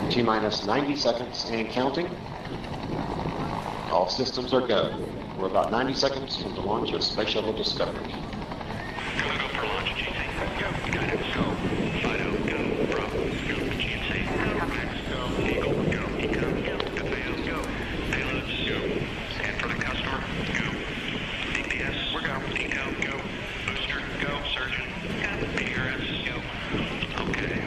T-minus 90 seconds and counting. All systems are go. We're about 90 seconds from the launch of Space Shuttle Discovery. Go for launch, GC. Go. Guidance, go. Fido, go. Bravo, go. GC. Go. Max, go. Eagle, go. Eco, go. DeFeo, go. Payloads, go. Scan for the customer, go. DPS, we're go. Eco, go. Booster, go. Surgeon, go. PRS, go. Okay.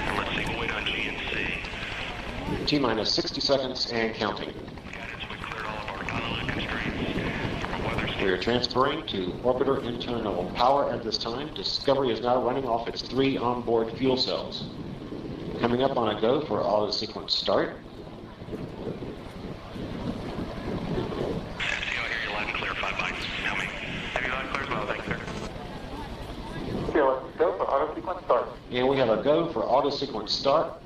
And let's see what we got GNC. T-minus 60 seconds and counting. We are transferring to orbiter internal power at this time. Discovery is now running off its 3 onboard fuel cells. Coming up on a go for auto sequence start. AMC, I hear you loud and clear. 5 bytes. Tell me. Have you loud and clear as well? Thanks, sir. Okay, let's go for auto sequence start. And we have a go for auto sequence start.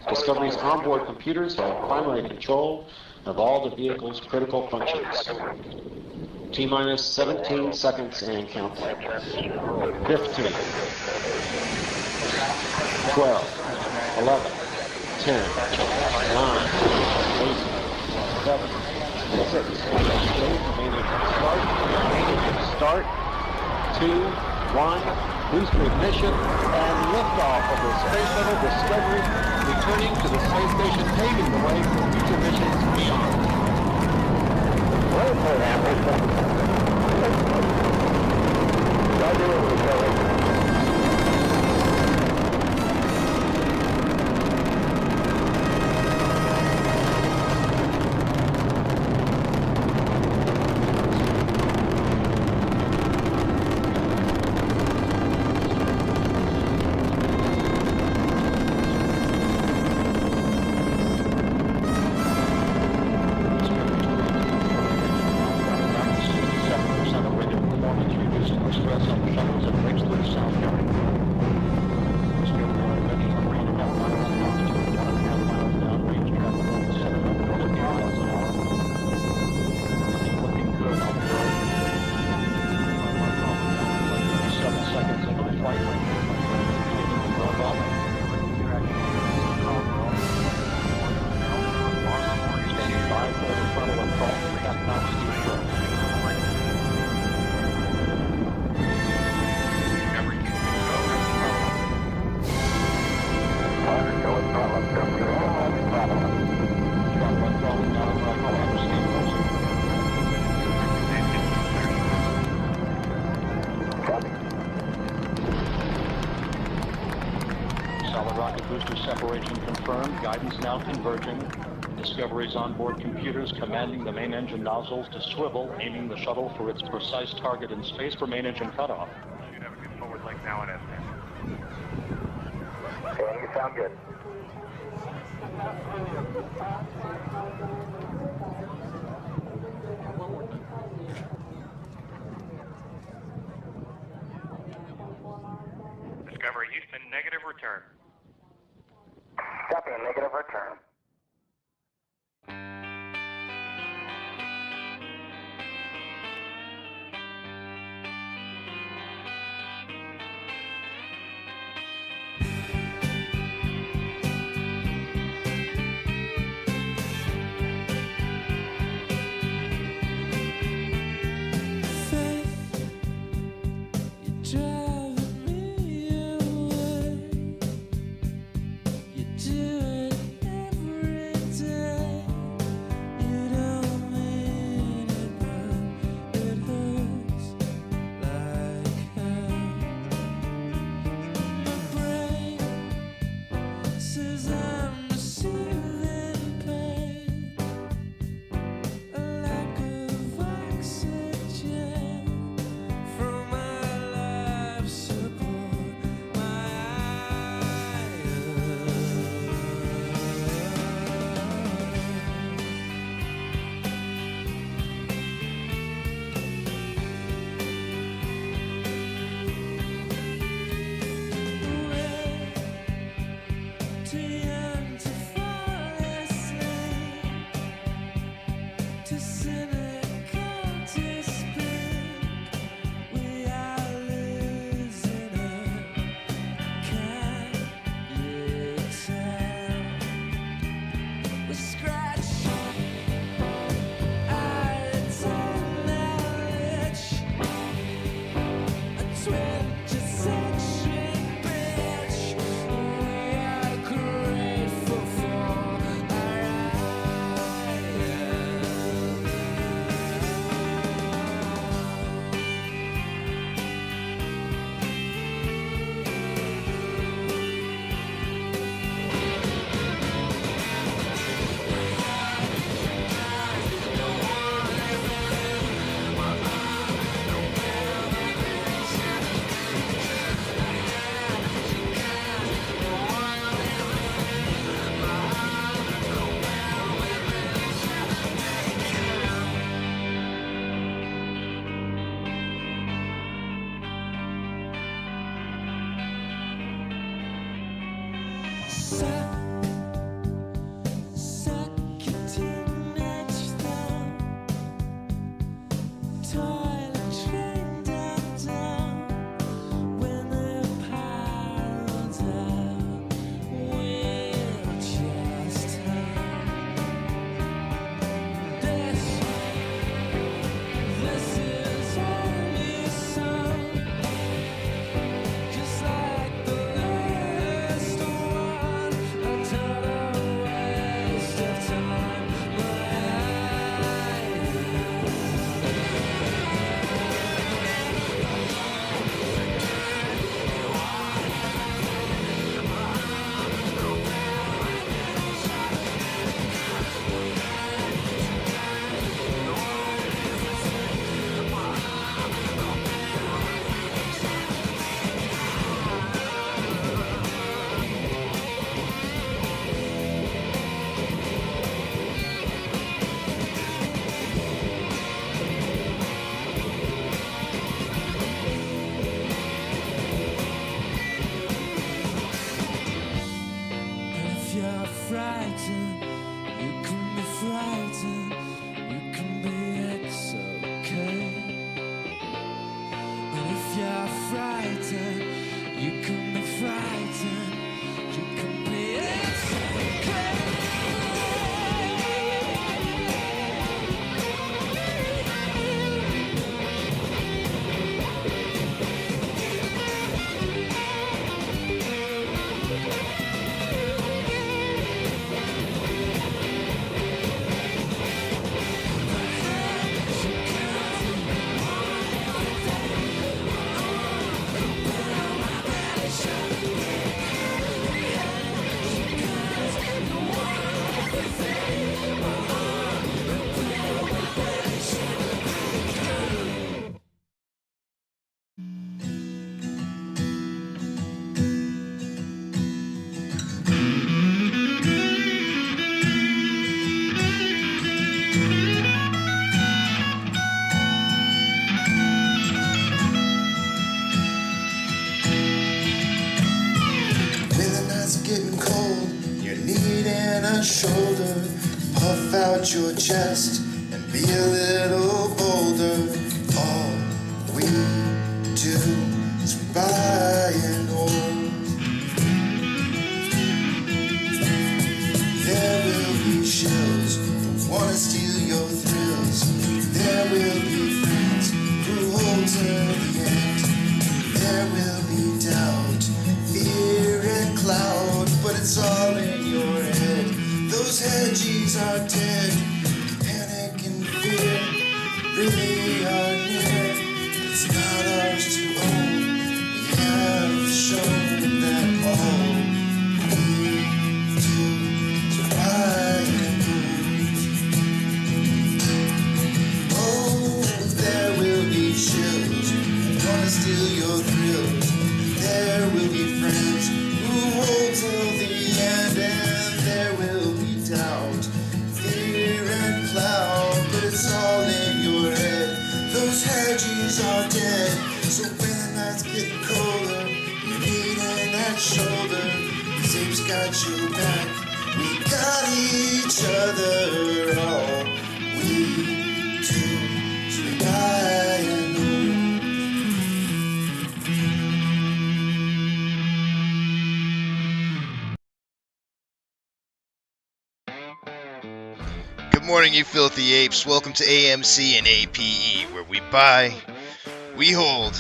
Discovery's onboard computers have primary control of all the vehicle's critical functions. T-minus 17 seconds and counting. 15, 12, 11, 10, 9, 8, 7, 6, start, 2, 1, booster ignition, and liftoff of the Space Shuttle Discovery, returning to the space station, paving the way for future missions beyond. Solid rocket booster separation confirmed. Guidance now converging. Discovery's onboard computers commanding the main engine nozzles to swivel, aiming the shuttle for its precise target in space for main engine cutoff. Should have a good forward link now in SM. Okay, you sound good. Discovery Houston, negative return. Copy, a negative return. Do it every Shoulder, puff out your chest and be a little bolder. All we do is we buy and hold. There will be shills who wanna steal your thrills. There will be friends who hold till the end. There will be doubt, fear and cloud, but it's all in your head. Those hedgies are dead. Panic and fear really are near. It's not ours to own. We have shown that all we do is buy and move. Oh, there will be shills who wanna steal your thrills. There will be friends who hold till the end, and there will be doubt, fear and cloud, but it's all in your head. Those hedgies are dead. So when the nights get colder, you're needing that shoulder. The Ape's got your back. We got each other. All we do is buy and move. Good morning, you filthy apes. Welcome to AMC and APE, where we buy, we hold,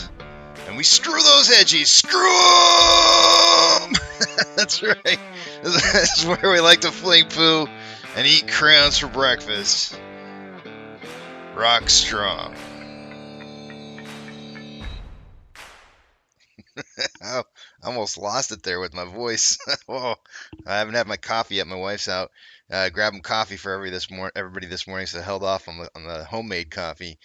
and we screw those hedgies. Screw 'em! That's right. That's where we like to fling poo and eat crowns for breakfast. Rock strong. I almost lost it there with my voice. Whoa. I haven't had my coffee yet. My wife's out grabbing coffee for everybody this morning, so I held off on the homemade coffee.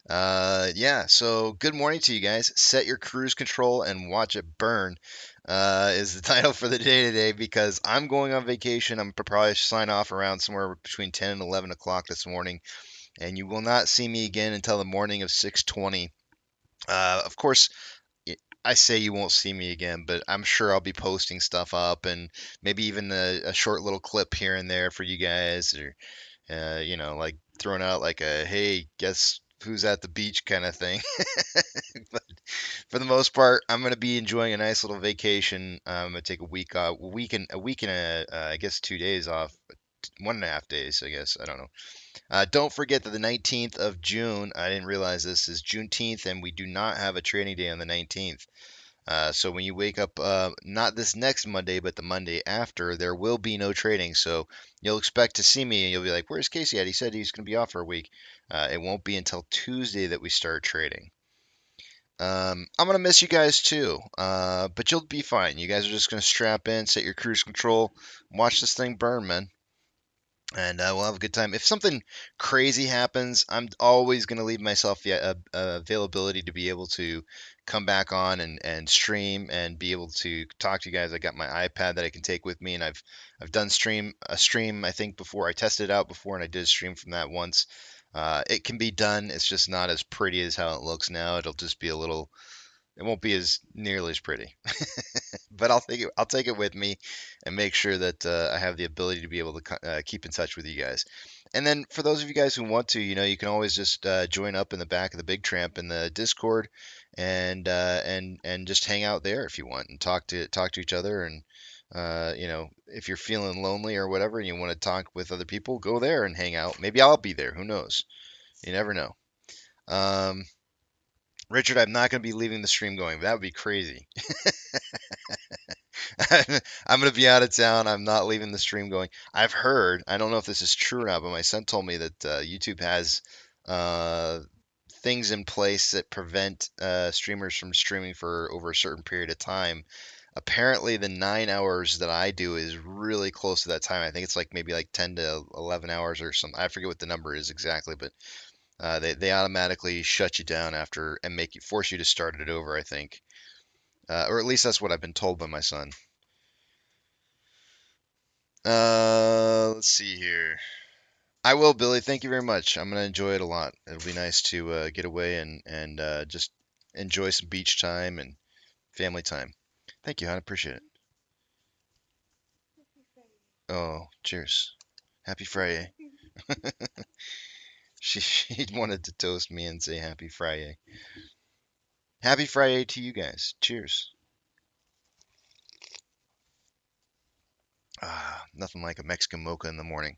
Yeah, so good morning to you guys. Set your cruise control and watch it burn is the title for the day today, because I'm going on vacation. I'm probably sign off around somewhere between 10 and 11 o'clock this morning, and you will not see me again until the morning of 6:20. Of course, I say you won't see me again, but I'm sure I'll be posting stuff up and maybe even a short little clip here and there for you guys, or like throwing out like a "Hey, guess who's at the beach" kind of thing. But for the most part, I'm gonna be enjoying a nice little vacation. I'm gonna take a week off, I guess 2 days off, 1.5 days, I guess. I don't know. Don't forget that the 19th of June, I didn't realize this, is Juneteenth, and we do not have a training day on the 19th. So when you wake up, not this next Monday, but the Monday after, there will be no trading. So you'll expect to see me, and you'll be like, "Where's Casey at? He said he's going to be off for a week." It won't be until Tuesday that we start trading. I'm gonna miss you guys too, but you'll be fine. You guys are just gonna strap in, set your cruise control, watch this thing burn, man, and we'll have a good time. If something crazy happens, I'm always going to leave myself the availability to be able to come back on and stream and be able to talk to you guys. I got my iPad that I can take with me, and I've done a stream I think before. I tested it out before, and I did a stream from that once. It can be done. It's just not as pretty as how it looks now. It'll just be a little. It won't be as nearly as pretty. But I'll take it with me and make sure that I have the ability to be able to keep in touch with you guys. And then for those of you guys who want to, you can always just join up in the back of the Big Tramp in the Discord, and just hang out there if you want and talk to each other. And if you're feeling lonely or whatever and you want to talk with other people, go there and hang out. Maybe I'll be there. Who knows? You never know. Richard, I'm not going to be leaving the stream going. That would be crazy. I'm going to be out of town. I'm not leaving the stream going. I've heard, I don't know if this is true or not, but my son told me that YouTube has uh, things in place that prevent streamers from streaming for over a certain period of time. Apparently, the 9 hours that I do is really close to that time. I think it's like maybe like 10 to 11 hours or something. I forget what the number is exactly, but they automatically shut you down after and force you to start it over, I think. Or at least that's what I've been told by my son. Let's see here. I will, Billy. Thank you very much. I'm gonna enjoy it a lot. It'll be nice to get away and just enjoy some beach time and family time. Thank you, hon. I appreciate it. Oh, cheers. Happy Friday. She wanted to toast me and say Happy Friday. Happy Friday to you guys. Cheers. Nothing like a Mexican mocha in the morning.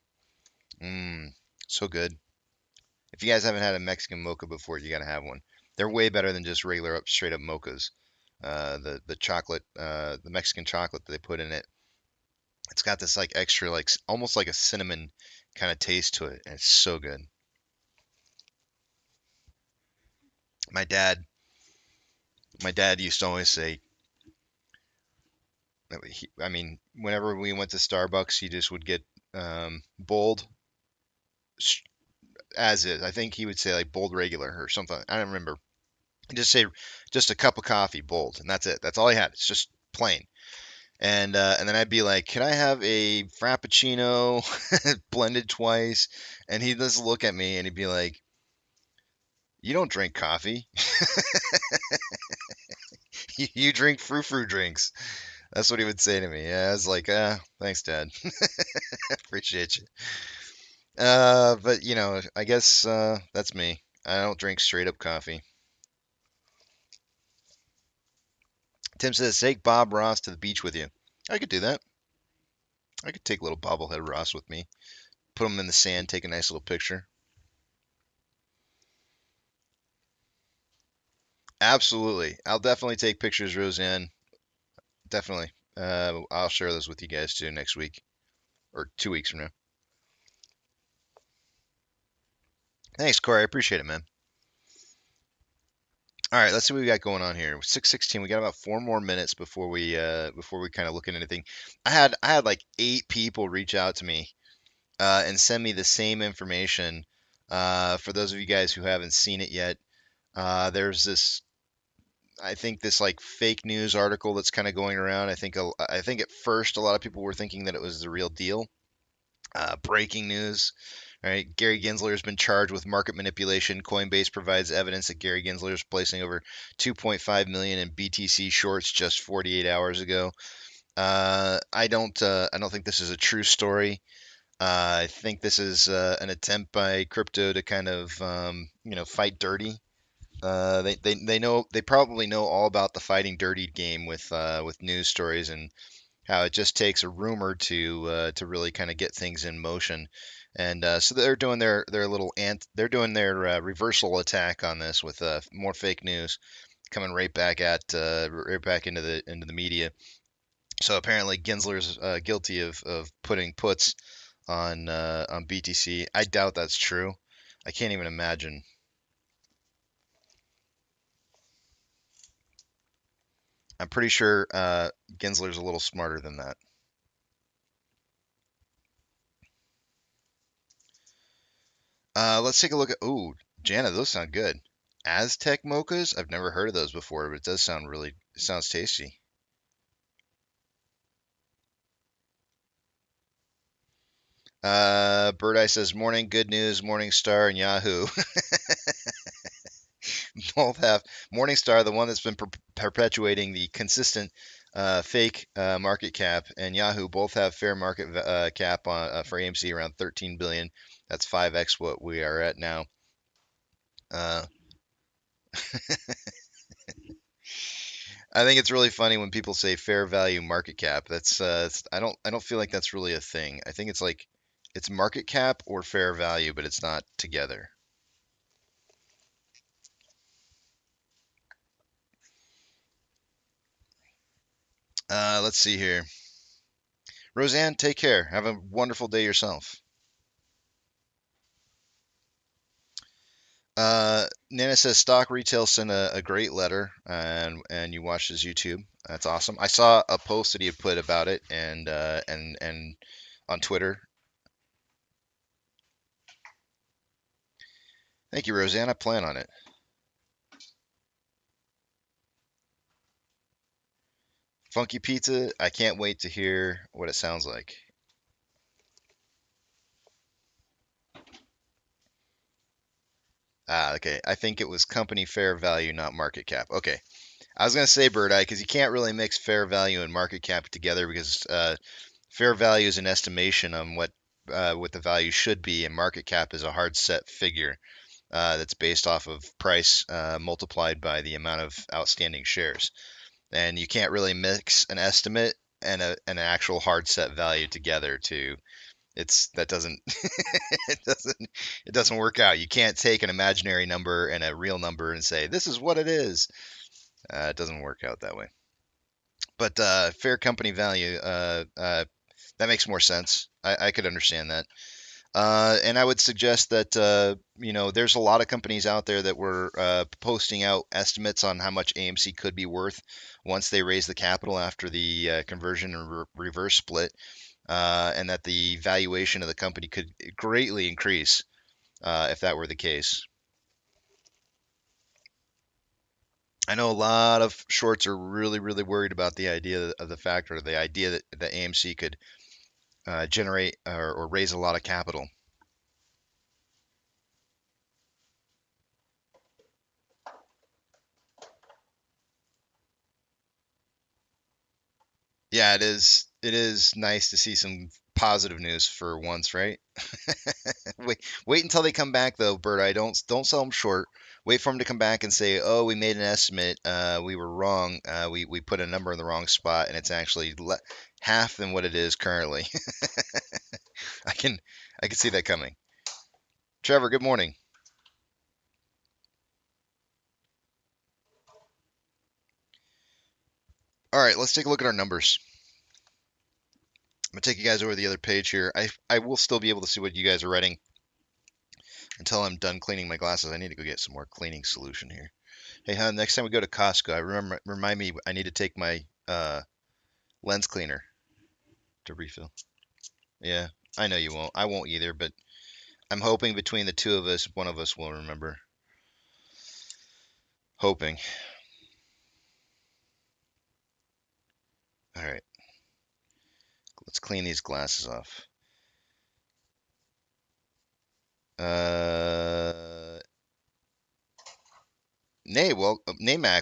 Mmm, so good. If you guys haven't had a Mexican mocha before, you gotta have one. They're way better than just regular straight up mochas. The chocolate, the Mexican chocolate that they put in it, it's got this like extra like almost like a cinnamon kind of taste to it, and it's so good. My dad, my dad used to always say, I mean, whenever we went to Starbucks, he just would get bold as is. I think he would say like bold regular or something. I don't remember. Just say just a cup of coffee, bold, and that's it. That's all he had. It's just plain. And then I'd be like, "Can I have a frappuccino blended twice?" And he'd just look at me and he'd be like, "You don't drink coffee. You drink frou-frou drinks." That's what he would say to me. Yeah, I was like, thanks, Dad. Appreciate you. But I guess that's me. I don't drink straight up coffee. Tim says, take Bob Ross to the beach with you. I could do that. I could take little bobblehead Ross with me, put him in the sand, take a nice little picture. Absolutely. I'll definitely take pictures, Roseanne. Definitely. I'll share those with you guys too next week or 2 weeks from now. Thanks, Corey. I appreciate it, man. All right, let's see what we got going on here. 6:16. We got about 4 more minutes before we kind of look at anything. I had like 8 people reach out to me and send me the same information. For those of you guys who haven't seen it yet, there's this, I think, this like fake news article that's kind of going around. I think at first a lot of people were thinking that it was the real deal. Breaking news. All right, Gary Gensler has been charged with market manipulation. Coinbase provides evidence that Gary Gensler is placing over 2.5 million in BTC shorts just 48 hours ago. I don't think this is a true story. I think this is an attempt by crypto to kind of fight dirty. They probably know all about the fighting dirty game with news stories and how it just takes a rumor to really kind of get things in motion. And so they're doing their little they're doing their reversal attack on this with more fake news coming right back into the media. So apparently Gensler's guilty of putting puts on BTC. I doubt that's true. I can't even imagine. I'm pretty sure Gensler's a little smarter than that. Let's take a look at. Ooh, Jana, those sound good. Aztec mochas? I've never heard of those before, but it does sound it sounds tasty. Bird Eye says, morning, good news, Morningstar, and Yahoo. Both have Morningstar, the one that's been perpetuating the consistent fake market cap, and Yahoo both have fair market cap on for AMC around 13 billion. That's 5x what we are at now. I think it's really funny when people say fair value market cap. That's I don't feel like that's really a thing. I think it's like it's market cap or fair value, but it's not together. Let's see here. Roseanne, take care. Have a wonderful day yourself. Nana says stock retail sent a great letter and you watched his YouTube. That's awesome. I saw a post that he had put about it and on Twitter. Thank you, Roseanne. I plan on it. Funky Pizza, I can't wait to hear what it sounds like. Ah, okay. I think it was company fair value, not market cap. Okay. I was going to say Bird Eye because you can't really mix fair value and market cap together because fair value is an estimation on what the value should be, and market cap is a hard set figure that's based off of price multiplied by the amount of outstanding shares. And you can't really mix an estimate and an actual hard set value together to that doesn't it doesn't work out. You can't take an imaginary number and a real number and say this is what it is. It doesn't work out that way. But fair company value, that makes more sense. I could understand that. And I would suggest that there's a lot of companies out there that were posting out estimates on how much AMC could be worth once they raise the capital after the conversion and reverse split, and that the valuation of the company could greatly increase if that were the case. I know a lot of shorts are really, really worried about the idea of the fact or the idea that AMC could generate or raise a lot of capital. Yeah, it is. It is nice to see some positive news for once, right? Wait until they come back though, Bird. I don't sell them short. Wait for them to come back and say, "Oh, we made an estimate. We were wrong. We put a number in the wrong spot, and it's actually half than what it is currently." I can I can see that coming. Trevor, good morning. All right, let's take a look at our numbers. I'm gonna take you guys over to the other page here. I will still be able to see what you guys are writing until I'm done cleaning my glasses. I need to go get some more cleaning solution here. Hey, hon, next time we go to Costco, remind me I need to take my lens cleaner to refill. Yeah, I know you won't. I won't either, but I'm hoping between the two of us, one of us will remember. Hoping. All right, let's clean these glasses off. Naymac,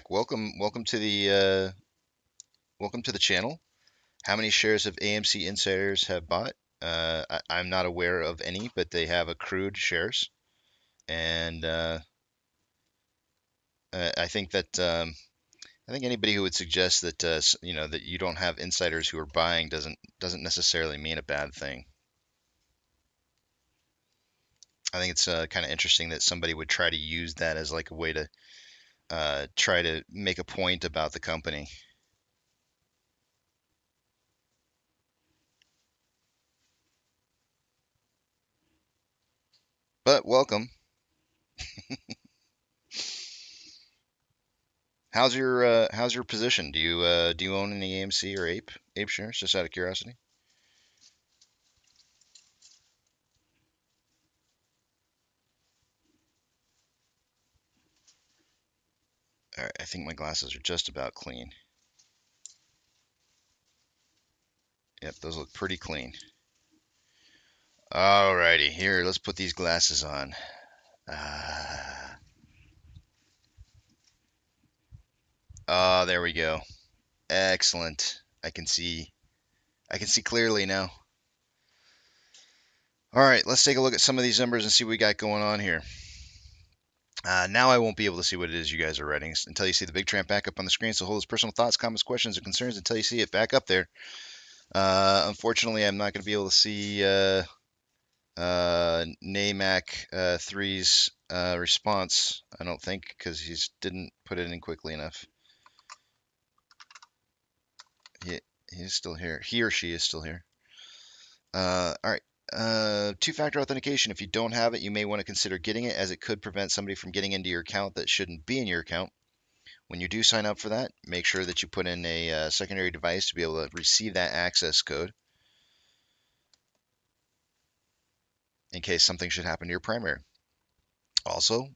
welcome to the channel. How many shares of AMC insiders have bought? I'm not aware of any, but they have accrued shares, and I think that I think anybody who would suggest that that you don't have insiders who are buying doesn't necessarily mean a bad thing. I think it's kind of interesting that somebody would try to use that as like a way to try to make a point about the company. But welcome. How's your position? Do you own any AMC or Ape shares? Just out of curiosity. All right, I think my glasses are just about clean. Yep, those look pretty clean. Alrighty, here, let's put these glasses on. Oh, there we go. Excellent. I can see clearly now. All right, let's take a look at some of these numbers and see what we got going on here. Now I won't be able to see what it is you guys are writing until you see the big tramp back up on the screen. So hold his personal thoughts, comments, questions, and concerns until you see it back up there. Unfortunately, I'm not going to be able to see Naymac 3's response, I don't think, because he didn't put it in quickly enough. He's still here. He or she is still here. All right. Two-factor authentication. If you don't have it, you may want to consider getting it, as it could prevent somebody from getting into your account that shouldn't be in your account. When you do sign up for that, make sure that you put in a secondary device to be able to receive that access code in case something should happen to your primary. Also,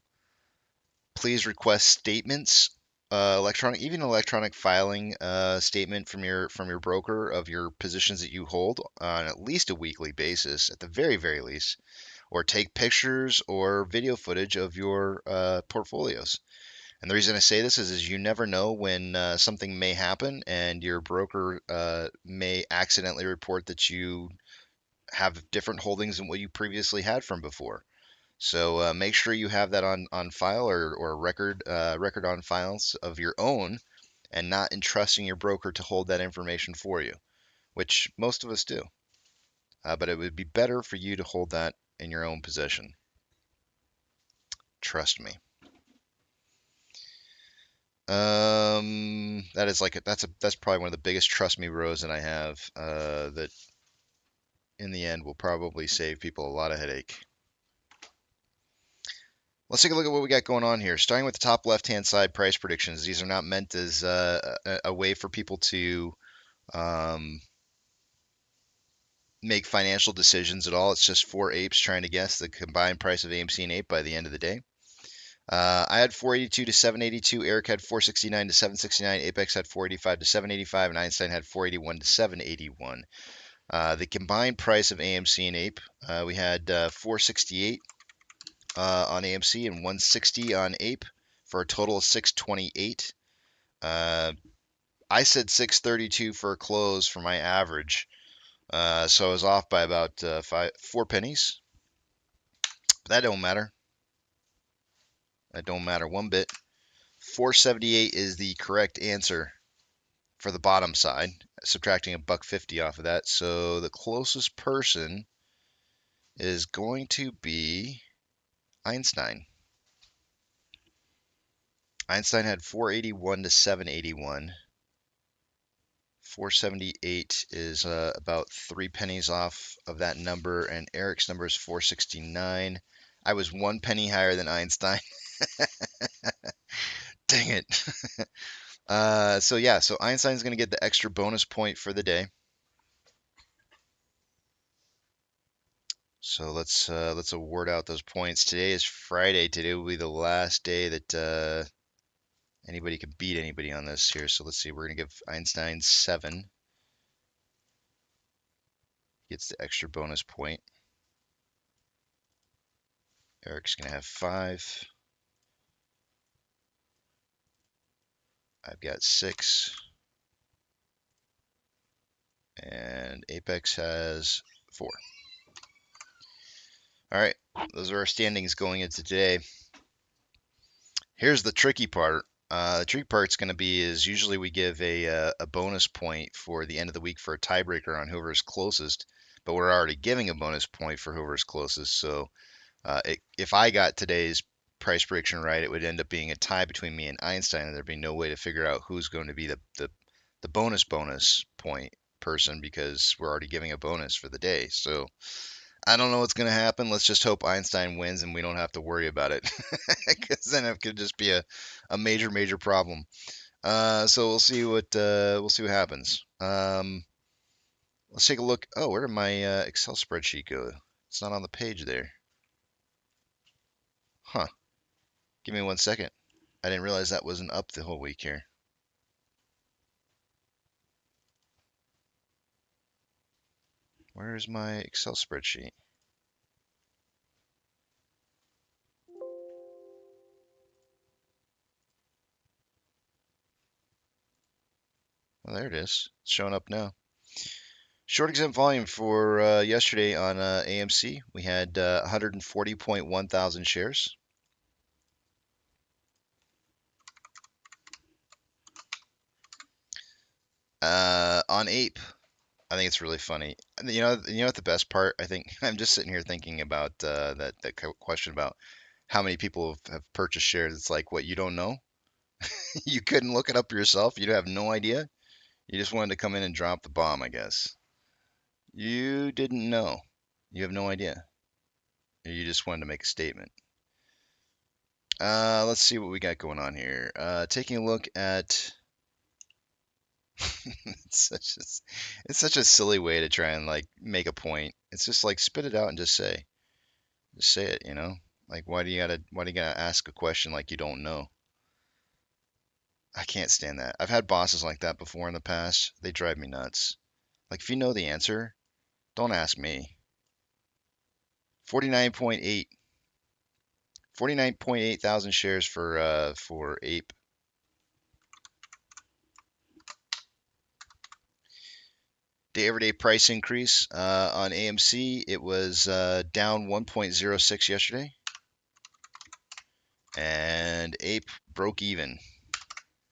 please request statements, electronic filing statement from your broker of your positions that you hold on at least a weekly basis, at the very, very least, or take pictures or video footage of your portfolios. And the reason I say this is you never know when something may happen and your broker may accidentally report that you have different holdings than what you previously had from before. So make sure you have that on file or record on files of your own, and not entrusting your broker to hold that information for you, which most of us do. But it would be better for you to hold that in your own possession. Trust me. That's probably one of the biggest trust me rows that I have. That in the end will probably save people a lot of headache. Let's take a look at what we got going on here. Starting with the top left-hand side, price predictions. These are not meant as a way for people to make financial decisions at all. It's just for apes trying to guess the combined price of AMC and Ape by the end of the day. I had 482 to 782. Eric had 469 to 769. Apex had 485 to 785, and Einstein had 481 to 781. The combined price of AMC and Ape, we had 468 on AMC and 160 on Ape for a total of 628. I said 632 for a close for my average, so I was off by about 4 pennies. But that don't matter. That don't matter one bit. 478 is the correct answer for the bottom side, subtracting $1.50 off of that. So the closest person is going to be Einstein. Einstein had 481 to 781. 478 is about 3 pennies off of that number, and Eric's number is 469. I was 1 penny higher than Einstein. Dang it. So Einstein's going to get the extra bonus point for the day. So let's award out those points. Today is Friday. Today will be the last day that anybody can beat anybody on this here. So let's see. We're going to give Einstein 7. Gets the extra bonus point. Eric's going to have 5. I've got 6. And Apex has 4. All right, those are our standings going into today. Here's the tricky part. The tricky part's going to be is usually we give a bonus point for the end of the week for a tiebreaker on whoever's closest, but we're already giving a bonus point for whoever's closest. So if I got today's price prediction right, it would end up being a tie between me and Einstein, and there'd be no way to figure out who's going to be the bonus point person because we're already giving a bonus for the day. So I don't know what's going to happen. Let's just hope Einstein wins and we don't have to worry about it, because then it could just be a major problem. So we'll see what happens. Let's take a look. Oh, where did my Excel spreadsheet go? It's not on the page there. Huh. Give me 1 second. I didn't realize that wasn't up the whole week here. Where's my Excel spreadsheet? Oh, there it is. It's showing up now. Short exempt volume for yesterday on AMC. We had 140.1 thousand shares. On Ape, I think it's really funny. You know what the best part? I think I'm just sitting here thinking about that question about how many people have purchased shares. It's like, what, you don't know? You couldn't look it up yourself? You have no idea? You just wanted to come in and drop the bomb, I guess. You didn't know. You have no idea. You just wanted to make a statement. Let's see what we got going on here. Taking a look at it's such a silly way to try and like make a point. It's just like spit it out and just say it, you know? Like why do you gotta ask a question like you don't know? I can't stand that. I've had bosses like that before in the past. They drive me nuts. Like if you know the answer, don't ask me. 49.8 thousand shares for Ape. Day over day price increase on AMC. It was down 1.06 yesterday, and Ape broke even.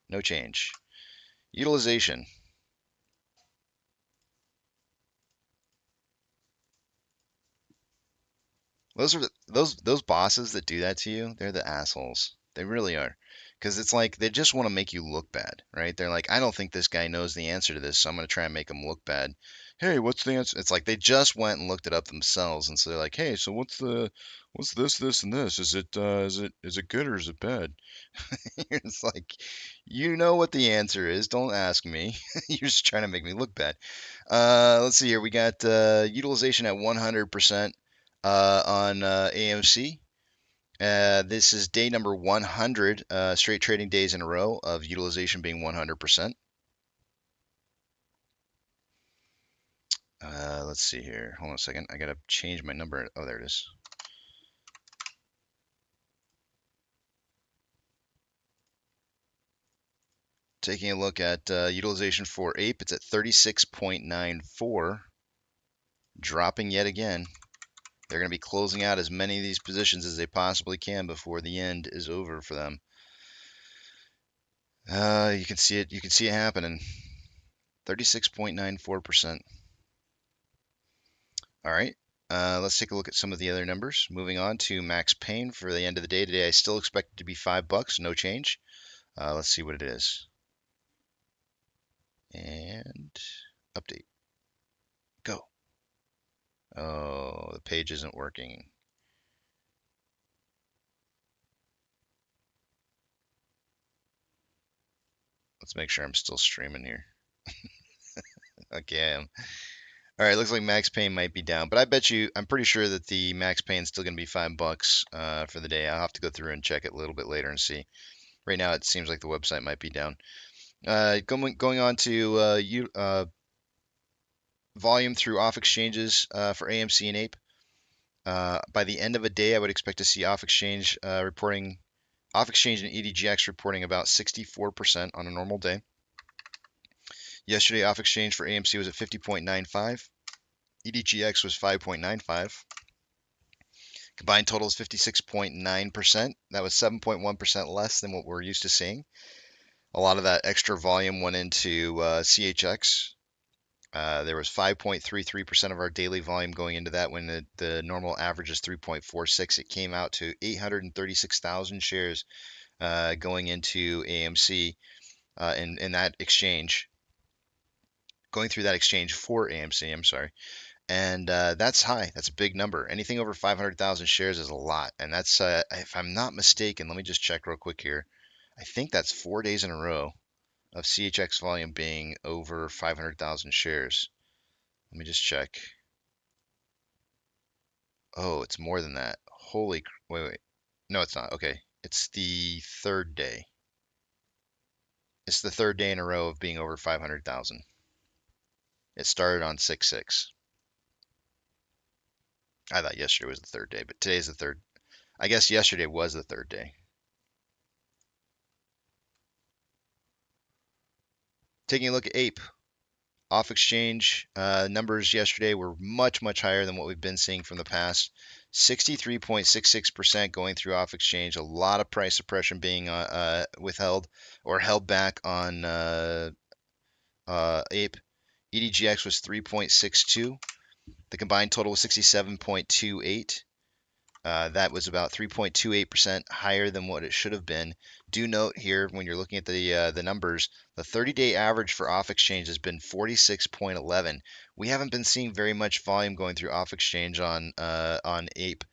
No change. Utilization. Those bosses that do that to you, they're the assholes. They really are. Because it's like they just want to make you look bad, right? They're like, I don't think this guy knows the answer to this, so I'm going to try and make him look bad. Hey, what's the answer? It's like they just went and looked it up themselves, and so they're like, hey, so what's this, and this? Is it good or is it bad? It's like, you know what the answer is. Don't ask me. You're just trying to make me look bad. Let's see here. We got utilization at 100% on AMC. This is day number 100, straight trading days in a row of utilization being 100%. Let's see here. Hold on a second. I gotta change my number. Oh, there it is. Taking a look at utilization for Ape, it's at 36.94, dropping yet again. They're going to be closing out as many of these positions as they possibly can before the end is over for them. You can see it. You can see it happening. 36.94%. All right. Let's take a look at some of the other numbers. Moving on to max pain for the end of the day today. I still expect it to be $5, no change. Let's see what it is. And update. Go. Oh, the page isn't working. Let's make sure I'm still streaming here. Okay, I am. All right, looks like max pain might be down, but I'm pretty sure that the max pain is still going to be $5 for the day. I'll have to go through and check it a little bit later and see. Right now, it seems like the website might be down. Going on to volume through off exchanges for AMC and Ape. By the end of a day, I would expect to see off exchange reporting, off exchange and EDGX reporting about 64% on a normal day. Yesterday, off exchange for AMC was at 50.95. EDGX was 5.95. Combined total is 56.9%. That was 7.1% less than what we're used to seeing. A lot of that extra volume went into CHX. There was 5.33% of our daily volume going into that when the normal average is 3.46. It came out to 836,000 shares going into AMC in that exchange. Going through that exchange for AMC, I'm sorry. And that's high. That's a big number. Anything over 500,000 shares is a lot. And that's, if I'm not mistaken, let me just check real quick here. I think that's 4 days in a row of CHX volume being over 500,000 shares. Let me just check. Oh, it's more than that. Wait. No, it's not. Okay. It's the third day. It's the third day in a row of being over 500,000. It started on 6/6. I thought yesterday was the third day, but today's the third. I guess yesterday was the third day. Taking a look at Ape. Off exchange numbers yesterday were much higher than what we've been seeing from the past. 63.66% going through off exchange. A lot of price suppression being withheld or held back on Ape. EDGX was 3.62. The combined total was 67.28. That was about 3.28% higher than what it should have been. Do note here, when you're looking at the numbers, the 30-day average for off exchange has been 46.11. We haven't been seeing very much volume going through off exchange on Ape,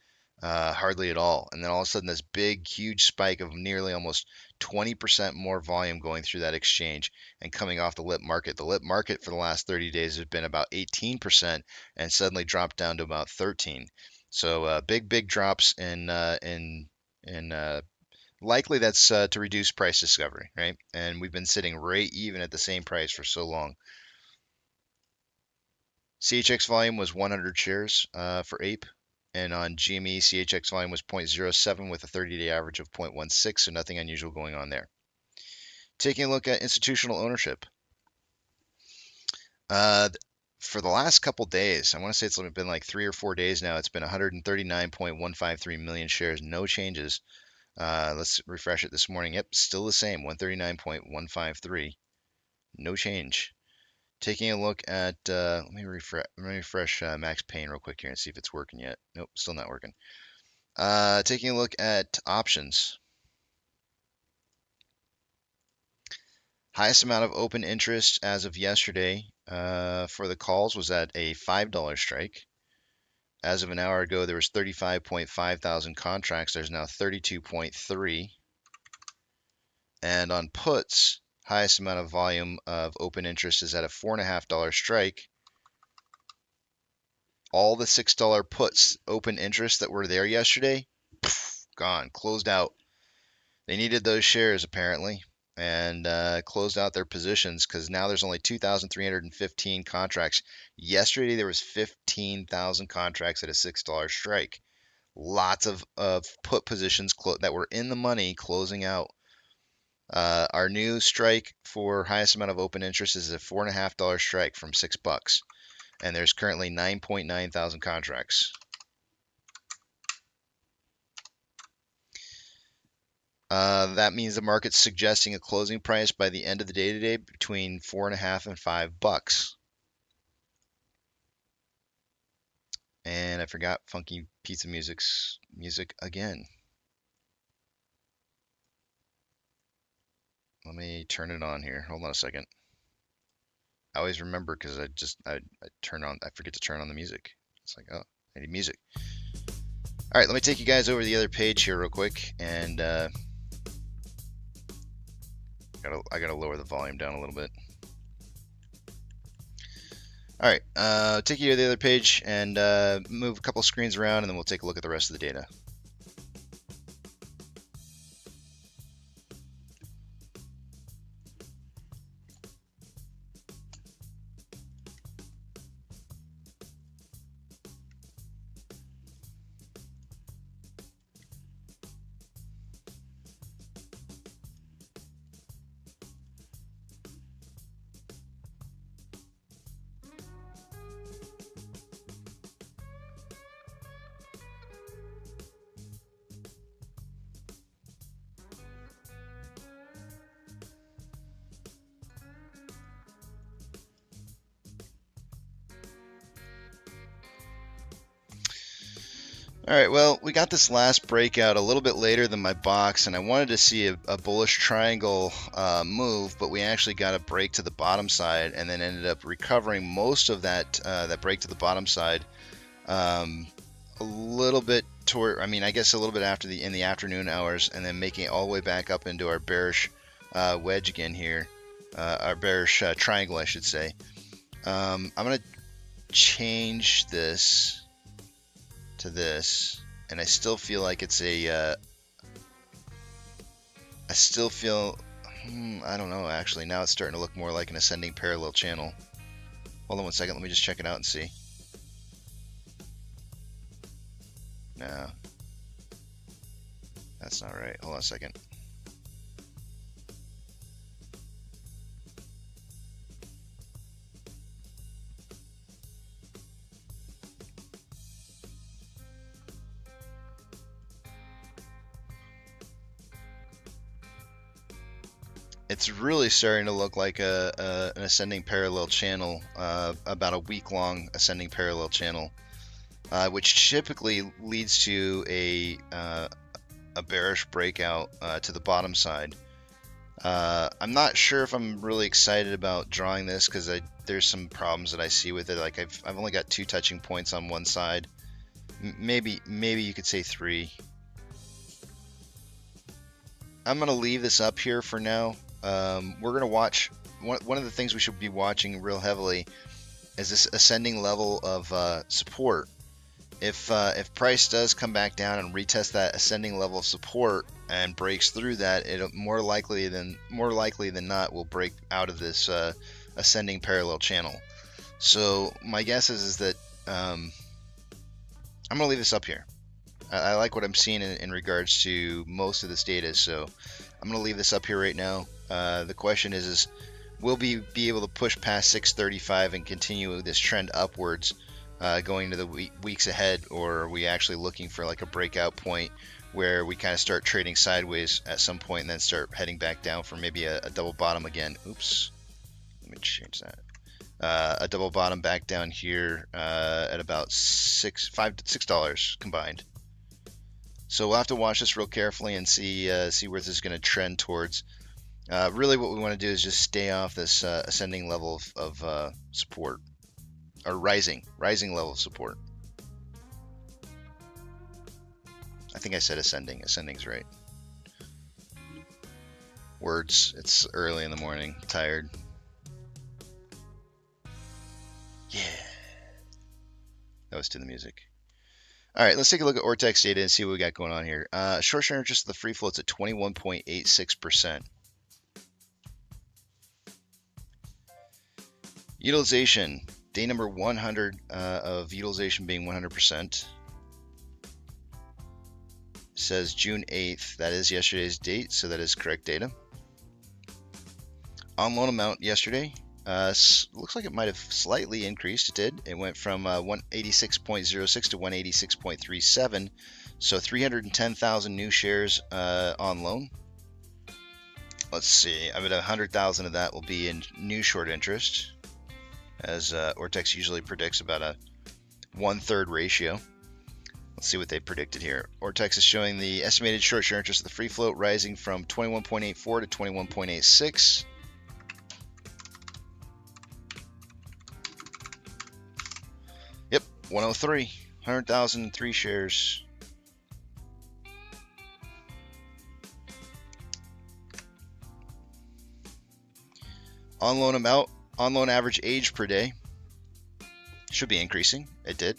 hardly at all. And then all of a sudden, this big, huge spike of nearly almost 20% more volume going through that exchange and coming off the lit market. The lit market for the last 30 days has been about 18% and suddenly dropped down to about 13%. So big drops in likely that's to reduce price discovery, right? And we've been sitting right even at the same price for so long. CHX volume was 100 shares for Ape, and on GME CHX volume was 0.07 with a 30-day average of 0.16, so nothing unusual going on there. Taking a look at institutional ownership. For the last couple days, I want to say it's been like 3 or 4 days now, it's been 139.153 million shares, no changes. Let's refresh it this morning. Yep, still the same, 139.153, no change. Taking a look at, let me refresh Max Payne real quick here and see if it's working yet. Nope, still not working. Taking a look at options. Highest amount of open interest as of yesterday for the calls was at a $5 strike. As of an hour ago, there was 35.5 thousand contracts. There's now 32.3. And on puts, highest amount of volume of open interest is at a $4.50 strike. All the $6 puts open interest that were there yesterday, gone, closed out. They needed those shares apparently, and closed out their positions because now there's only 2,315 contracts. Yesterday there was 15,000 contracts at a $6 strike. Lots of put positions that were in the money closing out. Our new strike for highest amount of open interest is a $4.50 strike from $6, and there's currently 9.9 thousand contracts. That means the market's suggesting a closing price by the end of the day today between $4.50 and $5. And I forgot Funky Pizza Music's music again. Let me turn it on here. Hold on a second. I always remember because I forget to turn on the music. It's like, oh, I need music. All right, let me take you guys over to the other page here real quick, and I gotta lower the volume down a little bit. All right, take you to the other page and move a couple screens around, and then we'll take a look at the rest of the data. Alright, well, we got this last breakout a little bit later than my box, and I wanted to see a bullish triangle move, but we actually got a break to the bottom side and then ended up recovering most of that break to the bottom side a little bit toward, I guess a little bit after in the afternoon hours, and then making it all the way back up into our bearish wedge again here, our bearish triangle, I should say. I'm going to change this to this, and I still feel like it's I still feel, I don't know, actually. Now it's starting to look more like an ascending parallel channel. Hold on one second, let me just check it out and see. No, that's not right. Hold on a second. It's really starting to look like an ascending parallel channel, about a week-long ascending parallel channel, which typically leads to a bearish breakout to the bottom side. I'm not sure if I'm really excited about drawing this because there's some problems that I see with it. Like I've only got 2 touching points on one side, maybe you could say 3. I'm gonna leave this up here for now. We're gonna watch one of the things we should be watching real heavily is this ascending level of support. If price does come back down and retest that ascending level of support and breaks through that, it more likely than not will break out of this ascending parallel channel. So my guess is that I'm gonna leave this up here. I like what I'm seeing in regards to most of this data, so I'm going to leave this up here right now. The question is will we be able to push past 635 and continue this trend upwards going to the weeks ahead, or are we actually looking for like a breakout point where we kind of start trading sideways at some point and then start heading back down for maybe a double bottom again? Oops, let me change that. A double bottom back down here at about $6 combined. So we'll have to watch this real carefully and see where this is going to trend towards. Really what we want to do is just stay off this ascending level of support, or rising level of support. I think I said ascending. Ascending's right. Words. It's early in the morning. Tired. Yeah. That was to the music. All right, let's take a look at Ortex data and see what we got going on here. Short-term interest of the free float's at 21.86%. Utilization, day number 100 of utilization being 100%. Says June 8th. That is yesterday's date, so that is correct data. On loan amount yesterday. Looks like it might have slightly increased. It did. It went from 186.06 to 186.37. So 310,000 new shares on loan. Let's see. I bet 100,000 of that will be in new short interest, as Ortex usually predicts about a 1/3 ratio. Let's see what they predicted here. Ortex is showing the estimated short interest of the free float rising from 21.84 to 21.86. Yep, 103. 100,003 shares. On loan amount, on loan average age per day should be increasing. It did.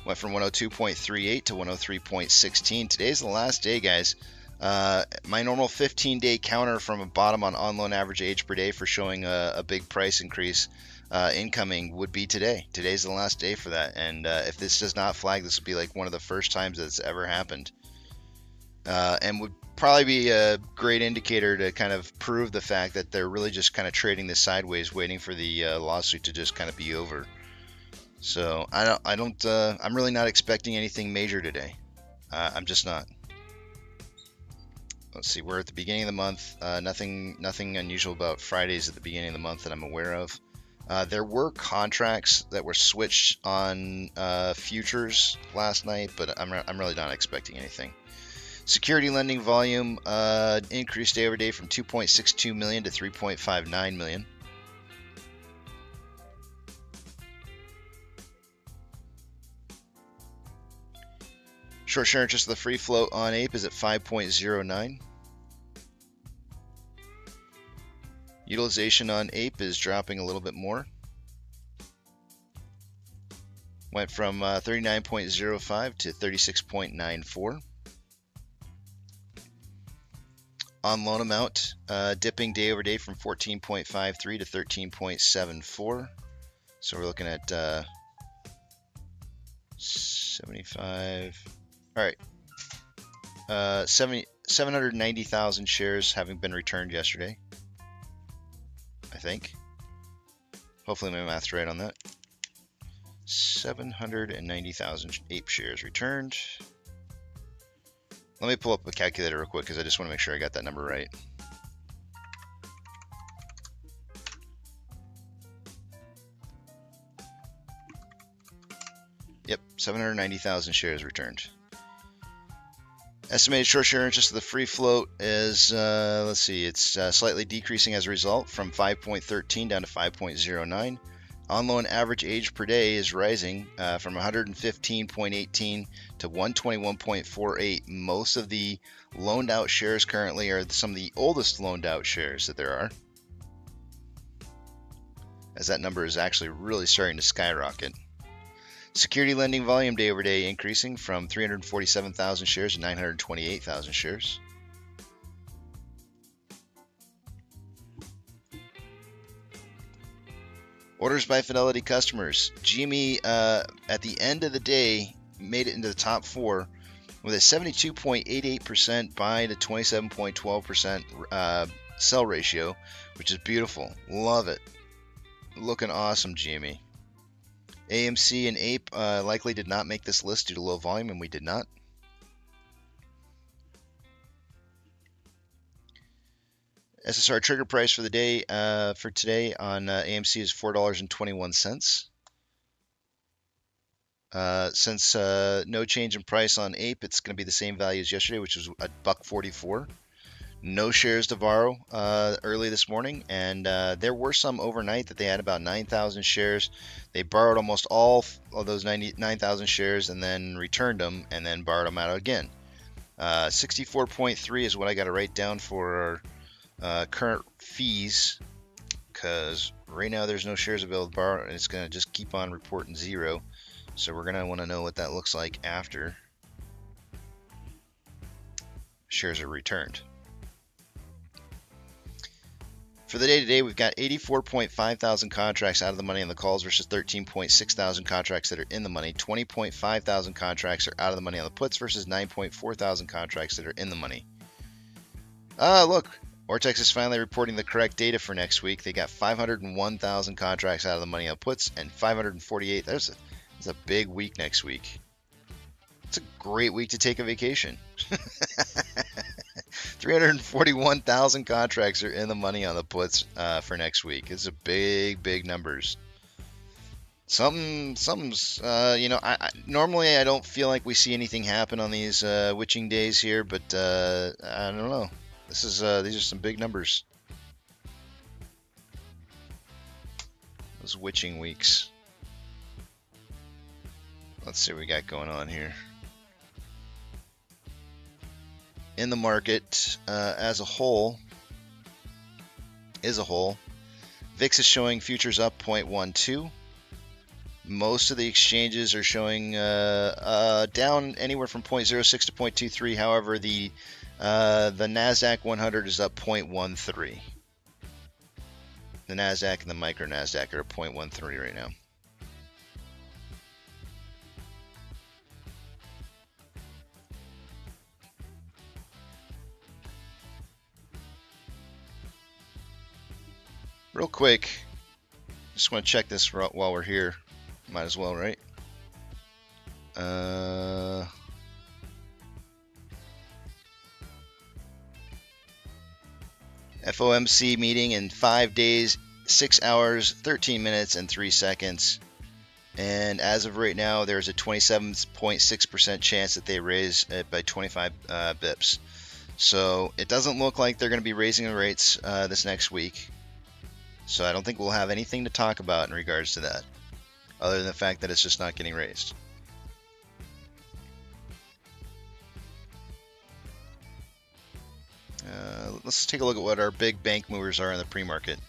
Went from 102.38 to 103.16. Today's the last day, guys. My normal 15-day counter from a bottom on loan average age per day for showing a big price increase incoming would be today. Today's the last day for that. And if this does not flag, this would be like one of the first times that's ever happened. And would probably be a great indicator to kind of prove the fact that they're really just kind of trading this sideways, waiting for the lawsuit to just kind of be over. So I'm really not expecting anything major today. I'm just not. Let's see, we're at the beginning of the month. Nothing unusual about Fridays at the beginning of the month that I'm aware of. There were contracts that were switched on futures last night, but I'm really not expecting anything. Security lending volume increased day over day from 2.62 million to 3.59 million. Short share interest of the free float on Ape is at 5.09. Utilization on Ape is dropping a little bit more. Went from 39.05 to 36.94. On loan amount, dipping day over day from 14.53 to 13.74. So we're looking at 75. All right. 790,000 shares having been returned yesterday, I think. Hopefully my math's right on that. 790,000 Ape shares returned. Let me pull up a calculator real quick because I just want to make sure I got that number right. Yep, 790,000 shares returned. Estimated short share interest of the free float is, let's see, it's slightly decreasing as a result from 5.13 down to 5.09. On loan average age per day is rising from 115.18 to 121.48. Most of the loaned out shares currently are some of the oldest loaned out shares that there are, as that number is actually really starting to skyrocket. Security lending volume day over day increasing from 347,000 shares to 928,000 shares. Orders by Fidelity customers. GME at the end of the day made it into the top 4 with a 72.88% buy to 27.12% sell ratio, which is beautiful. Love it. Looking awesome, GME. AMC and Ape likely did not make this list due to low volume, and we did not. SSR trigger price for the day for today on AMC is $4.21. Since no change in price on Ape, it's going to be the same value as yesterday, which was $1.44. No shares to borrow early this morning, and there were some overnight that they had about 9,000 shares. They borrowed almost all of those 9,000 shares and then returned them and then borrowed them out again. 64.3 is what I got to write down for our current fees, because right now there's no shares available to borrow, and it's going to just keep on reporting 0. So we're going to want to know what that looks like after shares are returned. For the day today, we've got 84.5 thousand contracts out of the money on the calls versus 13.6 thousand contracts that are in the money. 20.5 thousand contracts are out of the money on the puts versus 9.4 thousand contracts that are in the money. Look, Ortex is finally reporting the correct data for next week. They got 501,000 contracts out of the money on puts and 548. That's a big week next week. It's a great week to take a vacation. 341,000 contracts are in the money on the puts for next week. It's a big numbers. Something's I normally I don't feel like we see anything happen on these witching days here, but I don't know. These are some big numbers. Those witching weeks. Let's see what we got going on here. In the market as a whole, VIX is showing futures up 0.12. Most of the exchanges are showing down anywhere from 0.06 to 0.23. However, the NASDAQ 100 is up 0.13. The NASDAQ and the micro NASDAQ are 0.13 right now. Real quick, just want to check this while we're here. Might as well, right? FOMC meeting in 5 days 6 hours, 13 minutes, and 3 seconds. And as of right now, there's a 27.6% chance that they raise it by 25 bips. So it doesn't look like they're going to be raising the rates this next week. So I don't think we'll have anything to talk about in regards to that, other than the fact that it's just not getting raised. Let's take a look at what our big bank movers are in the pre-market.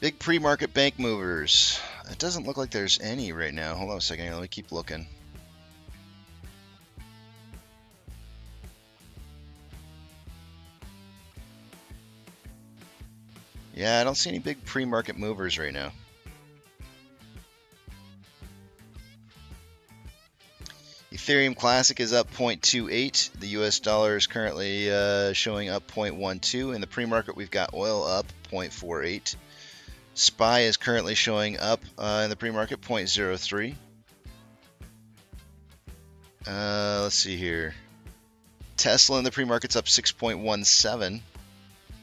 Big pre-market bank movers. It doesn't look like there's any right now. Hold on a second here. Let me keep looking. Yeah, I don't see any big pre-market movers right now. Ethereum Classic is up 0.28. The US dollar is currently showing up 0.12. In the pre-market, we've got oil up 0.48. SPY is currently showing up in the pre-market 0.03. Let's see here. Tesla in the pre-market's up 6.17.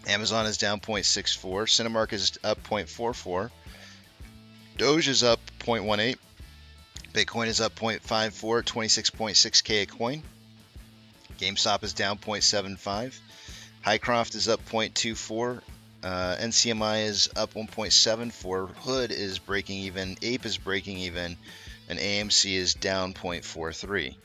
Amazon is down 0.64. Cinemark is up 0.44. Doge is up 0.18. Bitcoin is up 0.54, 26.6k a coin. GameStop is down 0.75. Hycroft is up 0.24. NCMI is up 1.74. Hood is breaking even. Ape is breaking even. And AMC is down 0.43.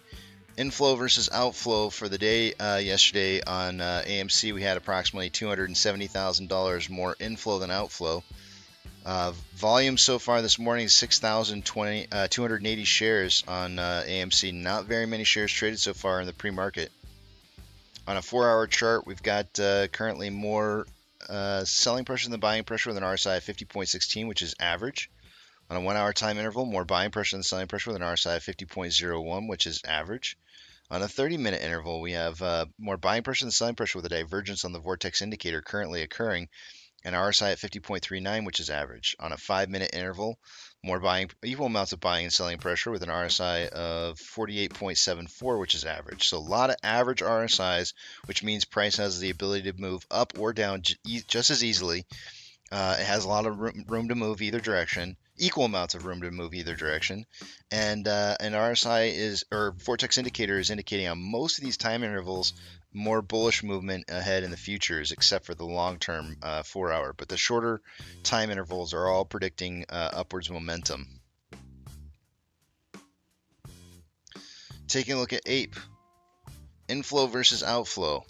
Inflow versus outflow for the day yesterday on AMC, we had approximately $270,000 more inflow than outflow. Volume so far this morning is 6,280 shares on AMC. Not very many shares traded so far in the pre-market. On a 4-hour chart, we've got currently more selling pressure than buying pressure with an RSI of 50.16, which is average. On a 1-hour time interval, more buying pressure than selling pressure with an RSI of 50.01, which is average. On a 30-minute interval, we have more buying pressure than selling pressure with a divergence on the vortex indicator currently occurring, and RSI at 50.39, which is average. On a 5-minute interval, equal amounts of buying and selling pressure with an RSI of 48.74, which is average. So a lot of average RSIs, which means price has the ability to move up or down just as easily. It has a lot of room to move either direction, equal amounts of room to move either direction, and an RSI or vortex indicator is indicating on most of these time intervals more bullish movement ahead in the futures, except for the long-term 4-hour. But the shorter time intervals are all predicting upwards momentum. Taking a look at Ape, inflow versus outflow.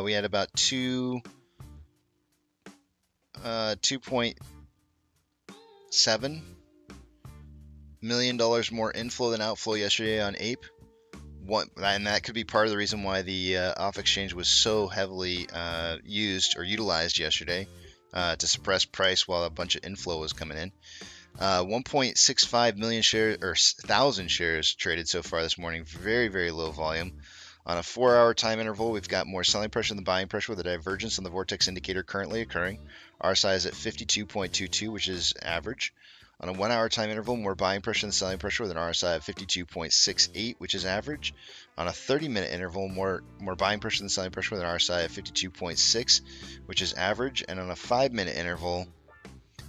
We had about $2.7 million more inflow than outflow yesterday on Ape. And that could be part of the reason why the off exchange was so heavily used or utilized yesterday to suppress price while a bunch of inflow was coming in. 1.65 million shares or 1,000 shares traded so far this morning. Very, very low volume. On a 4-hour time interval, we've got more selling pressure than buying pressure with a divergence on the vortex indicator currently occurring. RSI is at 52.22, which is average. On a 1-hour time interval, more buying pressure than selling pressure with an RSI of 52.68, which is average. On a 30-minute interval, more buying pressure than selling pressure with an RSI of 52.6, which is average. And on a 5-minute interval,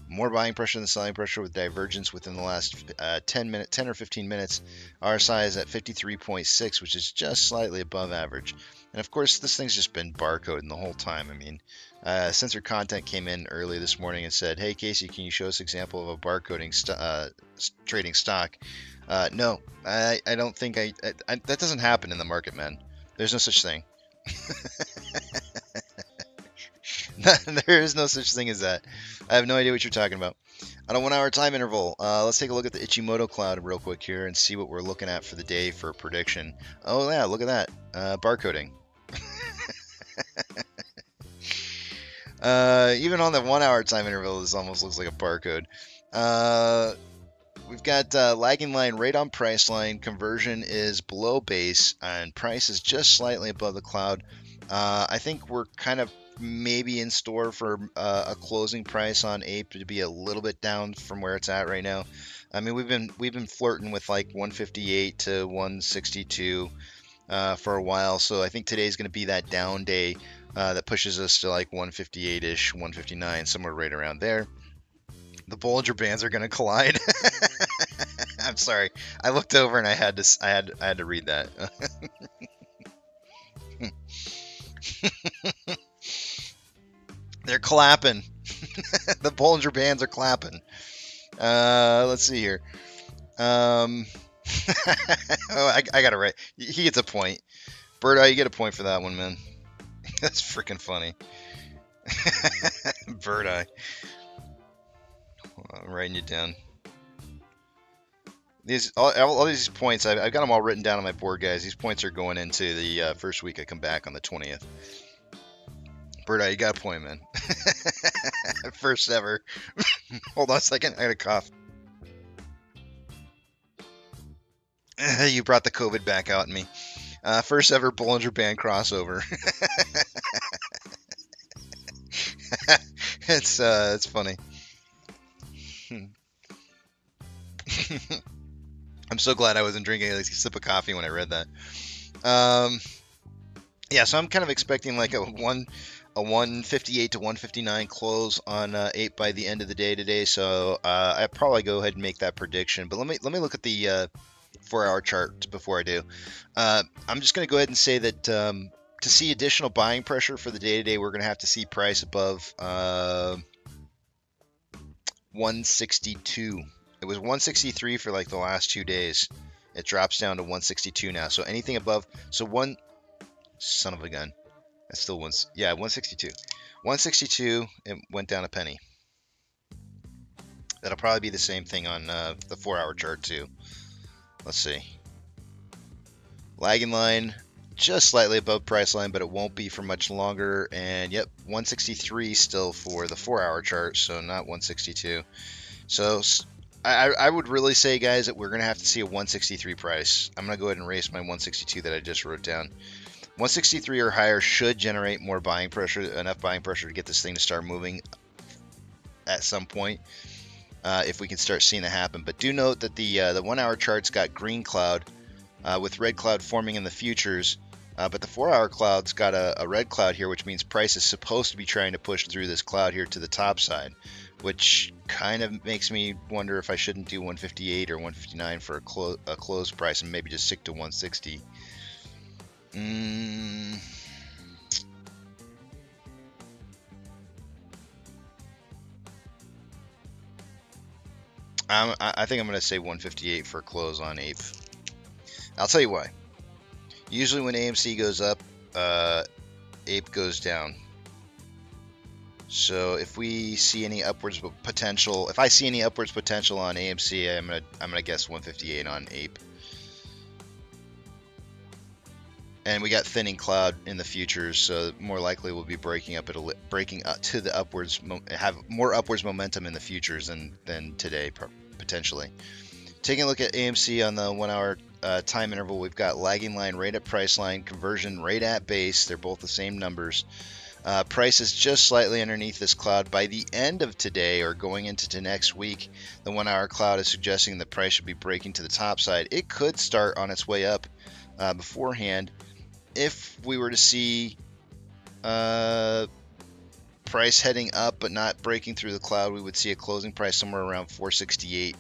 more buying pressure than selling pressure with divergence within the last 10 or 15 minutes. RSI is at 53.6, which is just slightly above average. And of course, this thing's just been barcoding the whole time. I mean, Censored Content came in early this morning and said, "Hey Casey, can you show us an example of a barcoding trading stock?" No, I don't think that doesn't happen in the market, man. There's no such thing. There is no such thing as that. I have no idea what you're talking about. On a 1-hour time interval, let's take a look at the Ichimoto cloud real quick here and see what we're looking at for the day for a prediction. Oh yeah, look at that. Barcoding. Even on the 1-hour time interval, this almost looks like a barcode. We've got lagging line right on price line. Conversion is below base, and price is just slightly above the cloud. I think we're kind of maybe in store for a closing price on Ape to be a little bit down from where it's at right now. I mean, we've been flirting with like 158 to 162. for a while. So I think today's going to be that down day that pushes us to like 158-ish, 159, somewhere right around there. The Bollinger Bands are going to collide. I'm sorry. I looked over and I had to read that. They're clapping. The Bollinger Bands are clapping. Let's see here. Oh, I got it right. He gets a point. Bird Eye, you get a point for that one, man. That's freaking funny. Bird Eye. I'm writing it down. All these points, I've got them all written down on my board, guys. These points are going into the first week I come back on the 20th. Bird Eye, you got a point, man. First ever. Hold on a second. I got a cough. You brought the COVID back out in me. First ever Bollinger Band crossover. It's funny. I'm so glad I wasn't drinking a sip of coffee when I read that. Yeah, so I'm kind of expecting like a 158 to 159 close on Ape by the end of the day today. So I probably go ahead and make that prediction. But let me look at the 4-hour chart before I do. I'm just going to go ahead and say that to see additional buying pressure for the day today, we're going to have to see price above 162. It was 163 for like the last 2 days. It drops down to 162 now. So anything above, son of a gun. That's still 162. 162, it went down a penny. That'll probably be the same thing on the 4-hour chart too. Let's see. Lagging line, just slightly above price line, but it won't be for much longer. And yep, 163 still for the 4-hour chart, so not 162. So I would really say, guys, that we're going to have to see a 163 price. I'm going to go ahead and erase my 162 that I just wrote down. 163 or higher should generate more buying pressure, enough buying pressure to get this thing to start moving at some point, if we can start seeing it happen. But do note that the 1-hour chart's got green cloud with red cloud forming in the futures, but the 4-hour cloud's got a red cloud here, which means price is supposed to be trying to push through this cloud here to the top side, which kind of makes me wonder if I shouldn't do 158 or 159 for a close price and maybe just stick to 160. I think I'm going to say 158 for a close on Ape. I'll tell you why. Usually when AMC goes up, Ape goes down. So if we see any upwards potential, if I see any upwards potential on AMC, I'm gonna guess 158 on Ape. And we got thinning cloud in the futures, so more likely we'll be breaking up to the upwards, have more upwards momentum in the futures than today potentially. Taking a look at AMC on the 1-hour time interval, we've got lagging line right at price line, conversion right at base. They're both the same numbers. Price is just slightly underneath this cloud. By the end of today or going into next week, the 1-hour cloud is suggesting the price should be breaking to the top side. It could start on its way up beforehand. If we were to see price heading up but not breaking through the cloud, we would see a closing price somewhere around 468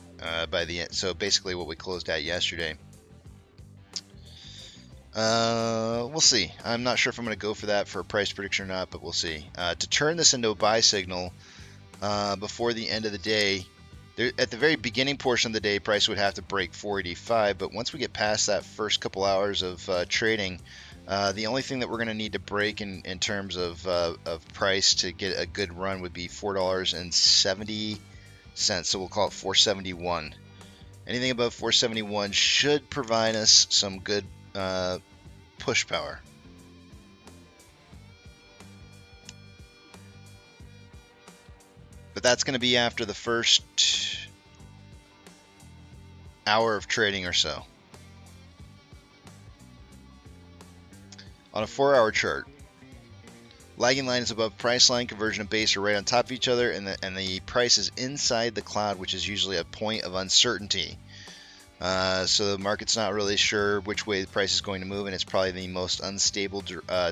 by the end. So basically what we closed at yesterday. We'll see. I'm not sure if I'm going to go for that for a price prediction or not, but we'll see. To turn this into a buy signal before the end of the day, at the very beginning portion of the day, price would have to break 485. But once we get past that first couple hours of trading, the only thing that we're going to need to break in terms of price to get a good run would be $4.70. So we'll call it 471. Anything above 471 should provide us some good push power. But that's going to be after the first hour of trading or so. On a 4-hour chart, lagging line is above price line, conversion and base are right on top of each other, and the price is inside the cloud, which is usually a point of uncertainty. So the market's not really sure which way the price is going to move, and it's probably the most unstable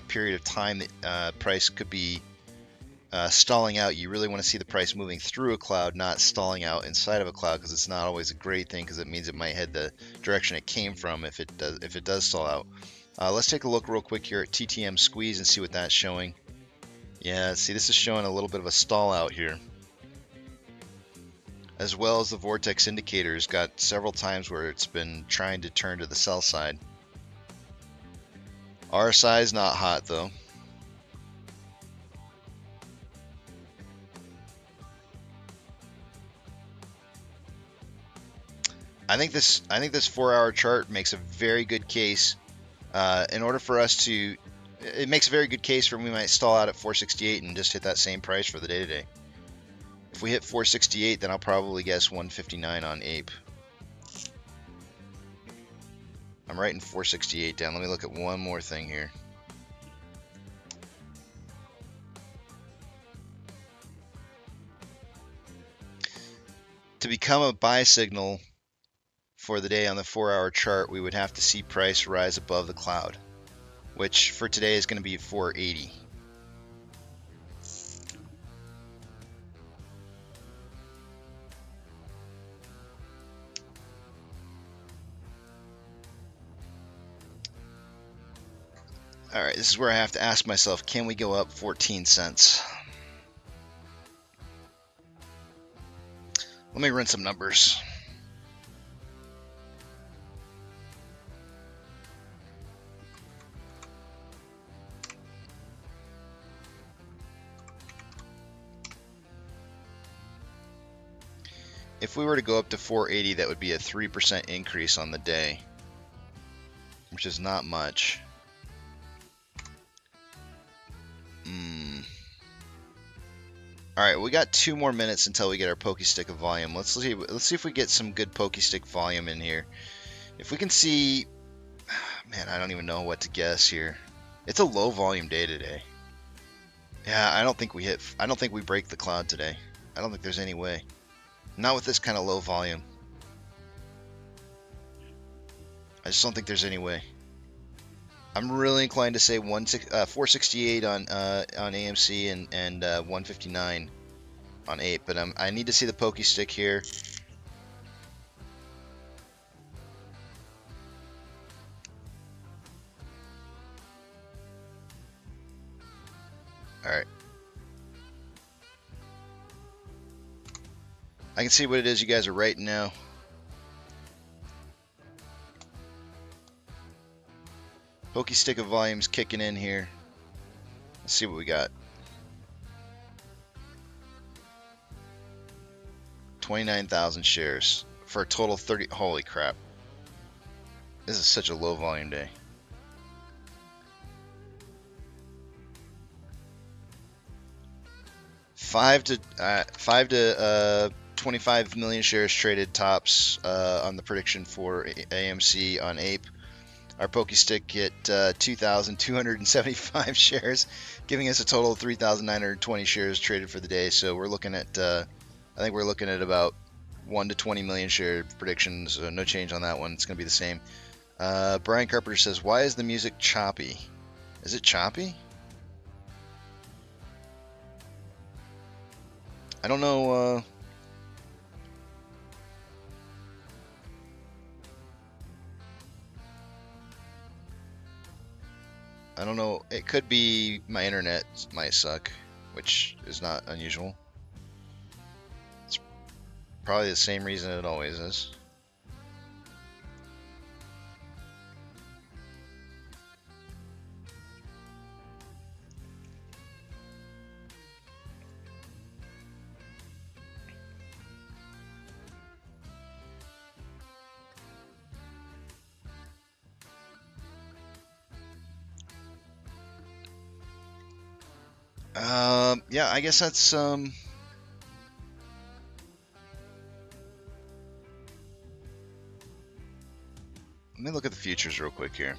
period of time that price could be stalling out. You really want to see the price moving through a cloud, not stalling out inside of a cloud, because it's not always a great thing, because it means it might head the direction it came from if it does stall out. Let's take a look real quick here at TTM squeeze and see what that's showing. Yeah, see, this is showing a little bit of a stall out here, as well as the vortex indicators got several times where it's been trying to turn to the sell side. RSI is not hot though. I think this 4-hour chart makes a very good case. In order for us to, it makes a very good case for we might stall out at 468 and just hit that same price for the day today. If we hit 468, then I'll probably guess 159 on Ape. I'm writing 468 down. Let me look at one more thing here. To become a buy signal for the day on the 4-hour chart, we would have to see price rise above the cloud, which for today is going to be 480. All right, this is where I have to ask myself, can we go up 14 cents? Let me run some numbers. If we were to go up to 480, that would be a 3% increase on the day, which is not much. All right, we got 2 more minutes until we get our pokey stick of volume. Let's see if we get some good pokey stick volume in here. If we can see, man, I don't even know what to guess here. It's a low volume day today. Yeah, I don't think we break the cloud today. I don't think there's any way. Not with this kind of low volume. I just don't think there's any way. I'm really inclined to say 468 on AMC and 159 on Ape, but I need to see the pokey stick here. All right. I can see what it is you guys are writing now. Pokey stick of volume's kicking in here. Let's see what we got. 29,000 shares for a total 30. Holy crap. This is such a low volume day. Five to 25 million shares traded tops on the prediction for AMC on Ape. Our pokey stick at 2,275 shares, giving us a total of 3,920 shares traded for the day. So we're looking at, I think we're looking at about 1 to 20 million share predictions. No change on that one. It's going to be the same. Brian Carpenter says, "Why is the music choppy?" Is it choppy? I don't know. I don't know. It could be my internet might suck, which is not unusual. It's probably the same reason it always is. Yeah, I guess that's let me look at the futures real quick here.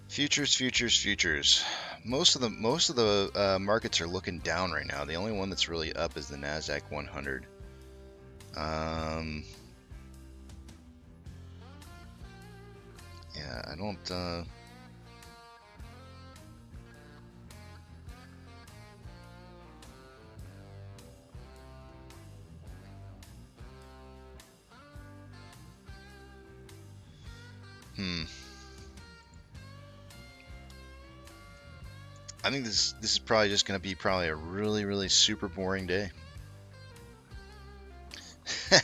Futures. most of the markets are looking down right now. The only one that's really up is the Nasdaq 100. Yeah, I don't. I think this is probably just going to be probably a really super boring day.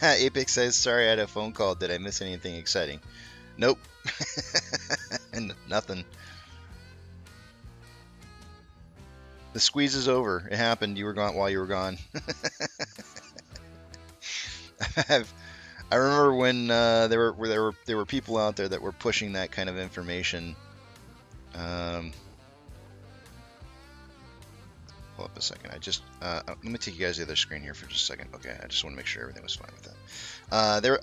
Apex says, sorry I had a phone call. Did I miss anything exciting? Nope. And nothing. The squeeze is over. It happened. You were gone while you were gone. I remember when there were people out there that were pushing that kind of information. Hold up a second. Let me take you guys to the other screen here for just a second. Okay, I just want to make sure everything was fine with that.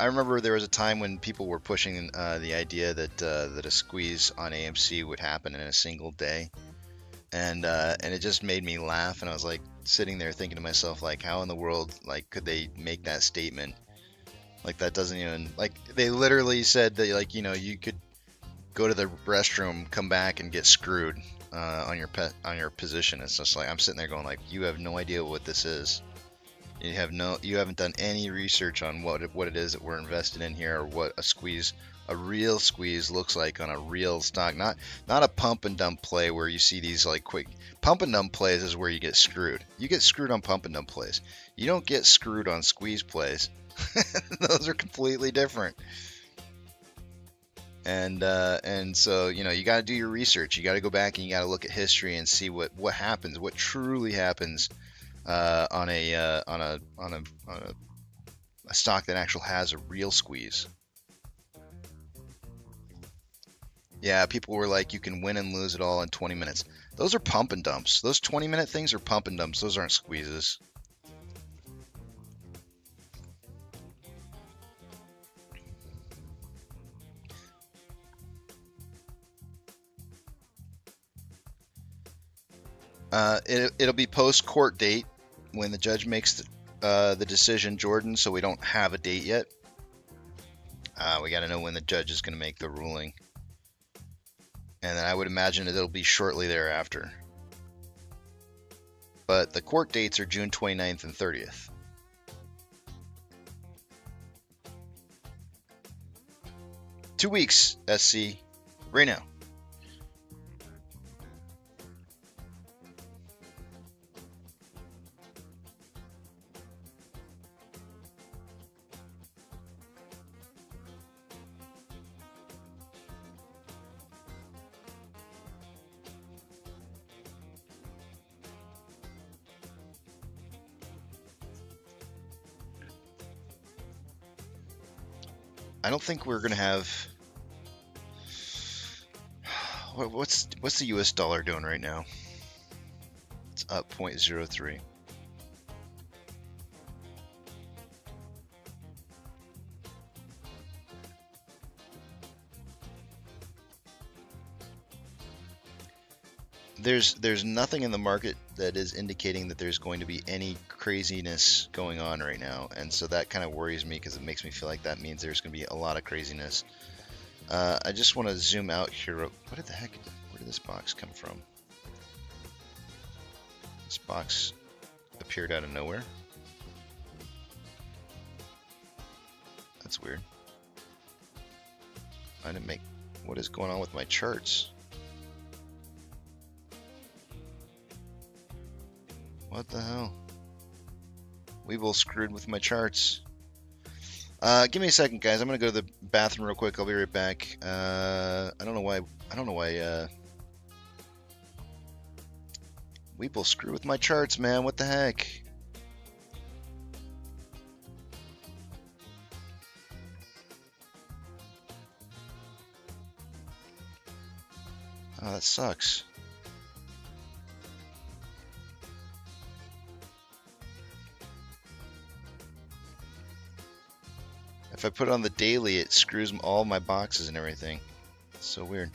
I remember there was a time when people were pushing the idea that a squeeze on AMC would happen in a single day, and it just made me laugh. And I was like sitting there thinking to myself, like, how in the world, like, could they make that statement? Like, that doesn't even, like, they literally said that, like, you know, you could go to the restroom, come back, and get screwed on your position. It's just like, I'm sitting there going, like, you have no idea what this is. You haven't done any research on what it is that we're invested in here, or what a real squeeze looks like on a real stock. Not a pump and dump play where you see these like quick pump and dump plays is where you get screwed. You get screwed on pump and dump plays. You don't get screwed on squeeze plays. Those are completely different. And so, you know, you got to do your research. You got to go back and you got to look at history and see what happens, what truly happens on a stock that actually has a real squeeze. Yeah, people were like, you can win and lose it all in 20 minutes. Those are pump and dumps. Those 20-minute things are pump and dumps. Those aren't squeezes. It'll be post-court date when the judge makes the decision, Jordan, so we don't have a date yet. We got to know when the judge is going to make the ruling. And then I would imagine it'll be shortly thereafter. But the court dates are June 29th and 30th. Two weeks, SC, right now. I don't think we're gonna have. What's the U.S. dollar doing right now? It's up 0.03. There's nothing in the market that is indicating that there's going to be any craziness going on right now, and so that kind of worries me because it makes me feel like that means there's going to be a lot of craziness. I just want to zoom out here. What the heck? Where did this box come from? This box appeared out of nowhere. That's weird. I didn't make. What is going on with my charts? What the hell? We both screwed with my charts. Give me a second, guys. I'm gonna go to the bathroom real quick. I'll be right back. I don't know why. We both screwed with my charts, man. What the heck? Oh, that sucks. If I put it on the daily, it screws all my boxes and everything. It's so weird.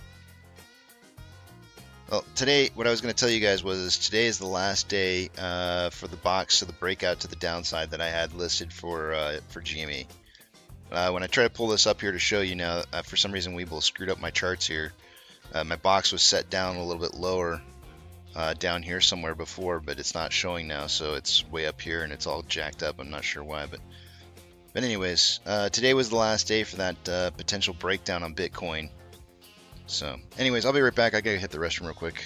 Well, today, what I was going to tell you guys was today is the last day for the box of the breakout to the downside that I had listed for GME. When I try to pull this up here to show you now, for some reason Webull screwed up my charts here. My box was set down a little bit lower down here somewhere before, but it's not showing now, so it's way up here and it's all jacked up. I'm not sure why, but anyways, today was the last day for that potential breakdown on Bitcoin. So anyways, I'll be right back. I gotta hit the restroom real quick.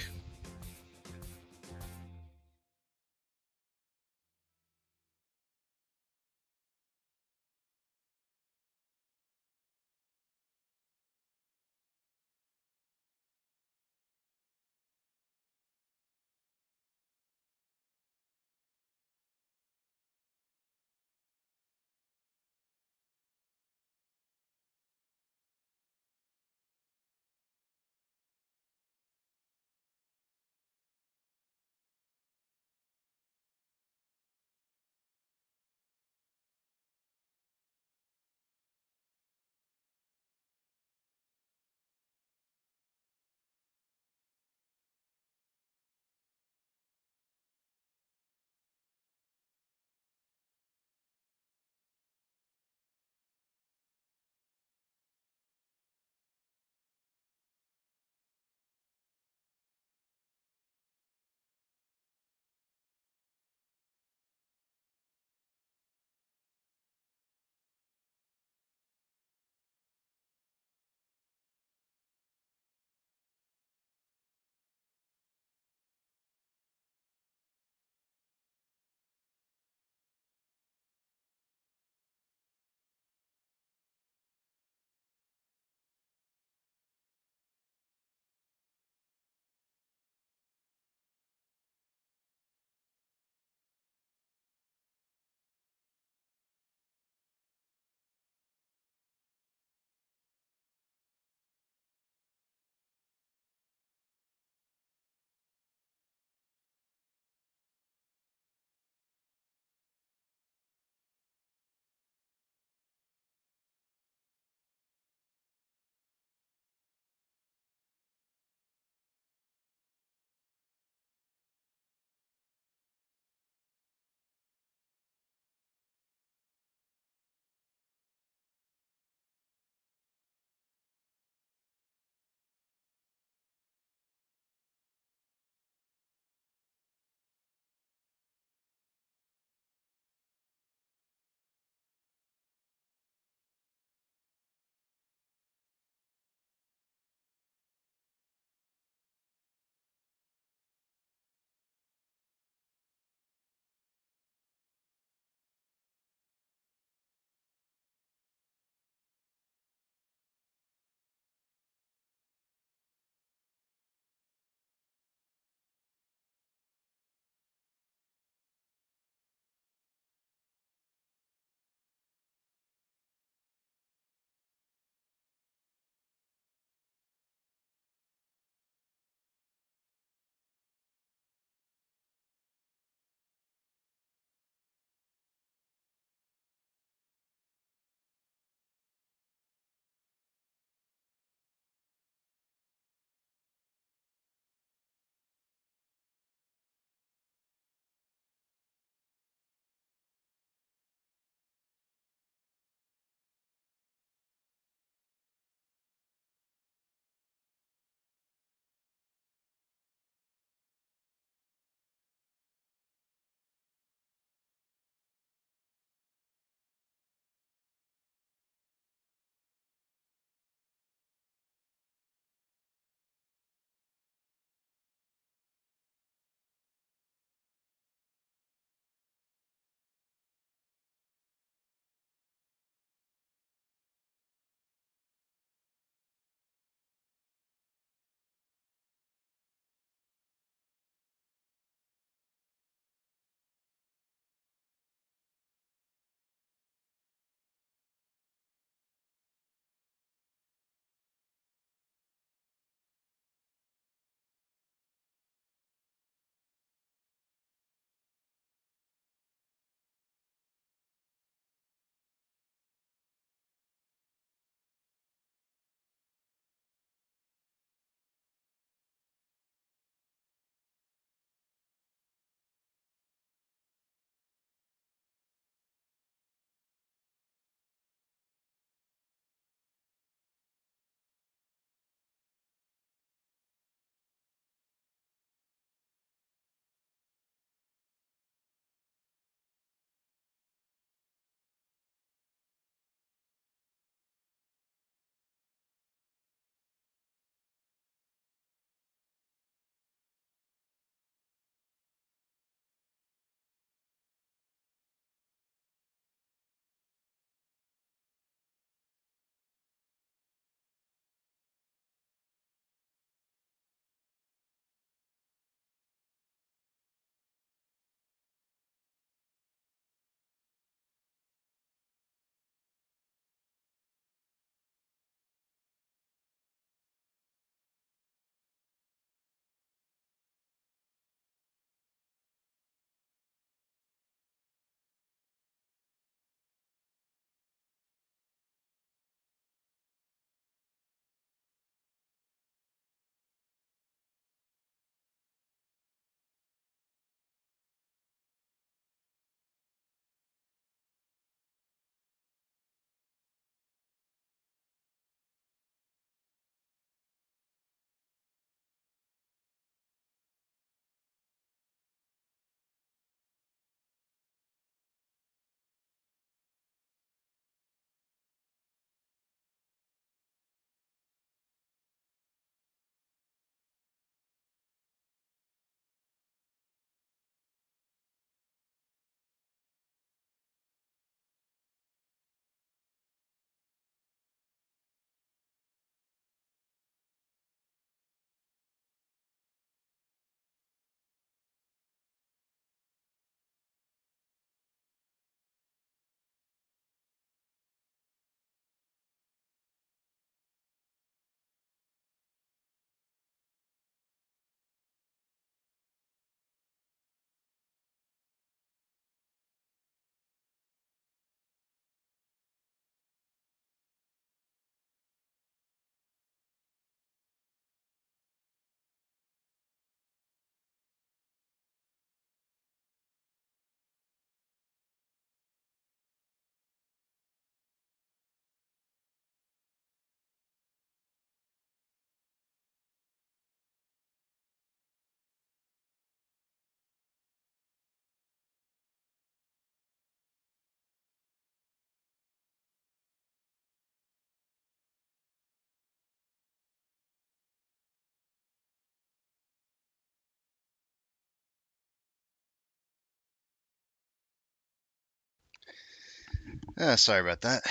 Sorry about that.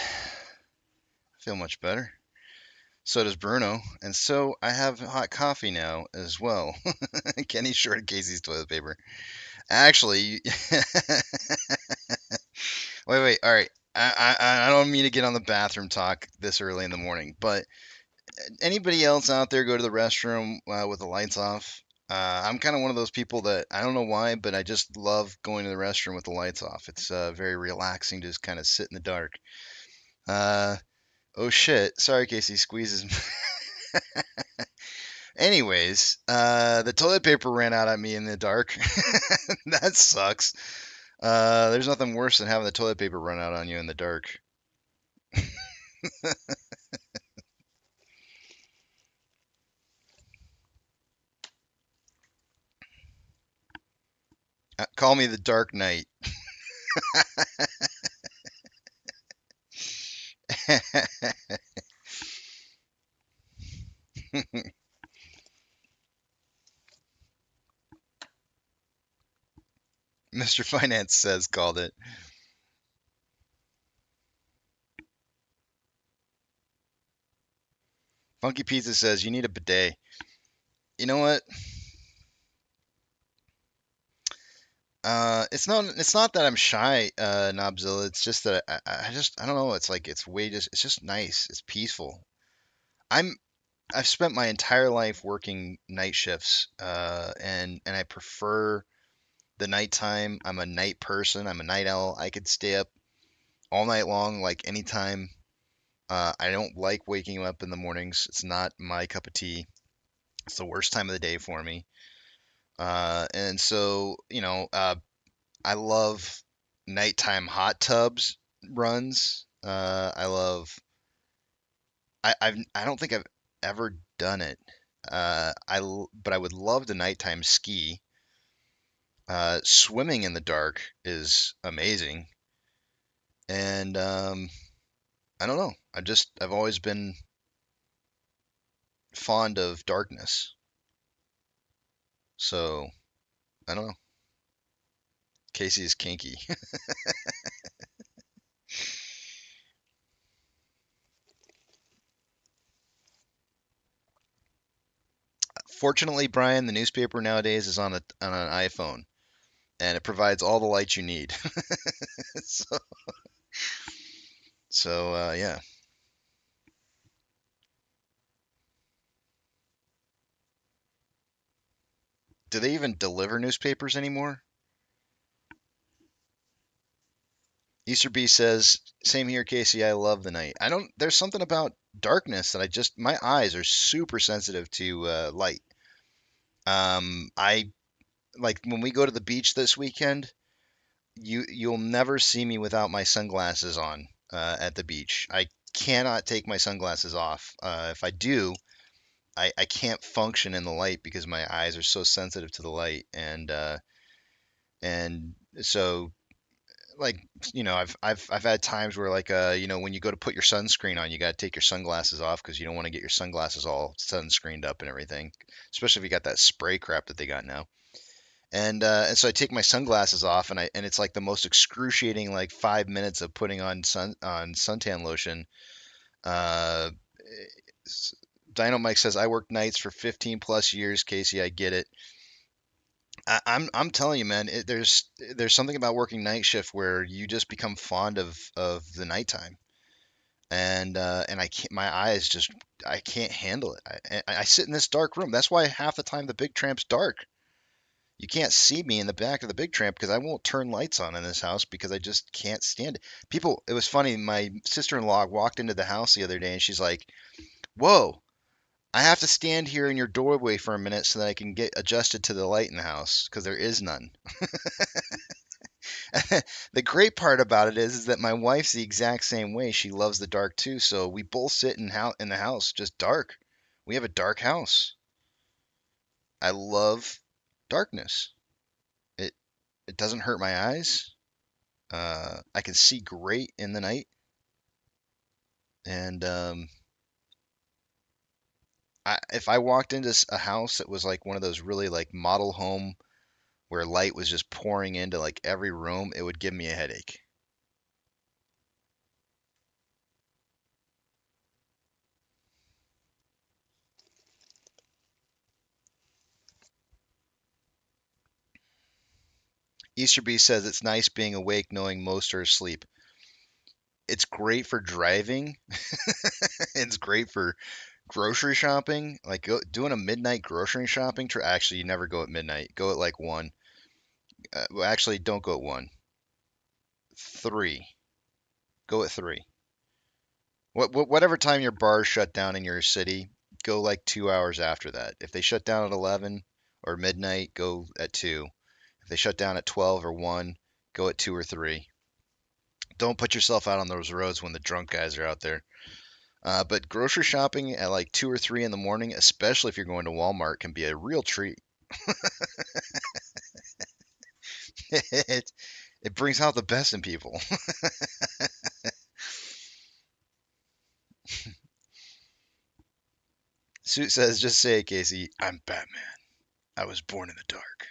Feel much better. So does Bruno, and so I have hot coffee now as well. Kenny's short of Casey's toilet paper. Actually, wait. All right. I don't mean to get on the bathroom talk this early in the morning, but anybody else out there go to the restroom with the lights off? I'm kind of one of those people that I don't know why, but I just love going to the restroom with the lights off. It's very relaxing to just kind of sit in the dark. Uh, oh shit. Sorry, Casey squeezes. Anyways, the toilet paper ran out on me in the dark. That sucks. There's nothing worse than having the toilet paper run out on you in the dark. Call me the Dark Knight. Mr. Finance says called it. Funky Pizza says you need a bidet. You know what? It's not that I'm shy, Nobzilla. It's just that I don't know. It's like it's just nice. It's peaceful. I'm I've spent my entire life working night shifts, and I prefer the nighttime. I'm a night person. I'm a night owl. I could stay up all night long, like anytime. I don't like waking up in the mornings. It's not my cup of tea. It's the worst time of the day for me. And so, I love nighttime hot tubs runs. I don't think I've ever done it. But I would love the nighttime ski. Swimming in the dark is amazing. And I don't know. I've always been fond of darkness. So I don't know. Casey is kinky. Fortunately, Brian, the newspaper nowadays is on an iPhone, and it provides all the light you need. so, yeah. Do they even deliver newspapers anymore? Easter B says, "Same here, Casey. I love the night. I don't. There's something about darkness that my eyes are super sensitive to light. I like when we go to the beach this weekend. You'll never see me without my sunglasses on at the beach. I cannot take my sunglasses off. If I do, I can't function in the light because my eyes are so sensitive to the light, and so like I've had times where like when you go to put your sunscreen on, you got to take your sunglasses off because you don't want to get your sunglasses all sunscreened up and everything, especially if you got that spray crap that they got now. And so I take my sunglasses off, and it's like the most excruciating like 5 minutes of putting on suntan lotion. Uh, Dino Mike says I worked nights for 15 plus years. Casey, I get it. I'm telling you, man. There's something about working night shift where you just become fond of the nighttime, and I can't. My eyes just I can't handle it. I sit in this dark room. That's why half the time the big tramp's dark. You can't see me in the back of the big tramp because I won't turn lights on in this house because I just can't stand it. People, it was funny. My sister-in-law walked into the house the other day and she's like, "Whoa, I have to stand here in your doorway for a minute so that I can get adjusted to the light in the house because there is none." The great part about it is that my wife's the exact same way. She loves the dark too, so we both sit in the house just dark. We have a dark house. I love darkness. It it doesn't hurt my eyes. I can see great in the night, and if I walked into a house that was like one of those really like model home where light was just pouring into like every room, it would give me a headache. Easterby says it's nice being awake knowing most are asleep. It's great for driving. It's great for grocery shopping. Like doing a midnight grocery shopping trip. Actually, you never go at midnight. Go at like 1. Well, actually, don't go at 1. 3. Go at 3. Whatever time your bars shut down in your city, go like 2 hours after that. If they shut down at 11 or midnight, go at 2. If they shut down at 12 or 1, go at 2 or 3. Don't put yourself out on those roads when the drunk guys are out there. But grocery shopping at like 2 or 3 in the morning, especially if you're going to Walmart, can be a real treat. it, it brings out the best in people. Suit says, just say it, Casey. I'm Batman. I was born in the dark.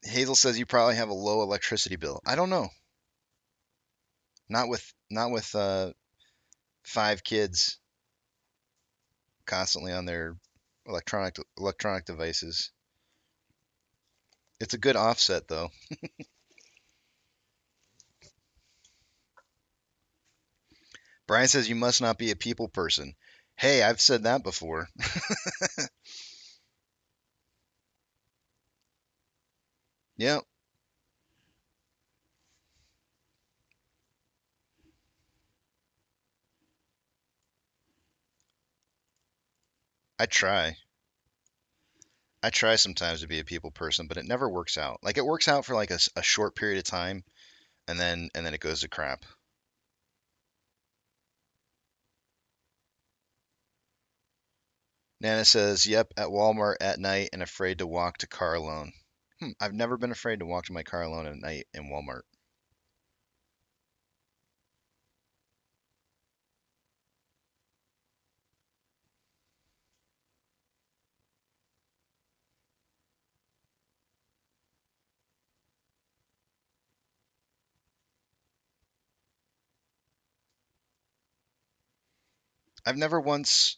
Hazel says you probably have a low electricity bill. I don't know. Not with 5 kids constantly on their electronic devices. It's a good offset though. Brian says you must not be a people person. Hey, I've said that before. Yep, I try. I try sometimes to be a people person, but it never works out. Like it works out for like a short period of time, and then it goes to crap. Nana says, "Yep, at Walmart at night and afraid to walk to car alone." I've never been afraid to walk to my car alone at night in Walmart. I've never once,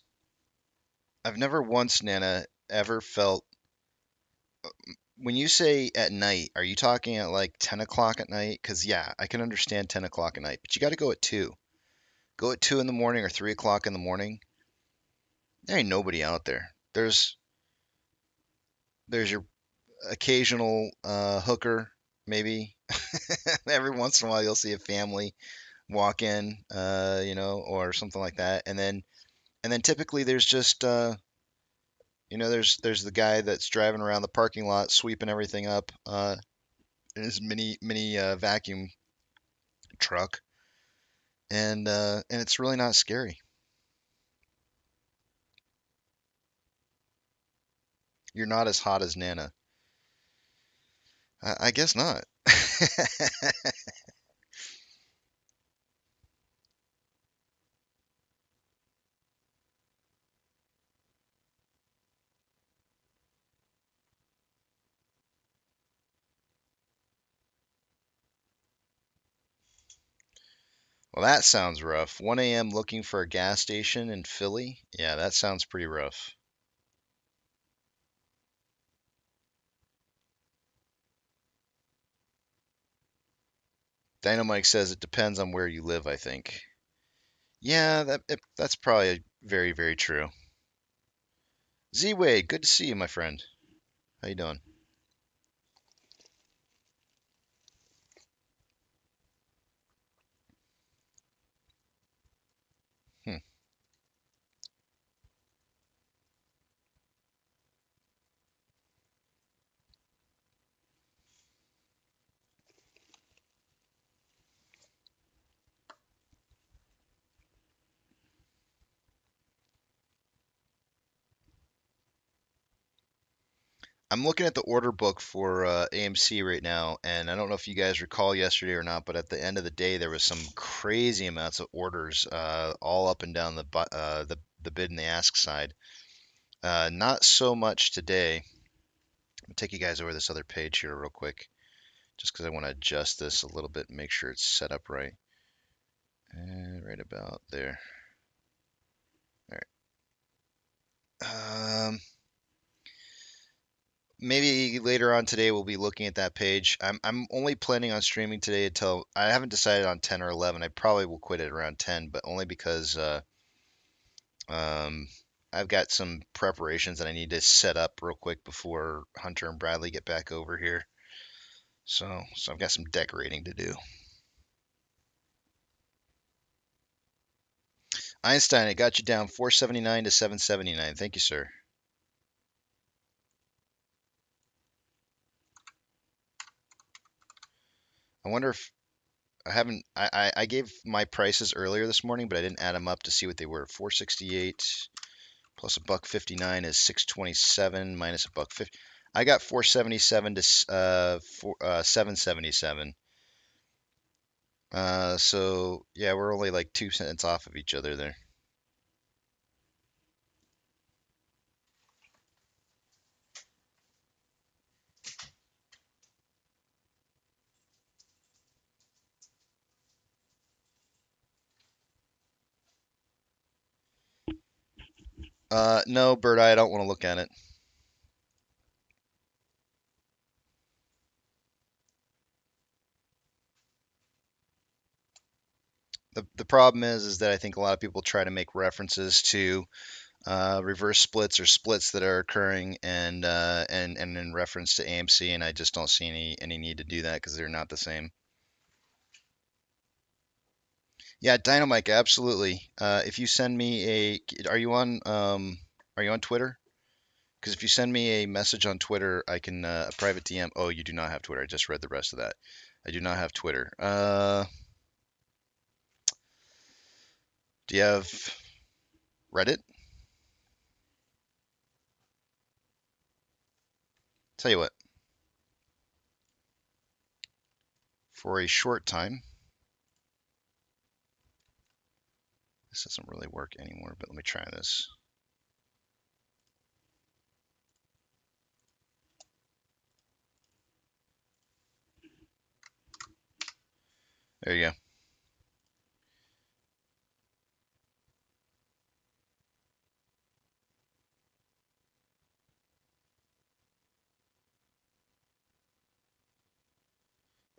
I've never once, Nana, ever felt. When you say at night, are you talking at like 10 o'clock at night? Because yeah, I can understand 10 o'clock at night, but you got to go at 2. Go at 2 in the morning or 3 o'clock in the morning. There ain't nobody out there. There's your occasional hooker, maybe. Every once in a while, you'll see a family walk in, or something like that, and then typically there's just there's the guy that's driving around the parking lot sweeping everything up in his mini vacuum truck, and it's really not scary. You're not as hot as Nana. I guess not. Well, that sounds rough. 1 a.m. looking for a gas station in Philly? Yeah, that sounds pretty rough. Dynamite says it depends on where you live, I think. Yeah, that's probably very, very true. Z-Wade, good to see you, my friend. How you doing? Hmm. I'm looking at the order book for AMC right now, and I don't know if you guys recall yesterday or not, but at the end of the day, there was some crazy amounts of orders, all up and down the bid and the ask side. Not so much today. I'm gonna take you guys over this other page here real quick, just because I want to adjust this a little bit and make sure it's set up right. Right about there. All right. maybe later on today we'll be looking at that page. I'm only planning on streaming today until I haven't decided on 10 or 11. I probably will quit at around 10, but only because um, I've got some preparations that I need to set up real quick before Hunter and Bradley get back over here. So I've got some decorating to do. Einstein, I got you down 479 to 779. Thank you, sir. I wonder if I haven't. I gave my prices earlier this morning, but I didn't add them up to see what they were. 468 plus a buck 59 is 627 minus a buck 50. I got 477 to 777. So yeah, we're only like 2 cents off of each other there. No, Bird Eye, I don't want to look at it. The problem is that I think a lot of people try to make references to reverse splits or splits that are occurring and in reference to AMC, and I just don't see any need to do that because they're not the same. Yeah, Dynamite, absolutely. If you send me are you on Twitter? Because if you send me a message on Twitter, I can a private DM. Oh, you do not have Twitter. I just read the rest of that. I do not have Twitter. Do you have Reddit? Tell you what, for a short time, this doesn't really work anymore, but let me try this. There you go.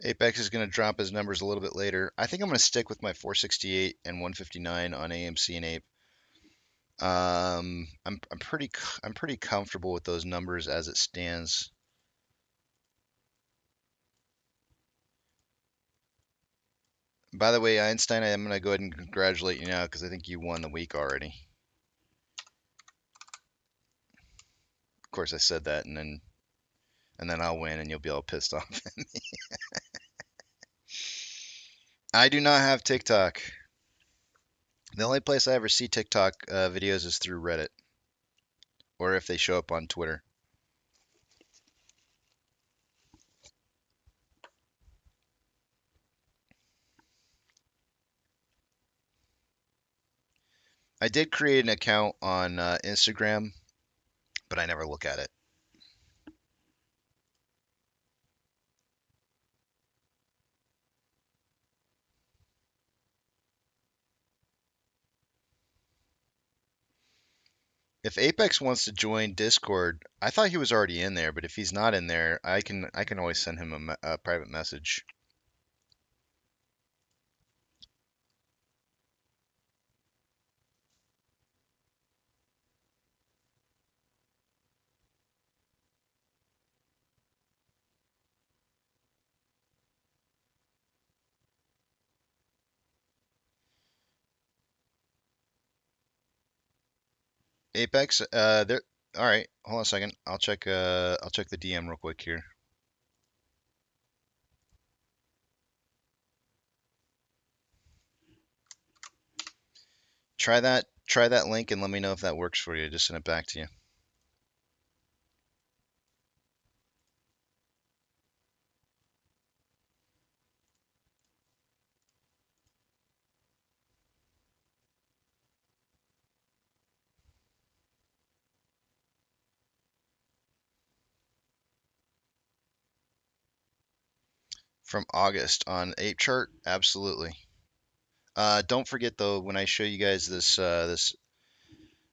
Apex is going to drop his numbers a little bit later. I think I'm going to stick with my 468 and 159 on AMC and Ape. I'm pretty comfortable with those numbers as it stands. By the way, Einstein, I'm going to go ahead and congratulate you now because I think you won the week already. Of course, I said that, and then I'll win, and you'll be all pissed off at me. I do not have TikTok. The only place I ever see TikTok videos is through Reddit, or if they show up on Twitter. I did create an account on Instagram, but I never look at it. If Apex wants to join Discord, I thought he was already in there, but if he's not in there, I can always send him a private message. Apex, there. All right, hold on a second. I'll check the DM real quick here. Try that link and let me know if that works for you. Just send it back to you. From August on Ape chart, absolutely. Don't forget though, when I show you guys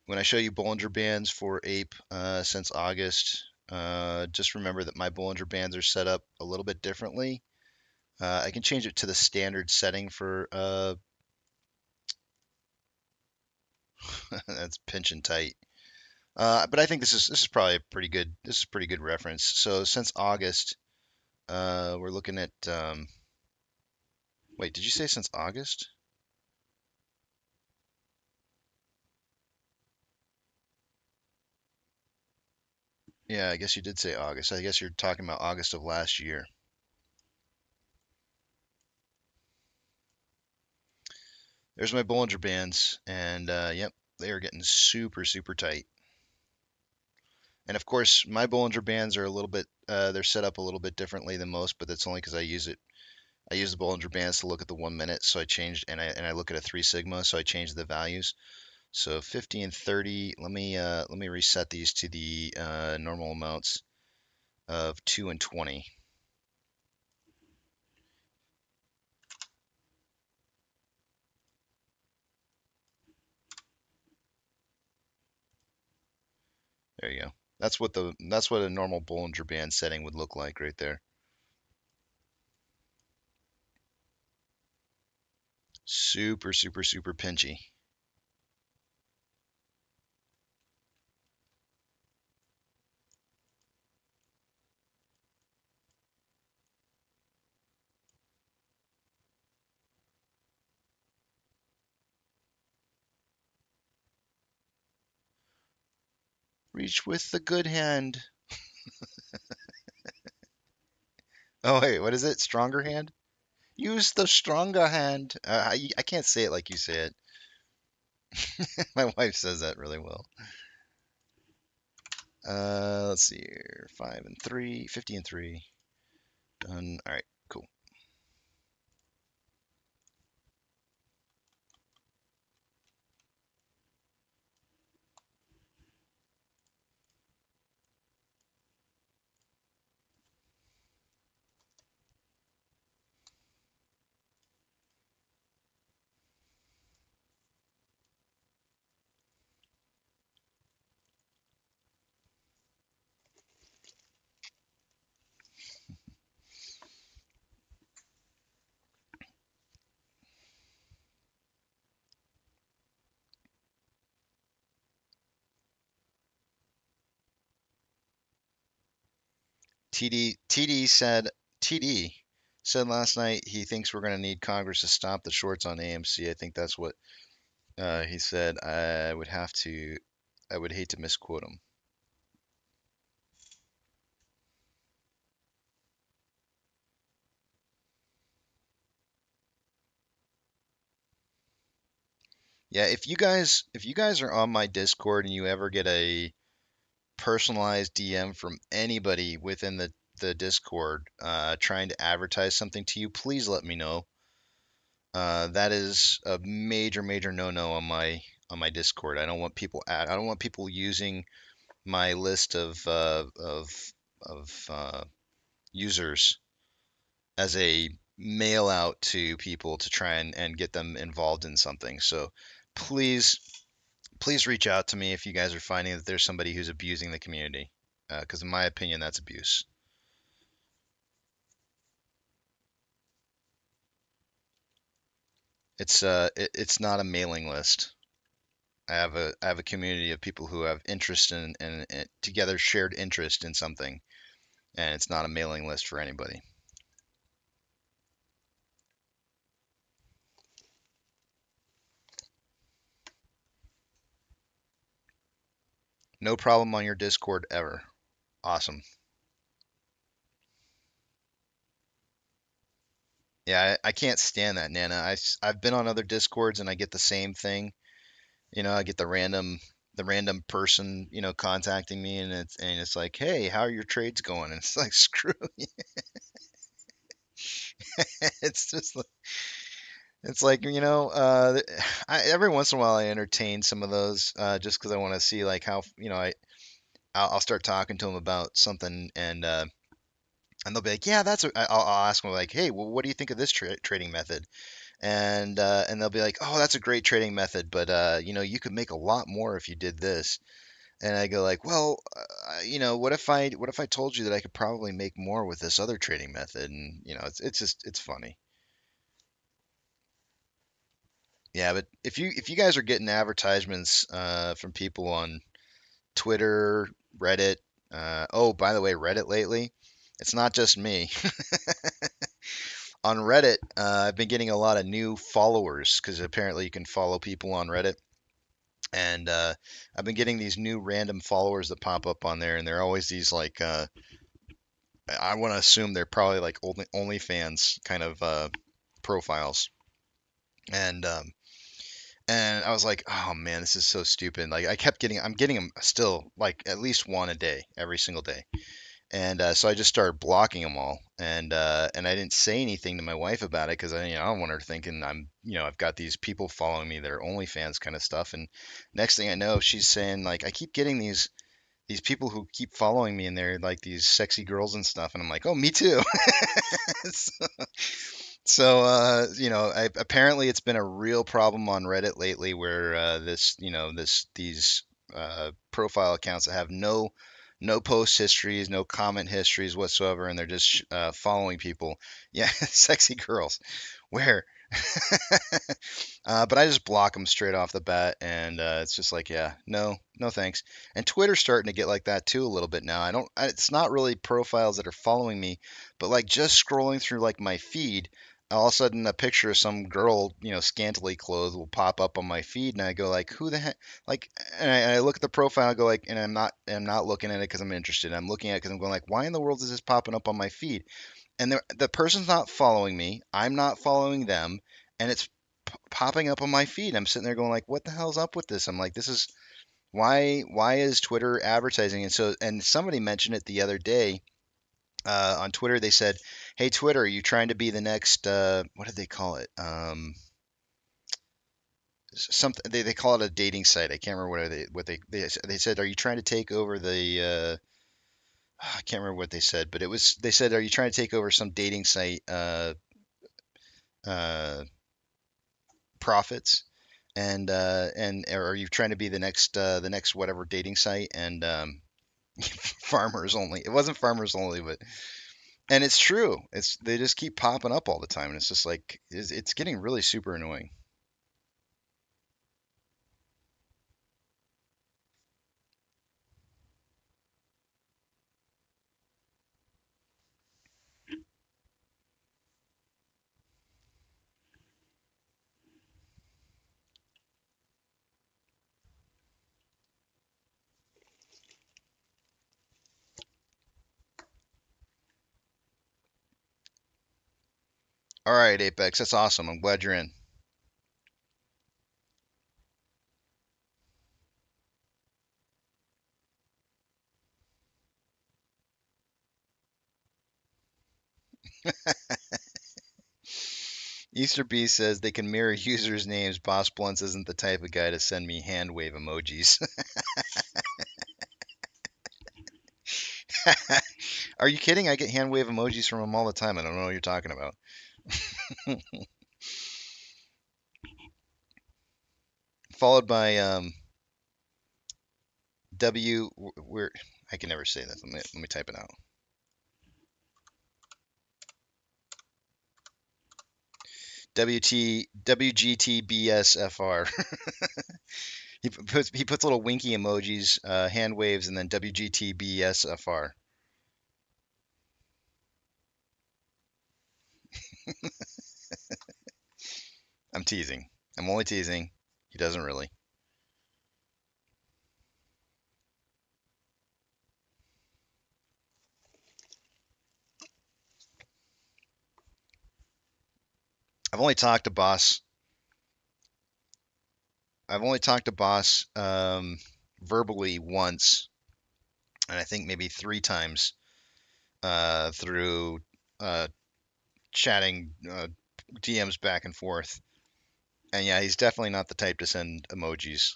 when I show you Bollinger Bands for Ape since August, Just remember that my Bollinger Bands are set up a little bit differently. I can change it to the standard setting for that's pinch and tight. But I think this is probably a pretty good reference. So since August, we're looking at wait, did you say since August? Yeah, I guess you did say August. I guess you're talking about August of last year. There's my Bollinger Bands, and yep, they are getting super tight. And of course, my Bollinger Bands are a little bit, they're set up a little bit differently than most, but that's only because I use it. I use the Bollinger Bands to look at the 1 minute, so I changed, and I look at a 3 sigma, so I changed the values. So 50 and 30. Let me reset these to the normal amounts of 2 and 20. There you go. That's what a normal Bollinger Band setting would look like right there. Super pinchy. Reach with the good hand. Oh wait, what is it? Stronger hand? Use the stronger hand. I can't say it like you say it. My wife says that really well. Let's see here. 5 and 3, 50 and 3. Done. All right, cool. TD said last night he thinks we're going to need Congress to stop the shorts on AMC. I think that's what he said. I would hate to misquote him. Yeah, if you guys are on my Discord and you ever get a personalized DM from anybody within the Discord trying to advertise something to you, please let me know. That is a major no-no on my Discord. I don't want people using my list of users as a mail out to people to try and get them involved in something. So please reach out to me if you guys are finding that there's somebody who's abusing the community, because in my opinion, that's abuse. It's not a mailing list. I have a community of people who have interest in together shared interest in something, and it's not a mailing list for anybody. No problem on your Discord ever. Awesome. Yeah, I can't stand that, Nana. I've been on other Discords and I get the same thing. You know, I get the random person, contacting me and it's like, "Hey, how are your trades going?" And it's like, "Screw you." It's just like, it's like, every once in a while I entertain some of those just because I want to see like how, I'll start talking to them about something and they'll be like, "Yeah, I'll ask them like, "Hey, well, what do you think of this trading method?" And they'll be like, "Oh, that's a great trading method, but you could make a lot more if you did this." And I go like, "Well, what if I told you that I could probably make more with this other trading method? And it's funny. Yeah, but if you guys are getting advertisements from people on Twitter, Reddit, oh, by the way, Reddit lately, it's not just me. On Reddit, I've been getting a lot of new followers because apparently you can follow people on Reddit. And I've been getting these new random followers that pop up on there, and they're always these like I want to assume they're probably like OnlyFans kind of profiles. And and I was like, oh man, this is so stupid. Like I'm getting them still like at least one a day, every single day. And so I just started blocking them all, and I didn't say anything to my wife about it because I don't want her thinking I've got these people following me that are OnlyFans kind of stuff. And next thing I know, she's saying like I keep getting these people who keep following me, and they're like these sexy girls and stuff, and I'm like, oh, me too. So, apparently it's been a real problem on Reddit lately where these profile accounts that have no post histories, no comment histories whatsoever, and they're just following people. Yeah, sexy girls. Where? But I just block them straight off the bat, and it's just like, yeah, no, no thanks. And Twitter's starting to get like that too a little bit now. It's not really profiles that are following me, but like just scrolling through like my feed, all of a sudden a picture of some girl, scantily clothed will pop up on my feed, and I go like, who the heck? Like, and I look at the profile, I go like, and I'm not looking at it because I'm interested. I'm looking at it because I'm going like, why in the world is this popping up on my feed? And the person's not following me. I'm not following them, and it's popping up on my feed. I'm sitting there going like, what the hell's up with this? I'm like, this is why is Twitter advertising? And somebody mentioned it the other day on Twitter. They said, hey Twitter, are you trying to be the next what did they call it? Something they call it a dating site. I can't remember what they said. Are you trying to take over the I can't remember what they said, but they said, are you trying to take over some dating site uh, profits? And or are you trying to be the next whatever dating site? And farmers only. It wasn't farmers only, but and it's true. They just keep popping up all the time, and it's just like it's getting really super annoying. All right, Apex, that's awesome. I'm glad you're in. Easter B says they can mirror users' names. Boss Blunts isn't the type of guy to send me hand wave emojis. Are you kidding? I get hand wave emojis from him all the time. I don't know what you're talking about. Followed by W. Where I can never say that. Let me type it out. WGTBSFR. He puts little winky emojis, hand waves, and then WGTBSFR. I'm teasing. I'm only teasing. He doesn't really. I've only talked to Boss. I've only talked to Boss verbally once, and I think maybe three times through uh, chatting DMs back and forth. And yeah, he's definitely not the type to send emojis.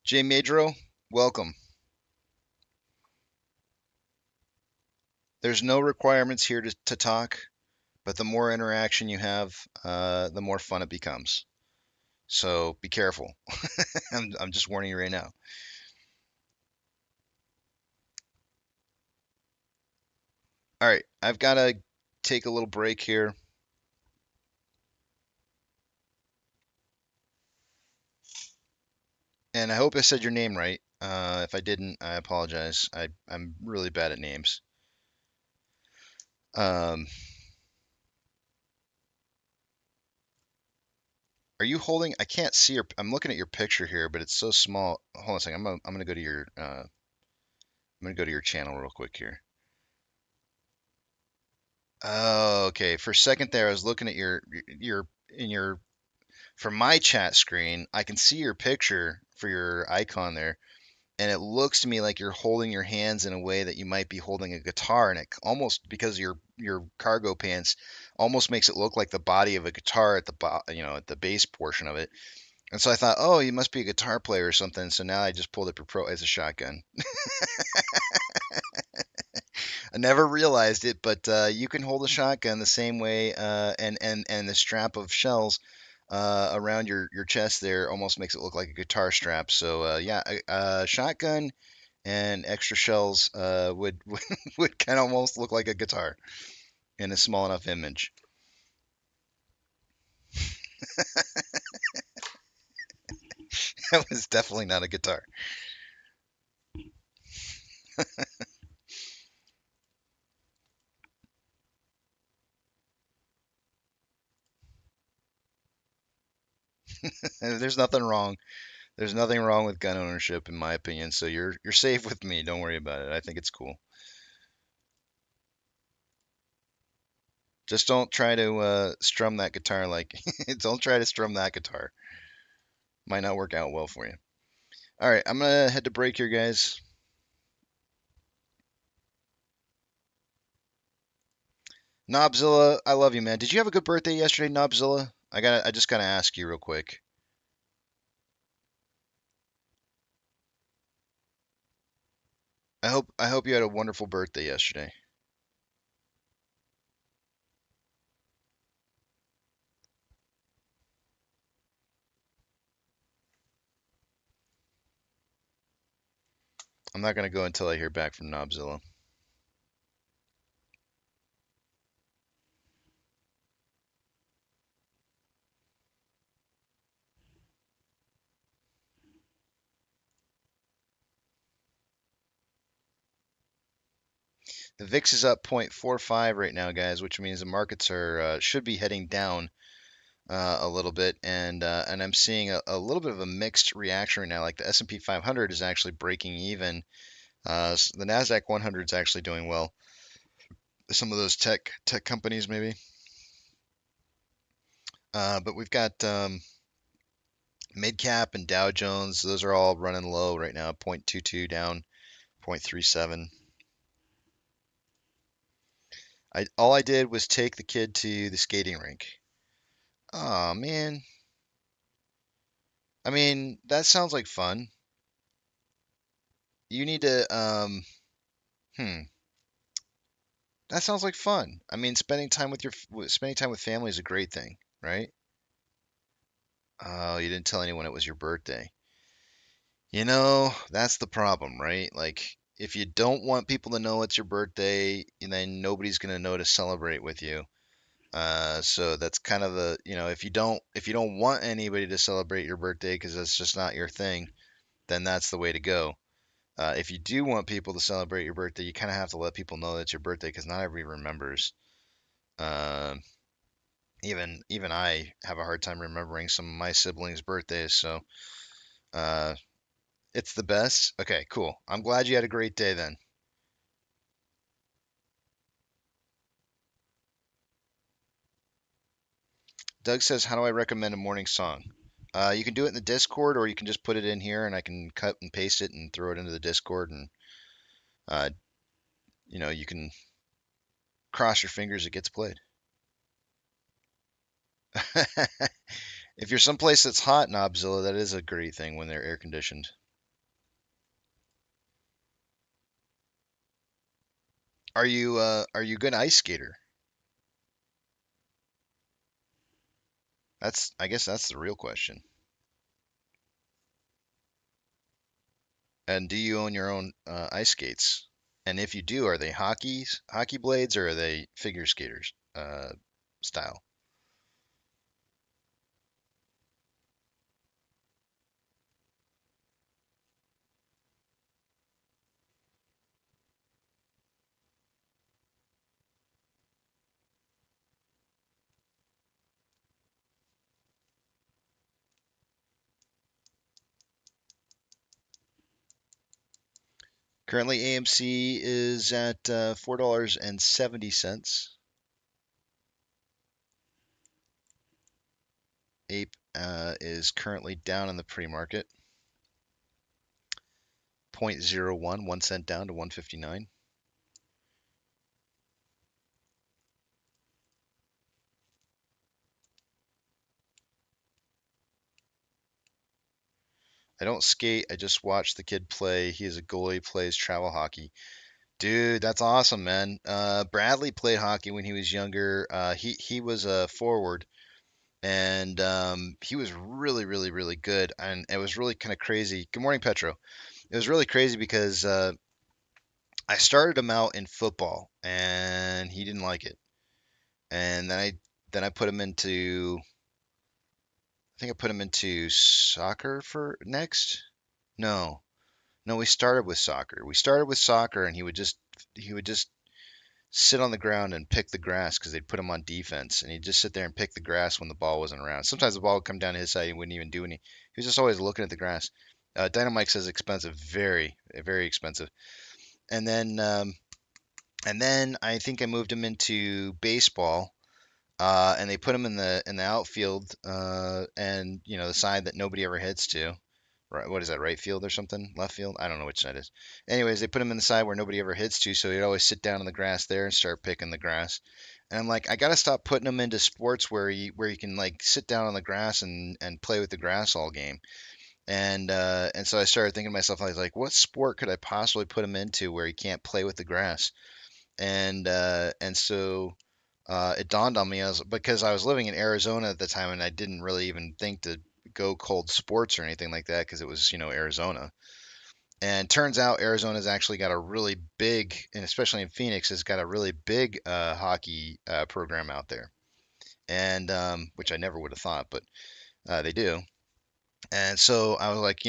Jay Madro, welcome. There's no requirements here to talk. but the more interaction you have, the more fun it becomes. So be careful. I'm just warning you right now. All right, I've got to take a little break here. And I hope I said your name right. If I didn't, I apologize. I'm really bad at names. Um, are you holding? I can't see your. I'm looking at your picture here, but it's so small. Hold on a second. I'm gonna go to your. I'm gonna go to your channel real quick here. Oh, okay. For a second there, I was looking at your in your from my chat screen. I can see your picture for your icon there, and it looks to me like you're holding your hands in a way that you might be holding a guitar, and it almost because your cargo pants almost makes it look like the body of a guitar at at the base portion of it. And so I thought, oh, you must be a guitar player or something. So now I just pulled up your pro as a shotgun. I never realized it, but you can hold a shotgun the same way, and the strap of shells around your chest there almost makes it look like a guitar strap. So yeah, a shotgun and extra shells would kind of almost look like a guitar in a small enough image. That was definitely not a guitar. There's nothing wrong. There's nothing wrong with gun ownership, in my opinion. So you're safe with me. Don't worry about it. I think it's cool. Just don't try to strum that guitar like. Don't try to strum that guitar. Might not work out well for you. All right, I'm gonna head to break here, guys. Knobzilla, I love you, man. Did you have a good birthday yesterday, Knobzilla? I just gotta ask you real quick. I hope you had a wonderful birthday yesterday. I'm not gonna go until I hear back from Knobzilla. The VIX is up 0.45 right now, guys, which means the markets are should be heading down a little bit, and I'm seeing a little bit of a mixed reaction right now. Like the S&P 500 is actually breaking even. The Nasdaq 100 is actually doing well. Some of those tech companies maybe, but we've got mid cap and Dow Jones. Those are all running low right now. 0.22 down, 0.37. All I did was take the kid to the skating rink. Oh man. I mean, that sounds like fun. You need to hmm. That sounds like fun. I mean, spending time with family is a great thing, right? Oh, you didn't tell anyone it was your birthday. That's the problem, right? Like, if you don't want people to know it's your birthday, then nobody's gonna know to celebrate with you. So that's kind of if you don't want anybody to celebrate your birthday because that's just not your thing, then that's the way to go. If you do want people to celebrate your birthday, you kind of have to let people know that it's your birthday because not everybody remembers. Um, even I have a hard time remembering some of my siblings' birthdays, so uh, it's the best. Okay, cool. I'm glad you had a great day then. Doug says, "How do I recommend a morning song?" You can do it in the Discord, or you can just put it in here, and I can cut and paste it and throw it into the Discord, and uh, you can cross your fingers it gets played. If you're someplace that's hot, Knobzilla, that is a great thing when they're air conditioned. Are you a good ice skater? I guess that's the real question. And do you own your own ice skates? And if you do, are they hockey blades, or are they figure skaters style? Currently, AMC is at $4.70. Ape is currently down in the pre-market, 0.01, 1 cent down to 159. I don't skate. I just watch the kid play. He is a goalie, plays travel hockey. Dude, that's awesome, man. Bradley played hockey when he was younger. He was a forward, and he was really, really, really good. And it was really kind of crazy. Good morning, Petro. It was really crazy because I started him out in football, and he didn't like it. And then I put him into I think I put him into soccer for next. No, no, we started with soccer. We started with soccer, and he would just sit on the ground and pick the grass because they'd put him on defense, and he'd just sit there and pick the grass when the ball wasn't around. Sometimes the ball would come down to his side, he wouldn't even do any. He was just always looking at the grass. Dynamite says expensive, very, very expensive. And then, um, and then I think I moved him into baseball, and they put him in the outfield, and the side that nobody ever hits to. Right, what is that? Right field or something? Left field? I don't know which side it is. Anyways, they put him in the side where nobody ever hits to, so he'd always sit down in the grass there and start picking the grass. And I'm like, I gotta stop putting him into sports where he can like sit down on the grass and play with the grass all game. And so I started thinking to myself, I was like, what sport could I possibly put him into where he can't play with the grass? And so it dawned on me, because I was living in Arizona at the time, and I didn't really even think to go cold sports or anything like that because it was, Arizona. And turns out Arizona's actually got a really big, and especially in Phoenix, has got a really big hockey program out there, and which I never would have thought, but they do. And so I was like,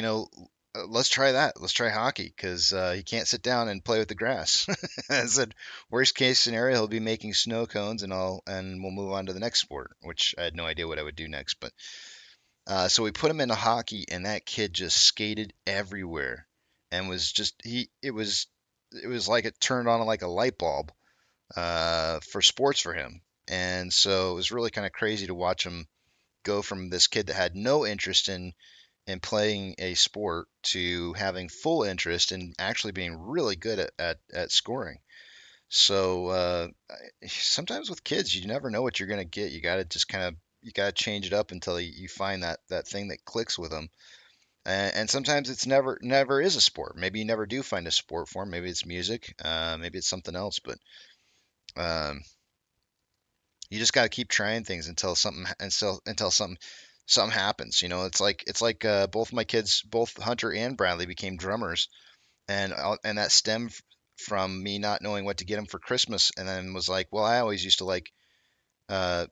let's try that. Let's try hockey because he can't sit down and play with the grass. I said, worst case scenario, he'll be making snow cones, and we'll move on to the next sport, which I had no idea what I would do next. But so we put him into hockey, and that kid just skated everywhere, and was just he. It was like it turned on like a light bulb for sports for him. And so it was really kind of crazy to watch him go from this kid that had no interest in playing a sport to having full interest in actually being really good at scoring. So sometimes with kids, you never know what you're going to get. You got to just kind of you got to change it up until you find that thing that clicks with them. And sometimes it's never is a sport. Maybe you never do find a sport for them. Maybe it's music. Maybe it's something else. But um, you just got to keep trying things until something happens. It's like both my kids, both Hunter and Bradley, became drummers, and that stemmed from me not knowing what to get them for Christmas, and then was like, well, I always used to like uh,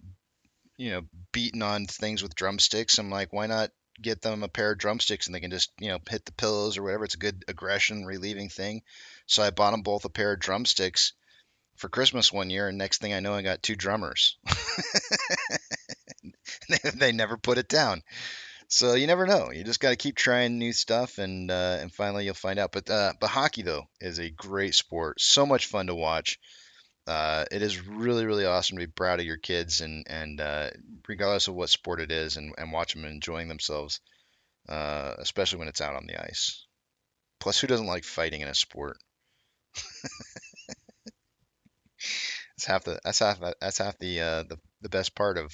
you know beating on things with drumsticks. I'm like, why not get them a pair of drumsticks and they can just hit the pillows or whatever. It's a good aggression relieving thing. So I bought them both a pair of drumsticks for Christmas one year, and next thing I know, I got two drummers. They never put it down. So you never know. You just got to keep trying new stuff, and finally you'll find out. But hockey though is a great sport. So much fun to watch. It is really really awesome to be proud of your kids, and regardless of what sport it is, and watch them enjoying themselves, especially when it's out on the ice. Plus, who doesn't like fighting in a sport? That's half the best part of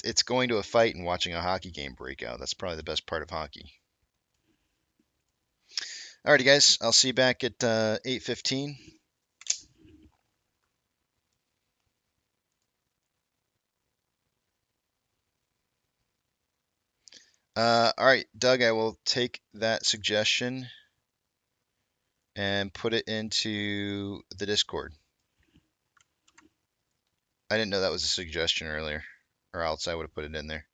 it's going to a fight and watching a hockey game break out. That's probably the best part of hockey. Alrighty, guys. I'll see you back at 8:15. All right, Doug, I will take that suggestion and put it into the Discord. I didn't know that was a suggestion earlier, or else I would have put it in there.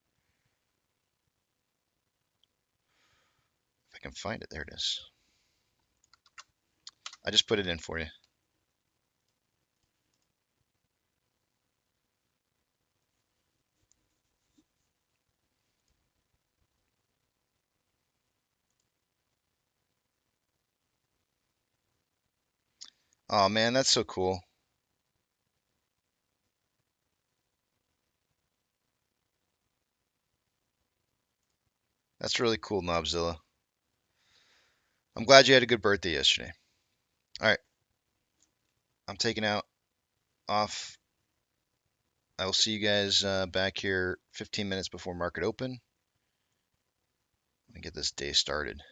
If I can find it, there it is. I just put it in for you. Oh man, that's so cool. That's really cool, Mobzilla. I'm glad you had a good birthday yesterday. All right, I'm taking out off. I will see you guys back here 15 minutes before market open. Let me get this day started.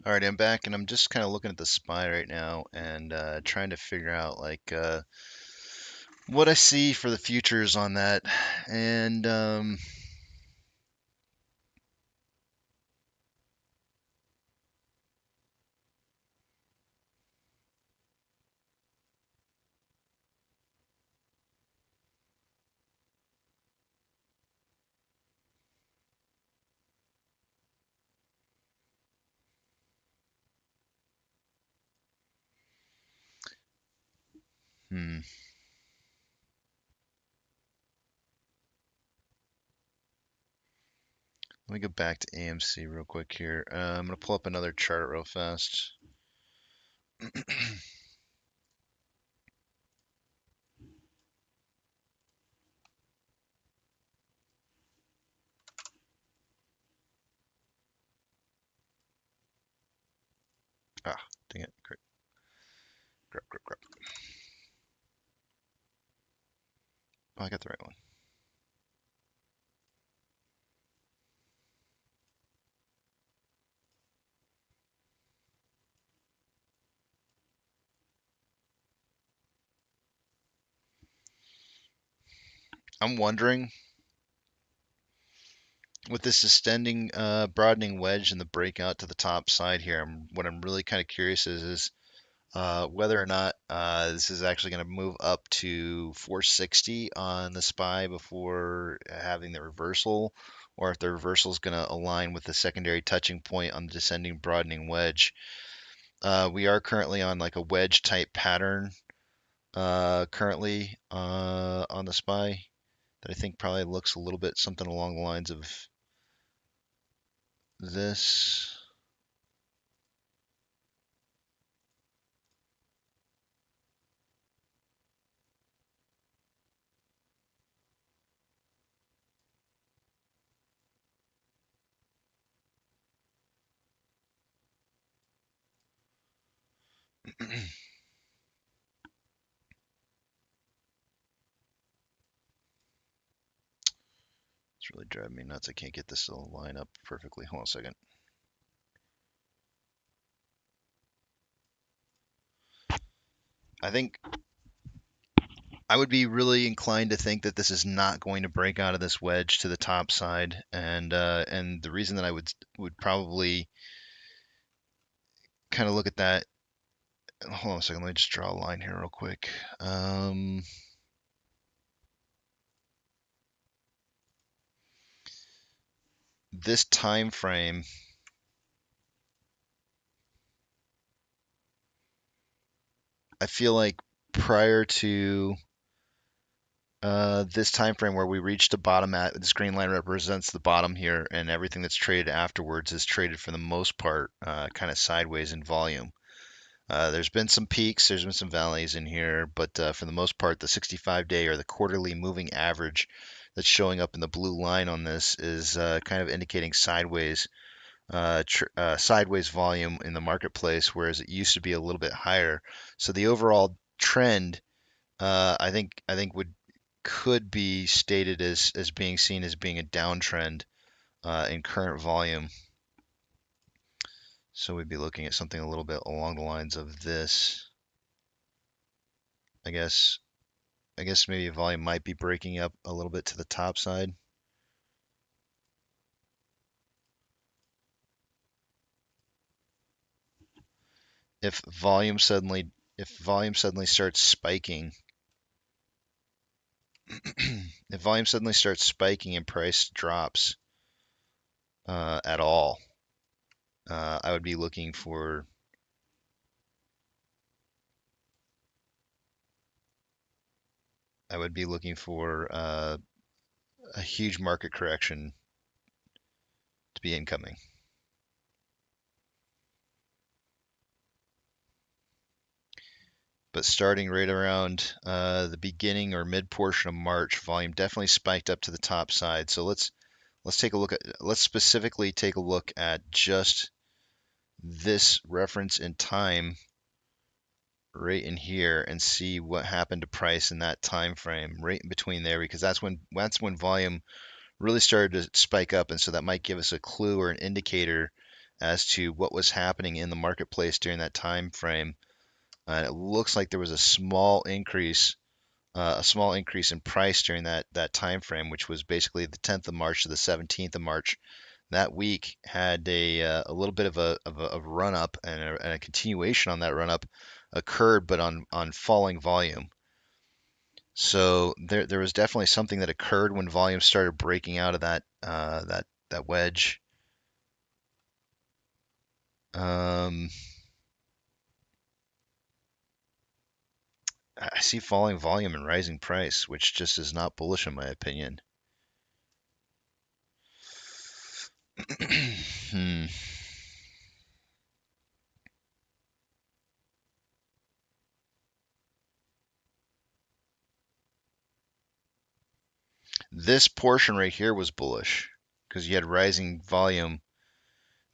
All right, I'm back, and I'm just kind of looking at the SPY right now and trying to figure out what I see for the futures on that. And hmm, let me go back to AMC real quick here. I'm gonna pull up another chart real fast. Ah, dang it! Crap, crap, crap, crap. Oh, I got the right one. I'm wondering, with this extending, broadening wedge and the breakout to the top side here, what I'm really kind of curious is whether or not this is actually going to move up to 460 on the SPY before having the reversal, or if the reversal is going to align with the secondary touching point on the descending broadening wedge. We are currently on like a wedge type pattern currently on the SPY that I think probably looks a little bit something along the lines of this. It's really driving me nuts. I can't get this to line up perfectly. Hold on a second. I think I would be really inclined to think that this is not going to break out of this wedge to the top side, and the reason that I would probably kind of look at that. Hold on a second. Let me just draw a line here real quick. This time frame, I feel like prior to this time frame where we reached a bottom at this green line represents the bottom here, and everything that's traded afterwards is traded for the most part kind of sideways in volume. There's been some peaks, there's been some valleys in here, but for the most part, the 65-day or the quarterly moving average that's showing up in the blue line on this is kind of indicating sideways volume in the marketplace, whereas it used to be a little bit higher. So the overall trend, I think could be stated as being seen as being a downtrend in current volume. So we'd be looking at something a little bit along the lines of this. I guess maybe volume might be breaking up a little bit to the top side. If volume suddenly starts spiking, if volume suddenly starts spiking and price drops at all, I would be looking for a huge market correction to be incoming. But starting right around the beginning or mid portion of March, volume definitely spiked up to the top side. So let's specifically take a look at just this reference in time right in here and see what happened to price in that time frame right in between there, because that's when volume really started to spike up, and so that might give us a clue or an indicator as to what was happening in the marketplace during that time frame. And it looks like there was a small increase in price during that time frame, which was basically the 10th of March to the 17th of March. That week had a little bit of a run up, and a continuation on that run up occurred, but on falling volume. So there was definitely something that occurred when volume started breaking out of that wedge. I see falling volume and rising price, which just is not bullish in my opinion. This portion right here was bullish because you had rising volume.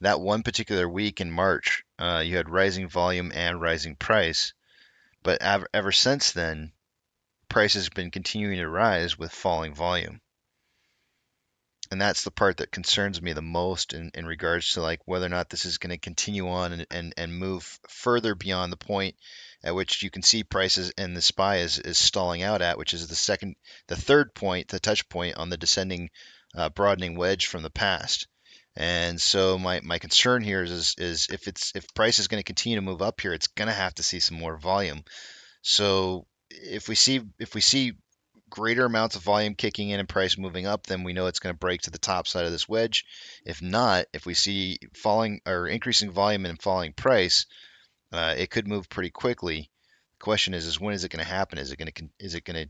That one particular week in March, you had rising volume and rising price. But ever since then, price has been continuing to rise with falling volume. And that's the part that concerns me the most in regards to like whether or not this is going to continue on and move further beyond the point at which you can see prices and the SPY is stalling out at, which is the third point, the touch point on the descending broadening wedge from the past. And so my concern here is if price is going to continue to move up here, it's going to have to see some more volume. So if we see greater amounts of volume kicking in and price moving up, then we know it's going to break to the top side of this wedge. If not, if we see falling or increasing volume and falling price, it could move pretty quickly. The question is when is it going to happen? Is it going to?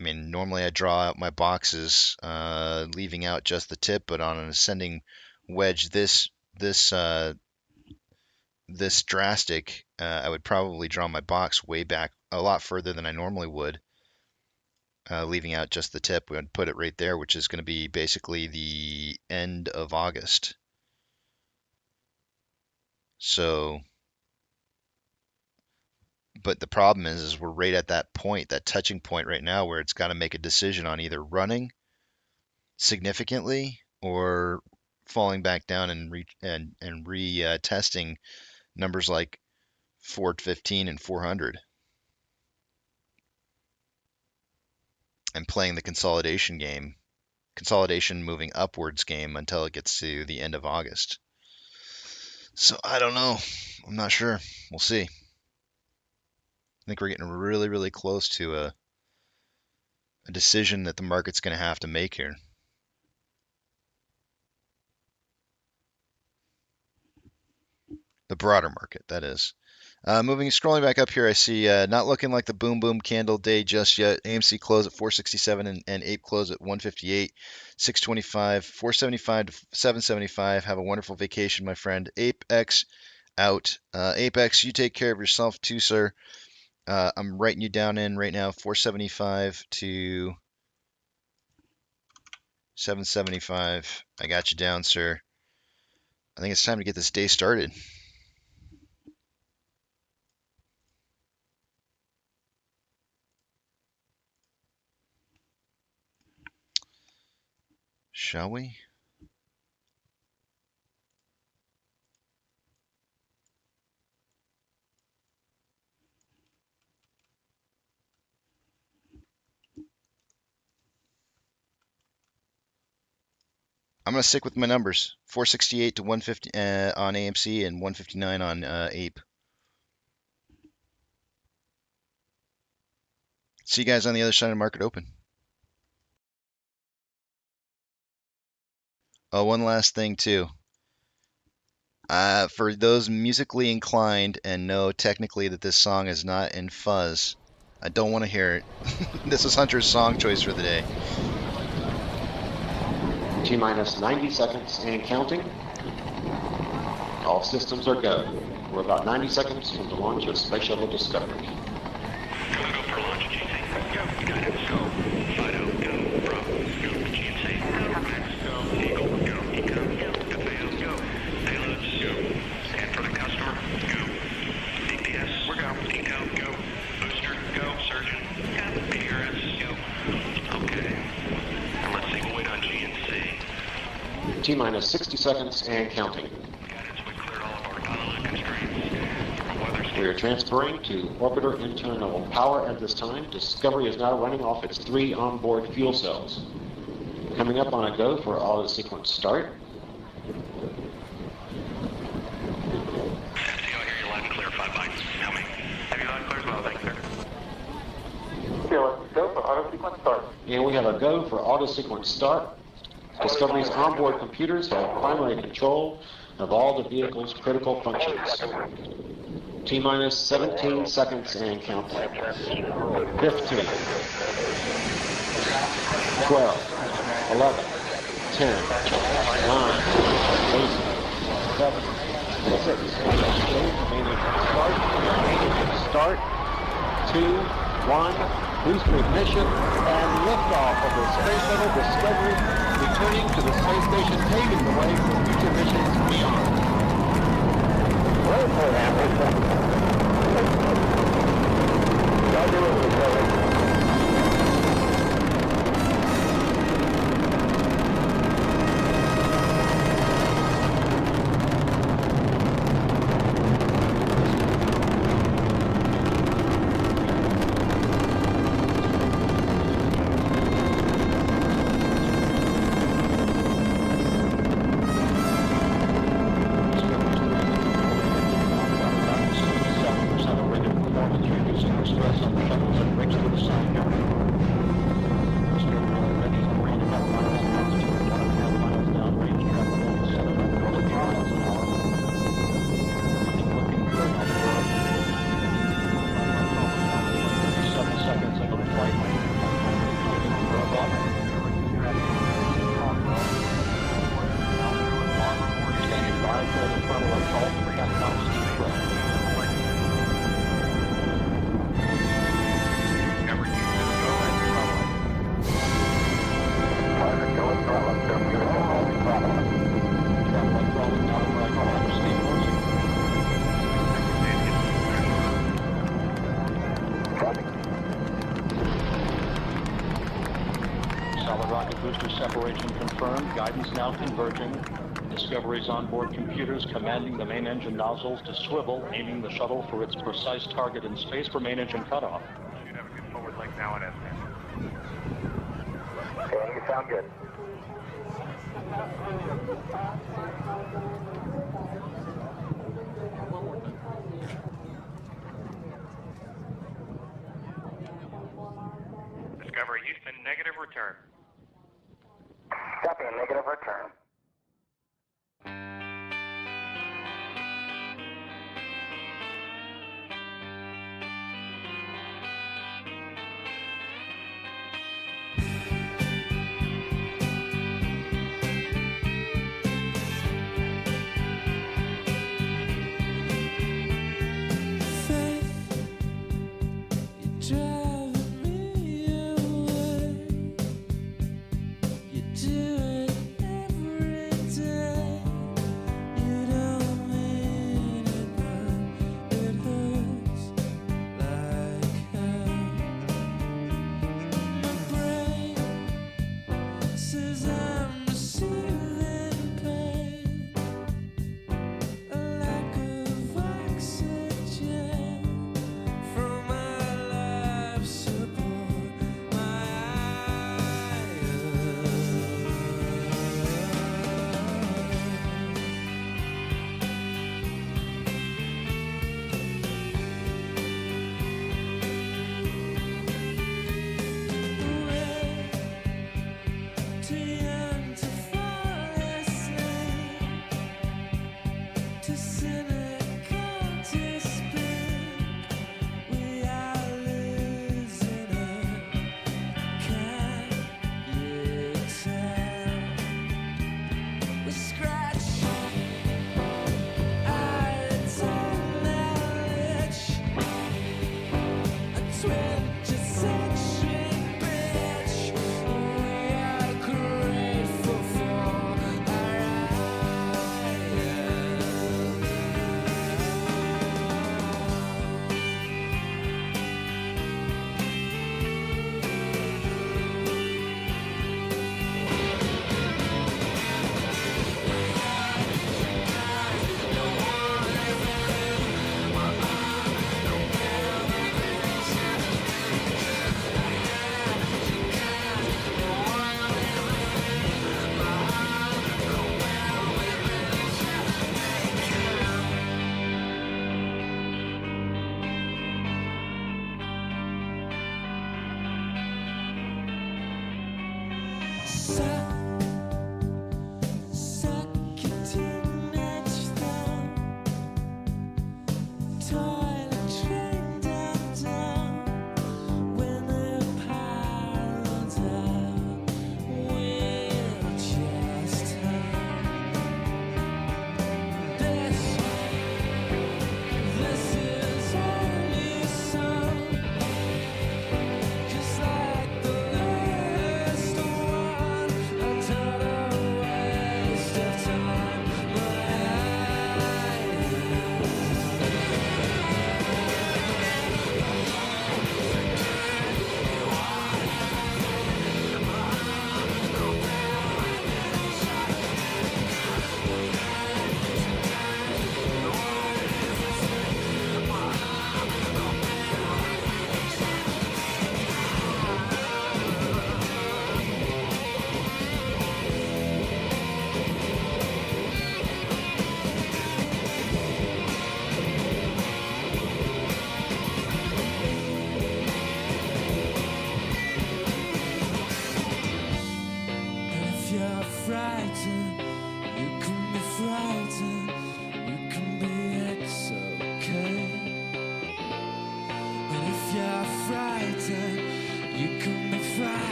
I mean, normally I draw out my boxes, leaving out just the tip, but on an ascending wedge this drastic, I would probably draw my box way back a lot further than I normally would. Leaving out just the tip, we would put it right there, which is going to be basically the end of August. So, but the problem is we're right at that point, that touching point right now, where it's got to make a decision on either running significantly or falling back down and retesting numbers like 415 and 400. And playing the consolidation moving upwards game until it gets to the end of August. So I don't know. I'm not sure. We'll see. I think we're getting really, really close to a decision that the market's going to have to make here. The broader market, that is. Scrolling back up here, I see not looking like the boom boom candle day just yet. AMC close at 467 and Ape close at 158, 625, 475 to 775. Have a wonderful vacation, my friend. Apex out. Apex, you take care of yourself too, sir. I'm writing you down in right now, 475 to 775. I got you down, sir. I think it's time to get this day started. Shall we? I'm going to stick with my numbers. 468 to 150 on AMC and 159 on Ape. See you guys on the other side of market open. Oh, one last thing too. For those musically inclined and know technically that this song is not in fuzz, I don't want to hear it. This is Hunter's song choice for the day. T-minus 90 seconds and counting. All systems are go. We're about 90 seconds from the launch of Space Shuttle Discovery. Go for launch, GC. Go. Guidance, go. Fido, go. Bravo, go. GC. Go. Max, go. Eagle, go. Eco, go. DeFeo, go. Payloads, go. Scan for the customer, go. DPS, we're go. Eco, go. Booster, go. Surgeon, go. PRS, go. Okay. And let's see, we'll wait on GNC. T-minus 60 seconds and counting. We are transferring to orbiter internal power at this time. Discovery is now running off its 3 onboard fuel cells. Coming up on a go for auto sequence start. MCO here, you're loud and clear, 5 bytes. Coming. Have you loud and clear as well, thanks, sir. Go for auto sequence start. And we have a go for auto sequence start. Discovery's onboard computers have primary control of all the vehicle's critical functions. T-minus 17 seconds and counting. 15, 12, 11, 10, 9, 8, 7, 6, start, 2, 1, booster ignition, and liftoff of the Space Shuttle Discovery, returning to the space station, paving the way for future missions beyond. Solid rocket booster separation confirmed. Guidance now converging. Discovery's onboard computers commanding the main engine nozzles to swivel, aiming the shuttle for its precise target in space for main engine cutoff. Should have a good forward link now on S10. Okay, you sound good. Discovery Houston, negative return. Copy, negative return.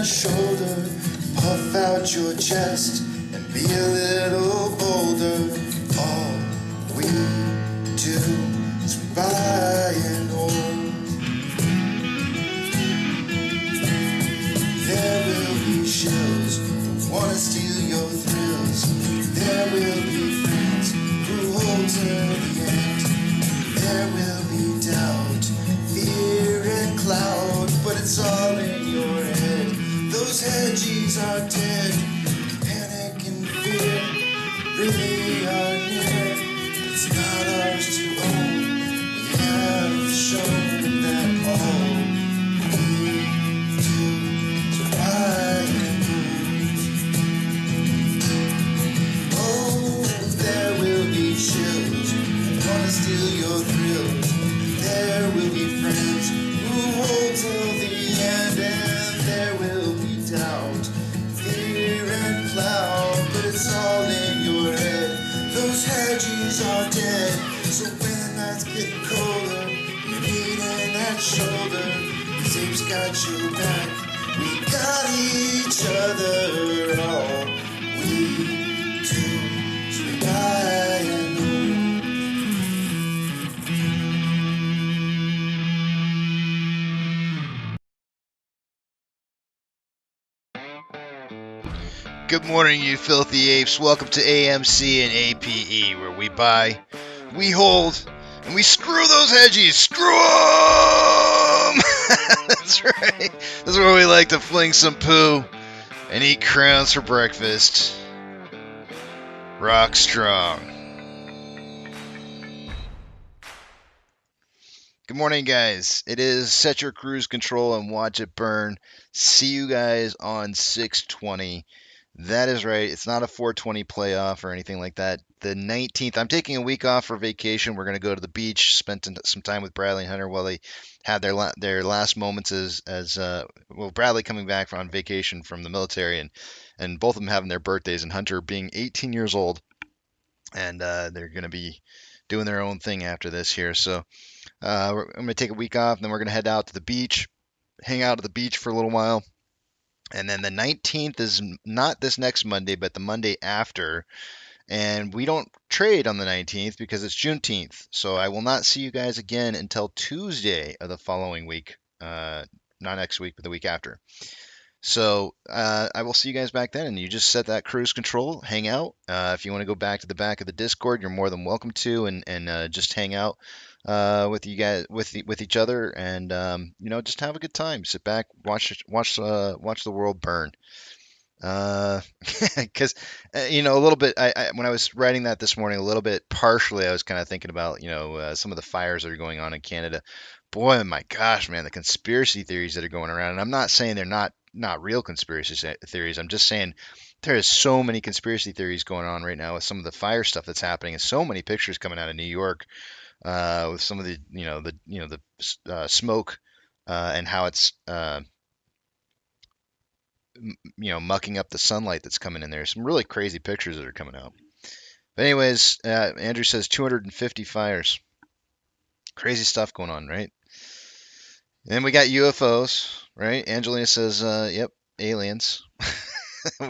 shoulder, puff out your chest and be a little bolder. All we do is buy and hold. There will be shows who wanna steal your thrills. There will be friends who hold till the end. There will be doubt, fear and cloud, but it's all in your head. Those hedgies are dead. Panic and fear really are near. It's not ours to own. We have shown that all we do is buy and move. Oh, there will be chills that wanna steal your thrills. There will be friends who hold till the end, and there will be doubt, fear and cloud, but it's all in your head. Those hedgies are dead, so when the nights get colder, you're needing that shoulder. These apes got your back, we got each other. All we do is we buy and move. Good morning, you filthy apes. Welcome to AMC and APE, where we buy, we hold, and we screw those hedgies. Screw them! That's right. This is where we like to fling some poo and eat crowns for breakfast. Rock strong. Good morning, guys. It is set your cruise control and watch it burn. See you guys on 6/20. That is right. It's not a 420 playoff or anything like that. The 19th, I'm taking a week off for vacation. We're going to go to the beach, spend some time with Bradley and Hunter while they have their last moments as Bradley coming back on vacation from the military, and both of them having their birthdays, and Hunter being 18 years old, and they're going to be doing their own thing after this here. So I'm going to take a week off, and then we're going to head out to the beach, hang out at the beach for a little while. And then the 19th is not this next Monday, but the Monday after. And we don't trade on the 19th because it's Juneteenth. So I will not see you guys again until Tuesday of the following week. Not next week, but the week after. So I will see you guys back then, and you just set that cruise control, hang out. If you want to go back to the back of the Discord, you're more than welcome to, and just hang out with you guys, with each other, and just have a good time. Sit back, watch the world burn. Because a little bit, when I was writing that this morning, a little bit partially, I was kind of thinking about some of the fires that are going on in Canada. Boy, my gosh, man, the conspiracy theories that are going around, and I'm not saying they're not real conspiracy theories. I'm just saying there is so many conspiracy theories going on right now with some of the fire stuff that's happening, and so many pictures coming out of New York with some of the smoke and how it's mucking up the sunlight that's coming in there. Some really crazy pictures that are coming out. But anyways, Andrew says 250 fires. Crazy stuff going on, right? And then we got UFOs, right? Angelina says, yep, aliens.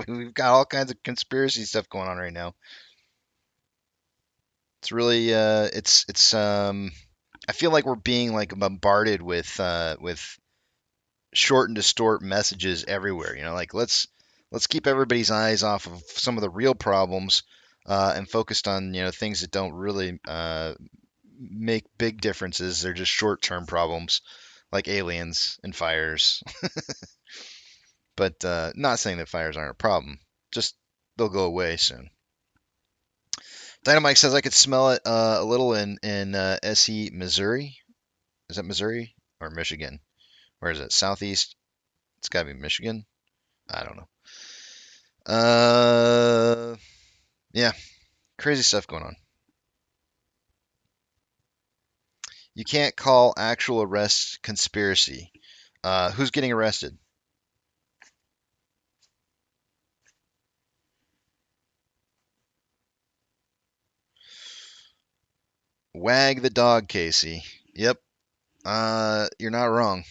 We've got all kinds of conspiracy stuff going on right now. It's really, I feel like we're being like bombarded with short and distort messages everywhere. Like let's keep everybody's eyes off of some of the real problems and focused on things that don't really make big differences. They're just short-term problems like aliens and fires. But not saying that fires aren't a problem. Just they'll go away soon. Dynamite says I could smell it a little in SE, Missouri. Is that Missouri or Michigan? Where is it? Southeast? It's got to be Michigan. I don't know. Yeah, crazy stuff going on. You can't call actual arrest conspiracy. Who's getting arrested? Wag the dog, Casey. Yep. You're not wrong.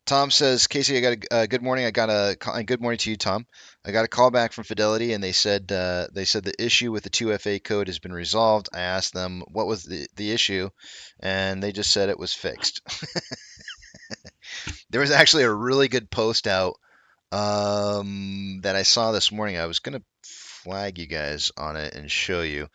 Tom says, Casey, I got a good morning. Good morning to you, Tom. I got a call back from Fidelity, and they said the issue with the 2FA code has been resolved. I asked them what was the issue, and they just said it was fixed. There was actually a really good post out that I saw this morning. I was gonna flag you guys on it and show you.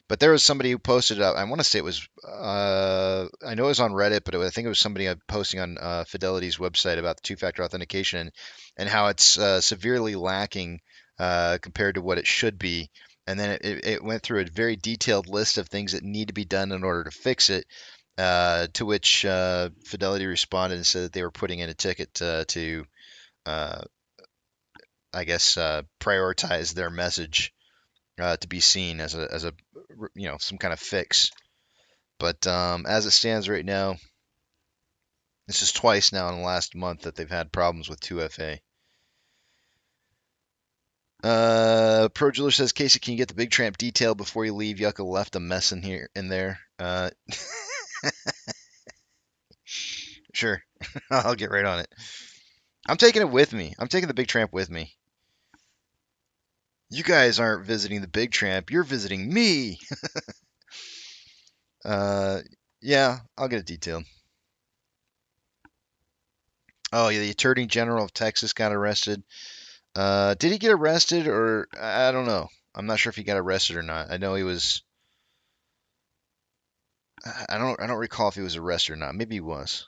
But there was somebody who posted it up. I want to say it was, I know it was on Reddit, but I think it was somebody posting on Fidelity's website about the two-factor authentication and how it's severely lacking compared to what it should be. And then it went through a very detailed list of things that need to be done in order to fix it. To which Fidelity responded and said that they were putting in a ticket to I guess, prioritize their message to be seen as a some kind of fix. But as it stands right now, this is twice now in the last month that they've had problems with 2FA. Pro Jeweler says, Casey, can you get the Big Tramp detail before you leave? Yucca left a mess in there. Sure, I'll get right on it. I'm taking it with me. I'm taking the Big Tramp with me. You guys aren't visiting the Big Tramp. You're visiting me. Yeah, I'll get it detailed. Oh, yeah, the Attorney General of Texas got arrested. Did he get arrested or I don't know. I'm not sure if he got arrested or not. I know he was. I don't recall if he was arrested or not. Maybe he was.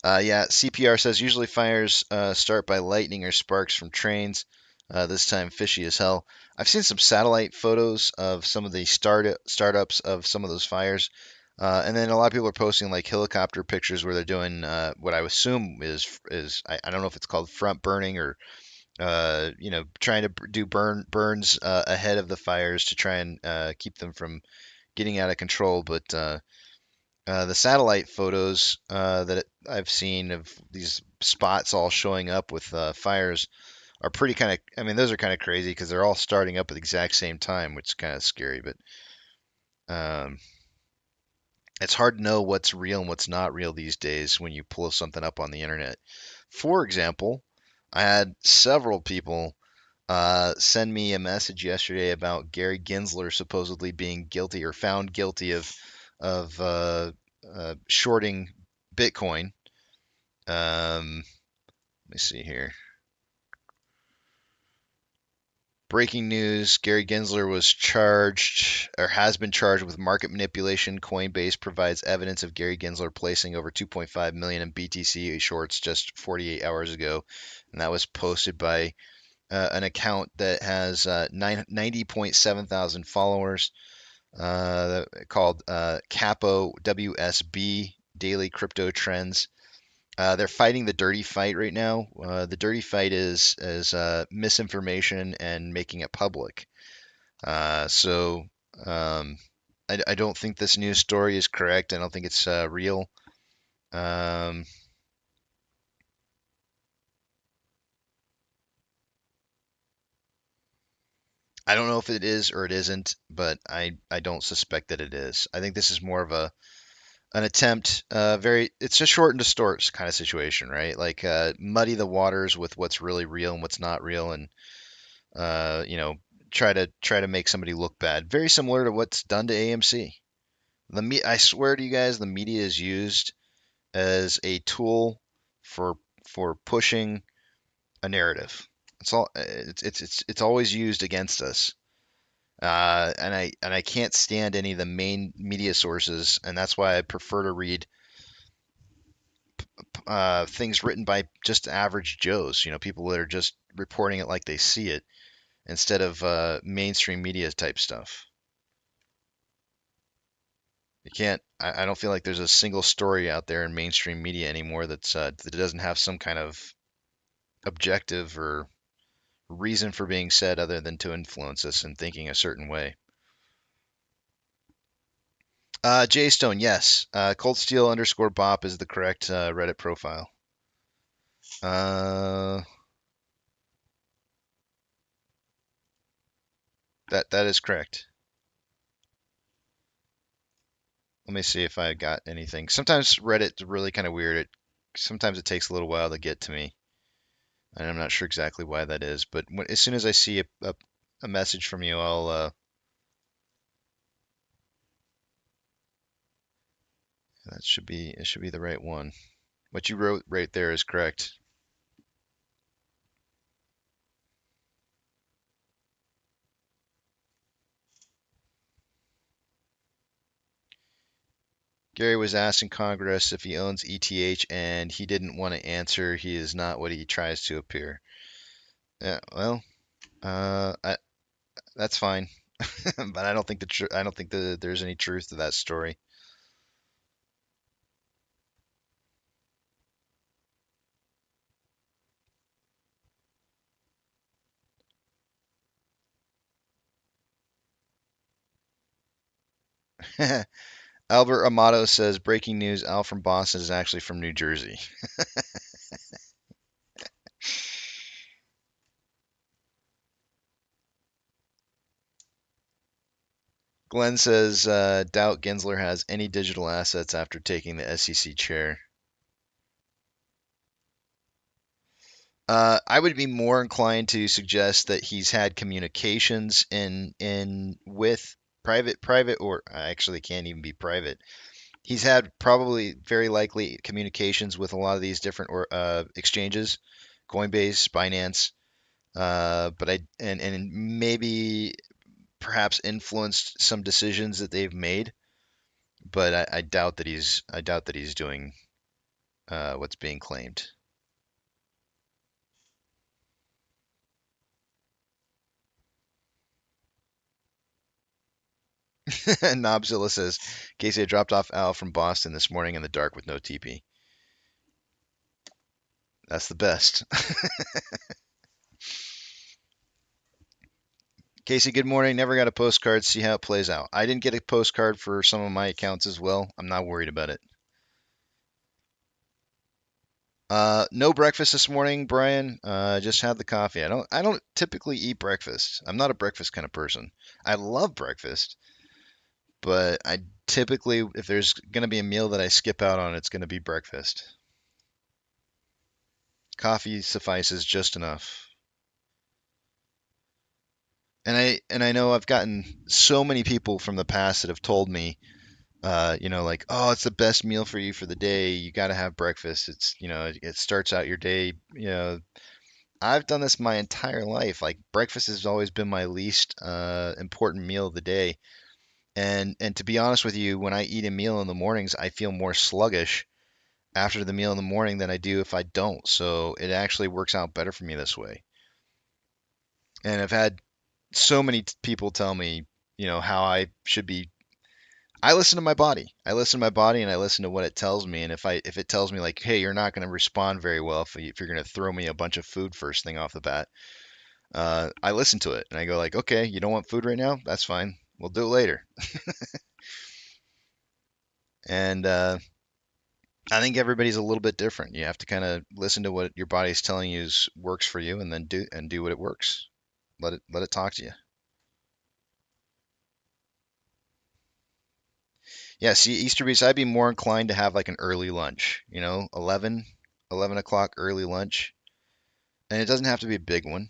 Yeah, CPR says usually fires start by lightning or sparks from trains. This time fishy as hell. I've seen some satellite photos of some of the startups of some of those fires. And then a lot of people are posting like helicopter pictures where they're doing what I assume is I don't know if it's called front burning or trying to do burns ahead of the fires to try and keep them from getting out of control. But the satellite photos that I've seen of these spots all showing up with fires are pretty kind of, I mean, those are kind of crazy because they're all starting up at the exact same time, which is kind of scary. But um, it's hard to know what's real and what's not real these days when you pull something up on the internet. For example, I had several people send me a message yesterday about Gary Gensler supposedly being guilty or found guilty of shorting Bitcoin. Let me see here. Breaking news: Gary Gensler was charged or has been charged with market manipulation. Coinbase provides evidence of Gary Gensler placing over 2.5 million in BTC shorts just 48 hours ago, and that was posted by an account that has 90.7 thousand followers called Capo WSB Daily Crypto Trends. They're fighting the dirty fight right now. The dirty fight is misinformation and making it public. So I don't think this news story is correct. I don't think it's real. Um, I don't know if it is or it isn't, but I don't suspect that it is. I think this is more of an attempt, it's a short and distort kind of situation, right? Like muddy the waters with what's really real and what's not real, and uh, you know, try to make somebody look bad. Very similar to what's done to AMC. I swear to you guys, the media is used as a tool for pushing a narrative. It's always used against us. And I can't stand any of the main media sources, and that's why I prefer to read things written by just average Joes. People that are just reporting it like they see it, instead of mainstream media type stuff. You can't. I don't feel like there's a single story out there in mainstream media anymore that doesn't have some kind of objective or reason for being said other than to influence us in thinking a certain way. Stone, yes. Cold Steel underscore Bop is the correct Reddit profile. That is correct. Let me see if I got anything. Sometimes Reddit's really kind of weird. Sometimes it takes a little while to get to me, and I'm not sure exactly why that is. But as soon as I see a message from you, it should be the right one. What you wrote right there is correct. Gary was asked in Congress if he owns ETH, and he didn't want to answer. He is not what he tries to appear. Yeah, well, that's fine, but I don't think there's any truth to that story. Albert Amato says, breaking news, Al from Boston is actually from New Jersey. Glenn says, doubt Gensler has any digital assets after taking the SEC chair. I would be more inclined to suggest that he's had communications in with private, or actually can't even be private. He's had probably very likely communications with a lot of these different exchanges, Coinbase, Binance, but and maybe perhaps influenced some decisions that they've made. But I doubt that he's doing what's being claimed. Nobzilla says, Casey, I dropped off Al from Boston this morning in the dark with no TP. That's the best. Casey, good morning. Never got a postcard. See how it plays out. I didn't get a postcard for some of my accounts as well. I'm not worried about it. No breakfast this morning, Brian. Just had the coffee. I don't typically eat breakfast. I'm not a breakfast kind of person. I love breakfast, but I typically, if there's going to be a meal that I skip out on, it's going to be breakfast. Coffee suffices just enough. And I know I've gotten so many people from the past that have told me, like, oh, it's the best meal for you for the day. You got to have breakfast. It starts out your day. I've done this my entire life. Like breakfast has always been my least important meal of the day. And to be honest with you, when I eat a meal in the mornings, I feel more sluggish after the meal in the morning than I do if I don't. So it actually works out better for me this way. And I've had so many people tell me, how I should be. I listen to my body. I listen to my body and I listen to what it tells me. And if it tells me like, hey, you're not going to respond very well if you're going to throw me a bunch of food first thing off the bat, I listen to it and I go like, okay, you don't want food right now? That's fine. We'll do it later. And I think everybody's a little bit different. You have to kind of listen to what your body's telling you works for you, and then do what it works. Let it talk to you. Yeah, see, Easter Beats, I'd be more inclined to have like an early lunch, 11 o'clock early lunch. And it doesn't have to be a big one.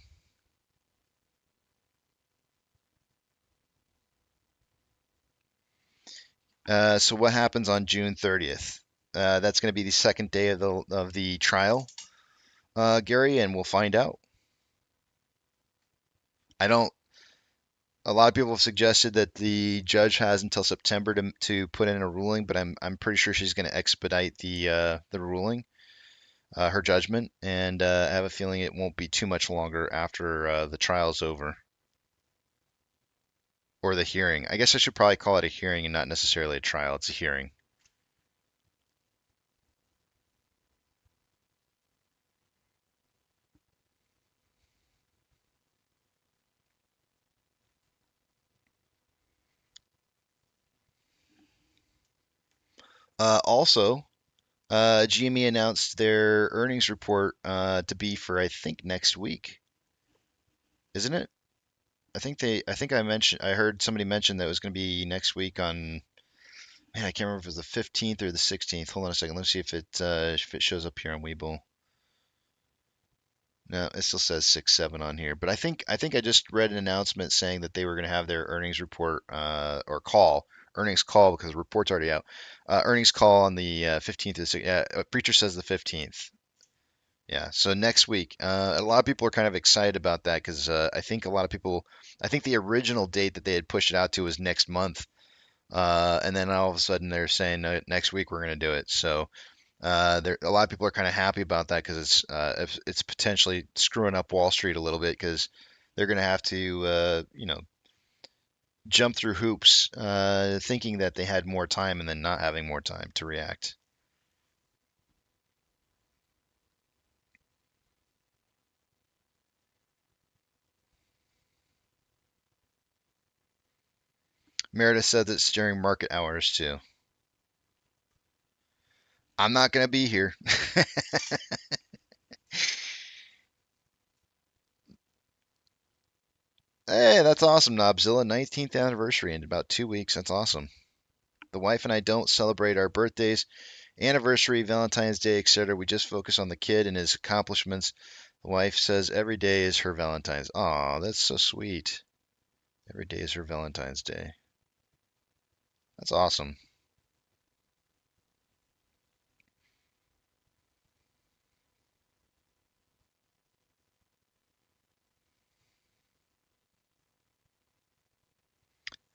So what happens on June 30th? That's going to be the second day of the trial, Gary, and we'll find out. I don't. A lot of people have suggested that the judge has until September to put in a ruling, but I'm pretty sure she's going to expedite the ruling, her judgment, and I have a feeling it won't be too much longer after the trial's over or the hearing. I guess I should probably call it a hearing and not necessarily a trial. It's a hearing. Also, GME announced their earnings report to be for I think next week, isn't it? I heard somebody mention that it was going to be next week on, man, I can't remember if it was the 15th or the 16th. Hold on a second. Let's see if it shows up here on Webull. No, it still says 6/7 on here. But I think I just read an announcement saying that they were going to have their earnings report or earnings call because the report's already out. Earnings call on the 15th. Yeah, Preacher says the 15th. Yeah, so next week, a lot of people are kind of excited about that because I think a lot of people, I think the original date that they had pushed it out to was next month, and then all of a sudden they're saying no, next week we're going to do it. So a lot of people are kind of happy about that because it's potentially screwing up Wall Street a little bit because they're going to have to jump through hoops, thinking that they had more time and then not having more time to react. Meredith said it's during market hours too. I'm not going to be here. Hey, that's awesome, Nobzilla. 19th anniversary in about 2 weeks. That's awesome. The wife and I don't celebrate our birthdays, anniversary, Valentine's Day, etc. We just focus on the kid and his accomplishments. The wife says every day is her Valentine's. Aw, that's so sweet. Every day is her Valentine's Day. That's awesome.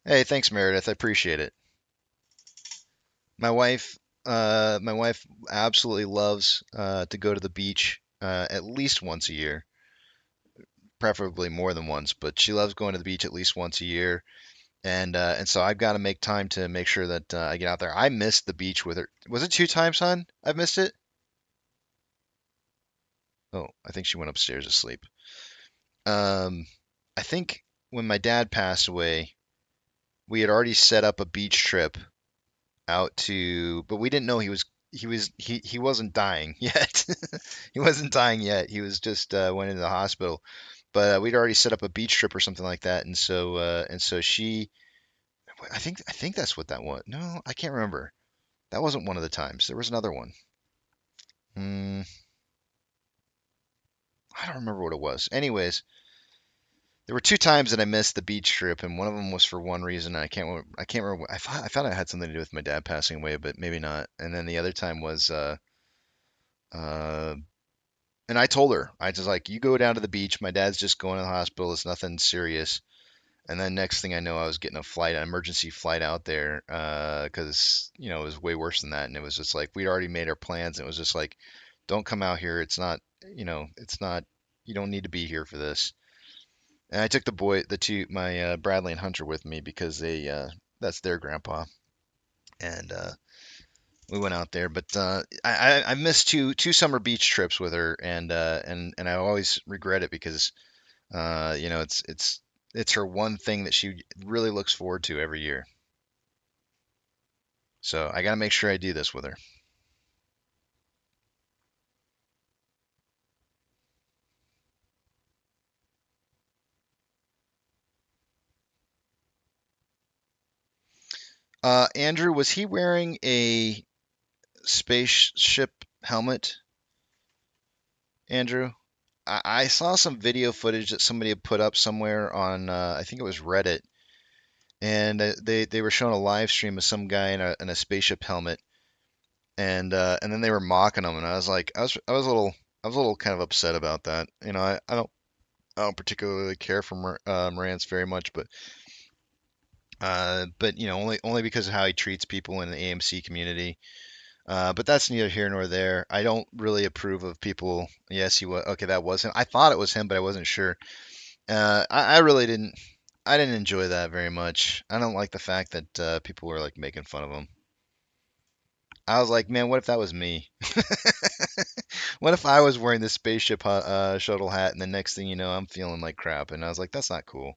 Hey, thanks, Meredith. I appreciate it. My wife, my wife absolutely loves to go to the beach at least once a year, preferably more than once, but she loves going to the beach at least once a year. And so I've got to make time to make sure that I get out there. I missed the beach with her. Was it 2 times, hon? I've missed it. Oh, I think she went upstairs to sleep. Um, I think when my dad passed away, we had already set up a beach trip out to, but we didn't know he wasn't dying yet. He wasn't dying yet. He was just went into the hospital. But we'd already set up a beach trip or something like that, and so she, I think that's what that was. No, I can't remember. That wasn't one of the times. There was another one. Hmm, I don't remember what it was. Anyways, there were two times that I missed the beach trip, and one of them was for one reason. I can't remember. I found it had something to do with my dad passing away, but maybe not. And then the other time was, uh, and I told her, I was like, you go down to the beach. My dad's just going to the hospital. It's nothing serious. And then next thing I know, I was getting an emergency flight out there, because it was way worse than that. And it was just like we'd already made our plans. And it was just like, don't come out here. It's not, it's not. You don't need to be here for this. And I took my Bradley and Hunter with me because that's their grandpa, and we went out there. But I missed two summer beach trips with her, and I always regret it because it's her one thing that she really looks forward to every year. So I got to make sure I do this with her. Andrew, was he wearing a spaceship helmet? Andrew, I saw some video footage that somebody had put up somewhere on, I think it was Reddit, and they were showing a live stream of some guy in a spaceship helmet, and then they were mocking him, and I was like, I was a little kind of upset about that. I don't particularly care for Morantz very much, but only because of how he treats people in the AMC community. But that's neither here nor there. I don't really approve of people. Yes, he was. Okay, that was him. I thought it was him, but I wasn't sure. I really didn't. I didn't enjoy that very much. I don't like the fact that people were like making fun of him. I was like, man, what if that was me? What if I was wearing this spaceship shuttle hat, and the next thing you know, I'm feeling like crap? And I was like, that's not cool.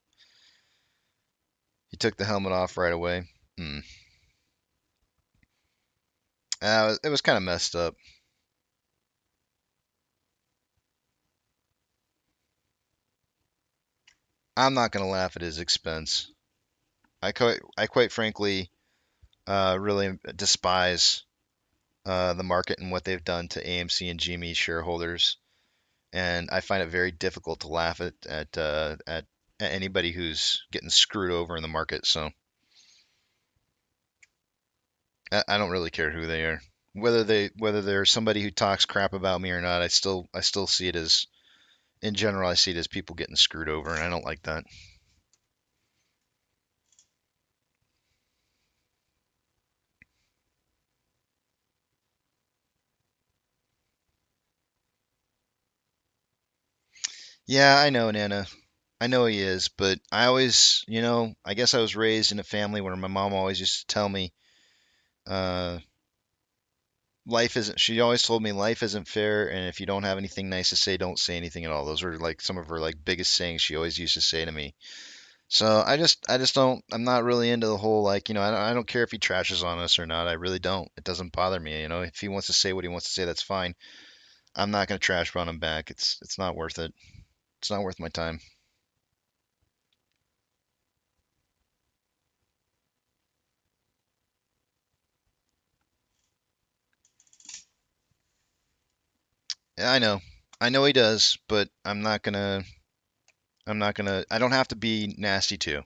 He took the helmet off right away. Hmm. It was kind of messed up. I'm not gonna laugh at his expense. I quite frankly really despise the market and what they've done to AMC and GME shareholders, and I find it very difficult to laugh at anybody who's getting screwed over in the market. So I don't really care who they are, whether they're somebody who talks crap about me or not. I still see it as, in general, I see it as people getting screwed over, and I don't like that. Yeah, I know, Nana. I know he is, but I always, I guess I was raised in a family where my mom always used to tell me, uh, she always told me life isn't fair, and if you don't have anything nice to say, don't say anything at all. Those are like some of her like biggest sayings she always used to say to me. So I just don't, I'm not really into the whole like, I don't care if he trashes on us or not. I really don't. It doesn't bother me. If he wants to say what he wants to say, that's fine. I'm not going to trash on him back. It's not worth it. It's not worth my time. Yeah, I know. I know he does, but I don't have to be nasty too.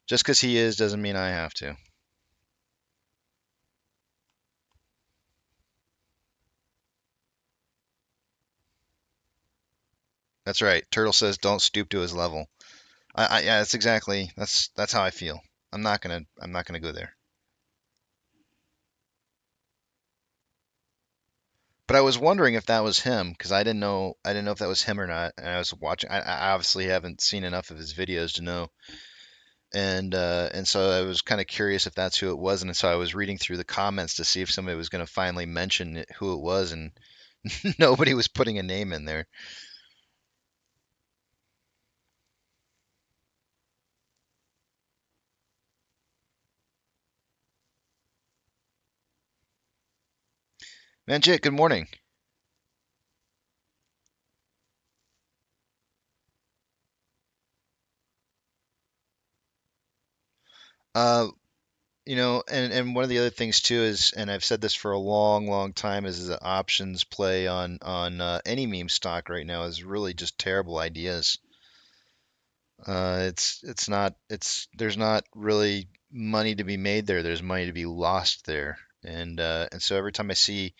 Just because he is doesn't mean I have to. That's right. Turtle says don't stoop to his level. Yeah, that's how I feel. I'm not gonna go there. But I was wondering if that was him because I didn't know if that was him or not. And I was watching. I obviously haven't seen enough of his videos to know. And so I was kind of curious if that's who it was. And so I was reading through the comments to see if somebody was going to finally mention who it was, and nobody was putting a name in there. Manjit, good morning. Uh, and one of the other things too is, and I've said this for a long, long time, is the options play on any meme stock right now is really just terrible ideas. It's not there's not really money to be made there. There's money to be lost there, and so every time I see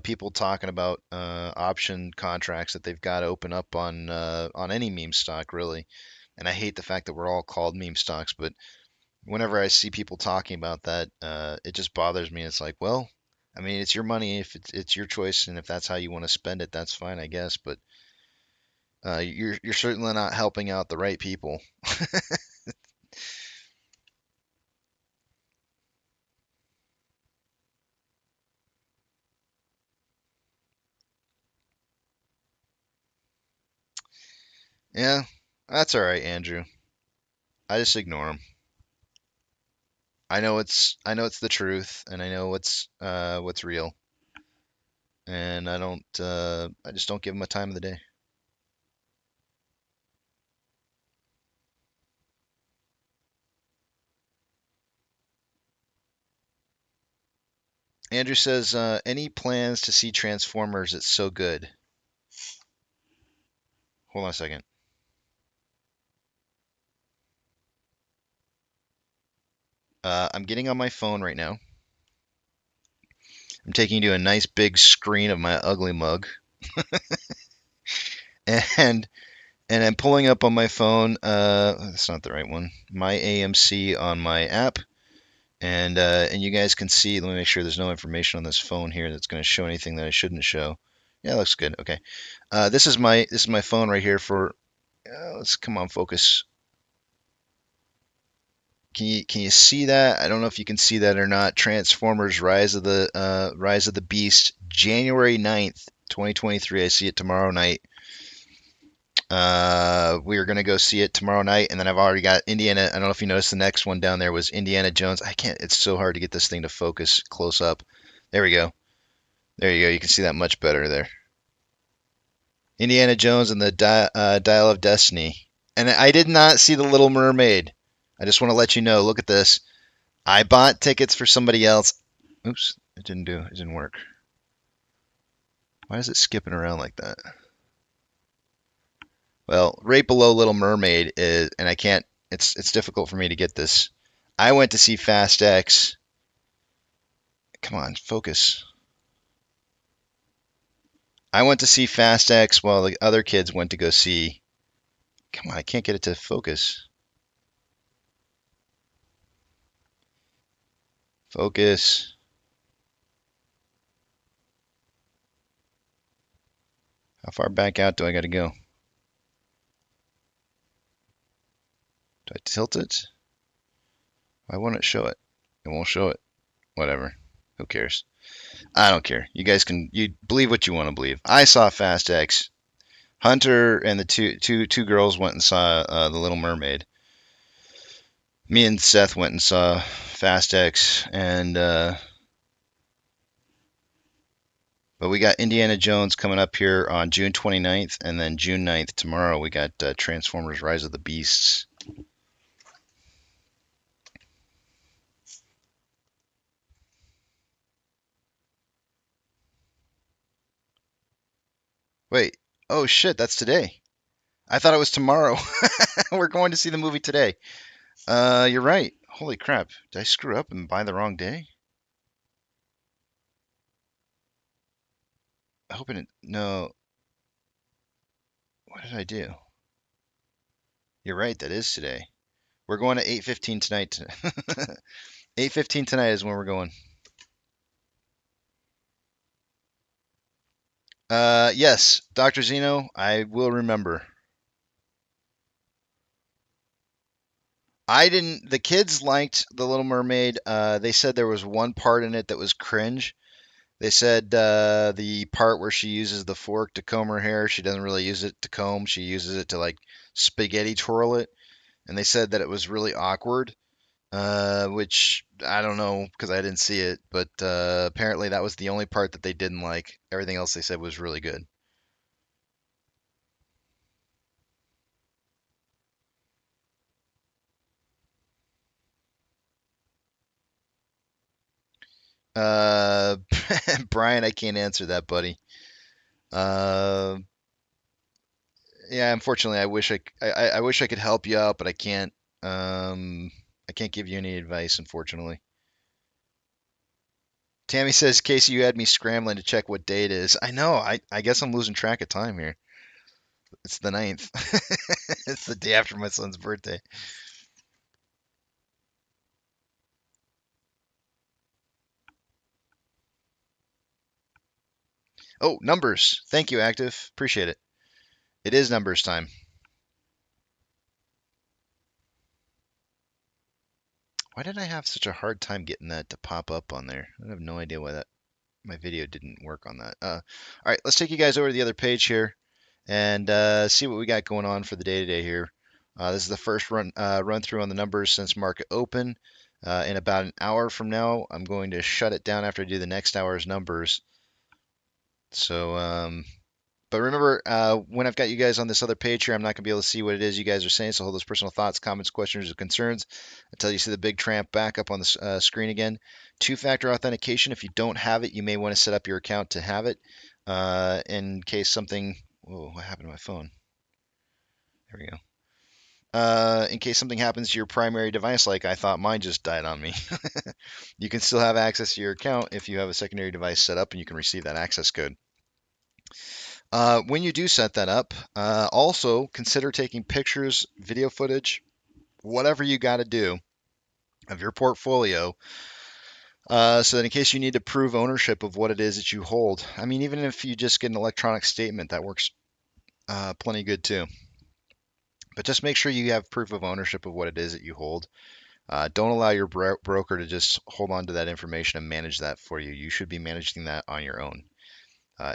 people talking about option contracts that they've got to open up on any meme stock really, and I hate the fact that we're all called meme stocks, but whenever I see people talking about that, it just bothers me. It's like, well, I mean, it's your money. If it's your choice, and if that's how you want to spend it, that's fine, I guess. But you're certainly not helping out the right people. Yeah, that's all right, Andrew. I just ignore them. I know it's the truth, and I know what's real, and I just don't give them a time of the day. Andrew says, any plans to see Transformers? It's so good. Hold on a second. I'm getting on my phone right now. I'm taking you to a nice big screen of my ugly mug, and I'm pulling up on my phone. That's not the right one. My AMC on my app, and you guys can see. Let me make sure there's no information on this phone here that's going to show anything that I shouldn't show. Yeah, it looks good. Okay. This is my phone right here for. Let's come on, focus. Can you see that? I don't know if you can see that or not. Transformers: Rise of the Beast, January 9th, 2023. I see it tomorrow night. We are gonna go see it tomorrow night, and then I've already got Indiana. I don't know if you noticed the next one down there was Indiana Jones. I can't. It's so hard to get this thing to focus close up. There we go. There you go. You can see that much better there. Indiana Jones and the Dial of Destiny. And I did not see the Little Mermaid. I just want to let you know. Look at this. I bought tickets for somebody else. Oops, it didn't do. It didn't work. Why is it skipping around like that? Well, right below Little Mermaid is, and I can't. It's difficult for me to get this. I went to see Fast X. Come on, focus. I went to see Fast X while the other kids went to go see. Come on, I can't get it to focus. Focus. How far back out do I got to go? Do I tilt it? Why won't it show it? It won't show it. Whatever. Who cares? I don't care. You believe what you want to believe. I saw Fast X. Hunter and the two girls went and saw the Little Mermaid. Me and Seth went and saw Fast X, and but we got Indiana Jones coming up here on June 29th, and then June 9th tomorrow we got Transformers: Rise of the Beasts. Wait, oh shit, that's today. I thought it was tomorrow. We're going to see the movie today. You're right. Holy crap. Did I screw up and buy the wrong day? I hope it. No. What did I do? You're right. That is today. We're going to 8:15 tonight. 8:15 tonight is when we're going. Yes, Dr. Zeno, I will remember. I didn't. The kids liked The Little Mermaid. They said there was one part in it that was cringe. They said the part where she uses the fork to comb her hair, she doesn't really use it to comb. She uses it to like spaghetti twirl it. And they said that it was really awkward. which I don't know because I didn't see it, but apparently that was the only part that they didn't like. Everything else they said was really good. Uh, Brian, I can't answer that, buddy. Uh, yeah, unfortunately, I wish I could help you out, but I can't. I can't give you any advice, unfortunately. Tammy says, Casey, you had me scrambling to check what day it is. I know. I guess I'm losing track of time here. It's the 9th. It's the day after my son's birthday. Oh, numbers. Thank you, Active. Appreciate it. It is numbers time. Why did I have such a hard time getting that to pop up on there? I have no idea why that my video didn't work on that. All right, let's take you guys over to the other page here and see what we got going on for the day today here. This is the first run through on the numbers since market open. In about an hour from now, I'm going to shut it down after I do the next hour's numbers. So but remember, when I've got you guys on this other page here, I'm not going to be able to see what it is you guys are saying. So hold those personal thoughts, comments, questions, or concerns until you see the big tramp back up on the screen again. Two-factor authentication. If you don't have it, you may want to set up your account to have it in case something. Whoa, what happened to my phone? There we go. In case something happens to your primary device, like I thought mine just died on me, you can still have access to your account if you have a secondary device set up and you can receive that access code. When you do set that up, also consider taking pictures, video footage, whatever you got to do of your portfolio, so that in case you need to prove ownership of what it is that you hold. I mean, even if you just get an electronic statement, that works plenty good too. But just make sure you have proof of ownership of what it is that you hold. Don't allow your broker to just hold on to that information and manage that for you. You should be managing that on your own.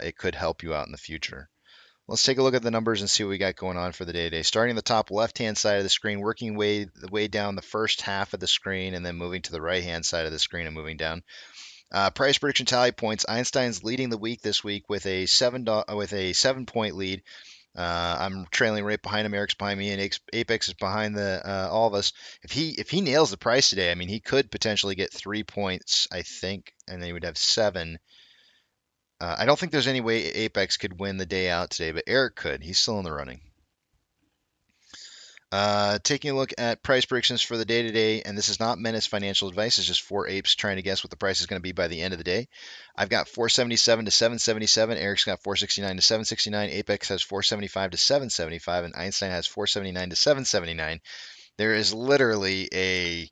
It could help you out in the future. Let's take a look at the numbers and see what we got going on for the day today. Starting the top left-hand side of the screen, working way down the first half of the screen, and then moving to the right-hand side of the screen and moving down. Price prediction tally points. Einstein's leading the week this week with a 7-point lead. I'm trailing right behind him. Eric's behind me, and Apex is behind all of us. If he nails the price today, I mean, he could potentially get 3 points, I think, and then he would have 7. I don't think there's any way Apex could win the day out today, but Eric could. He's still in the running. Taking a look at price predictions for the day today, and this is not meant as financial advice. It's just 4 apes trying to guess what the price is going to be by the end of the day. I've got 477 to 777. Eric's got 469 to 769. Apex has 475 to 775, and Einstein has 479 to 779. There is literally a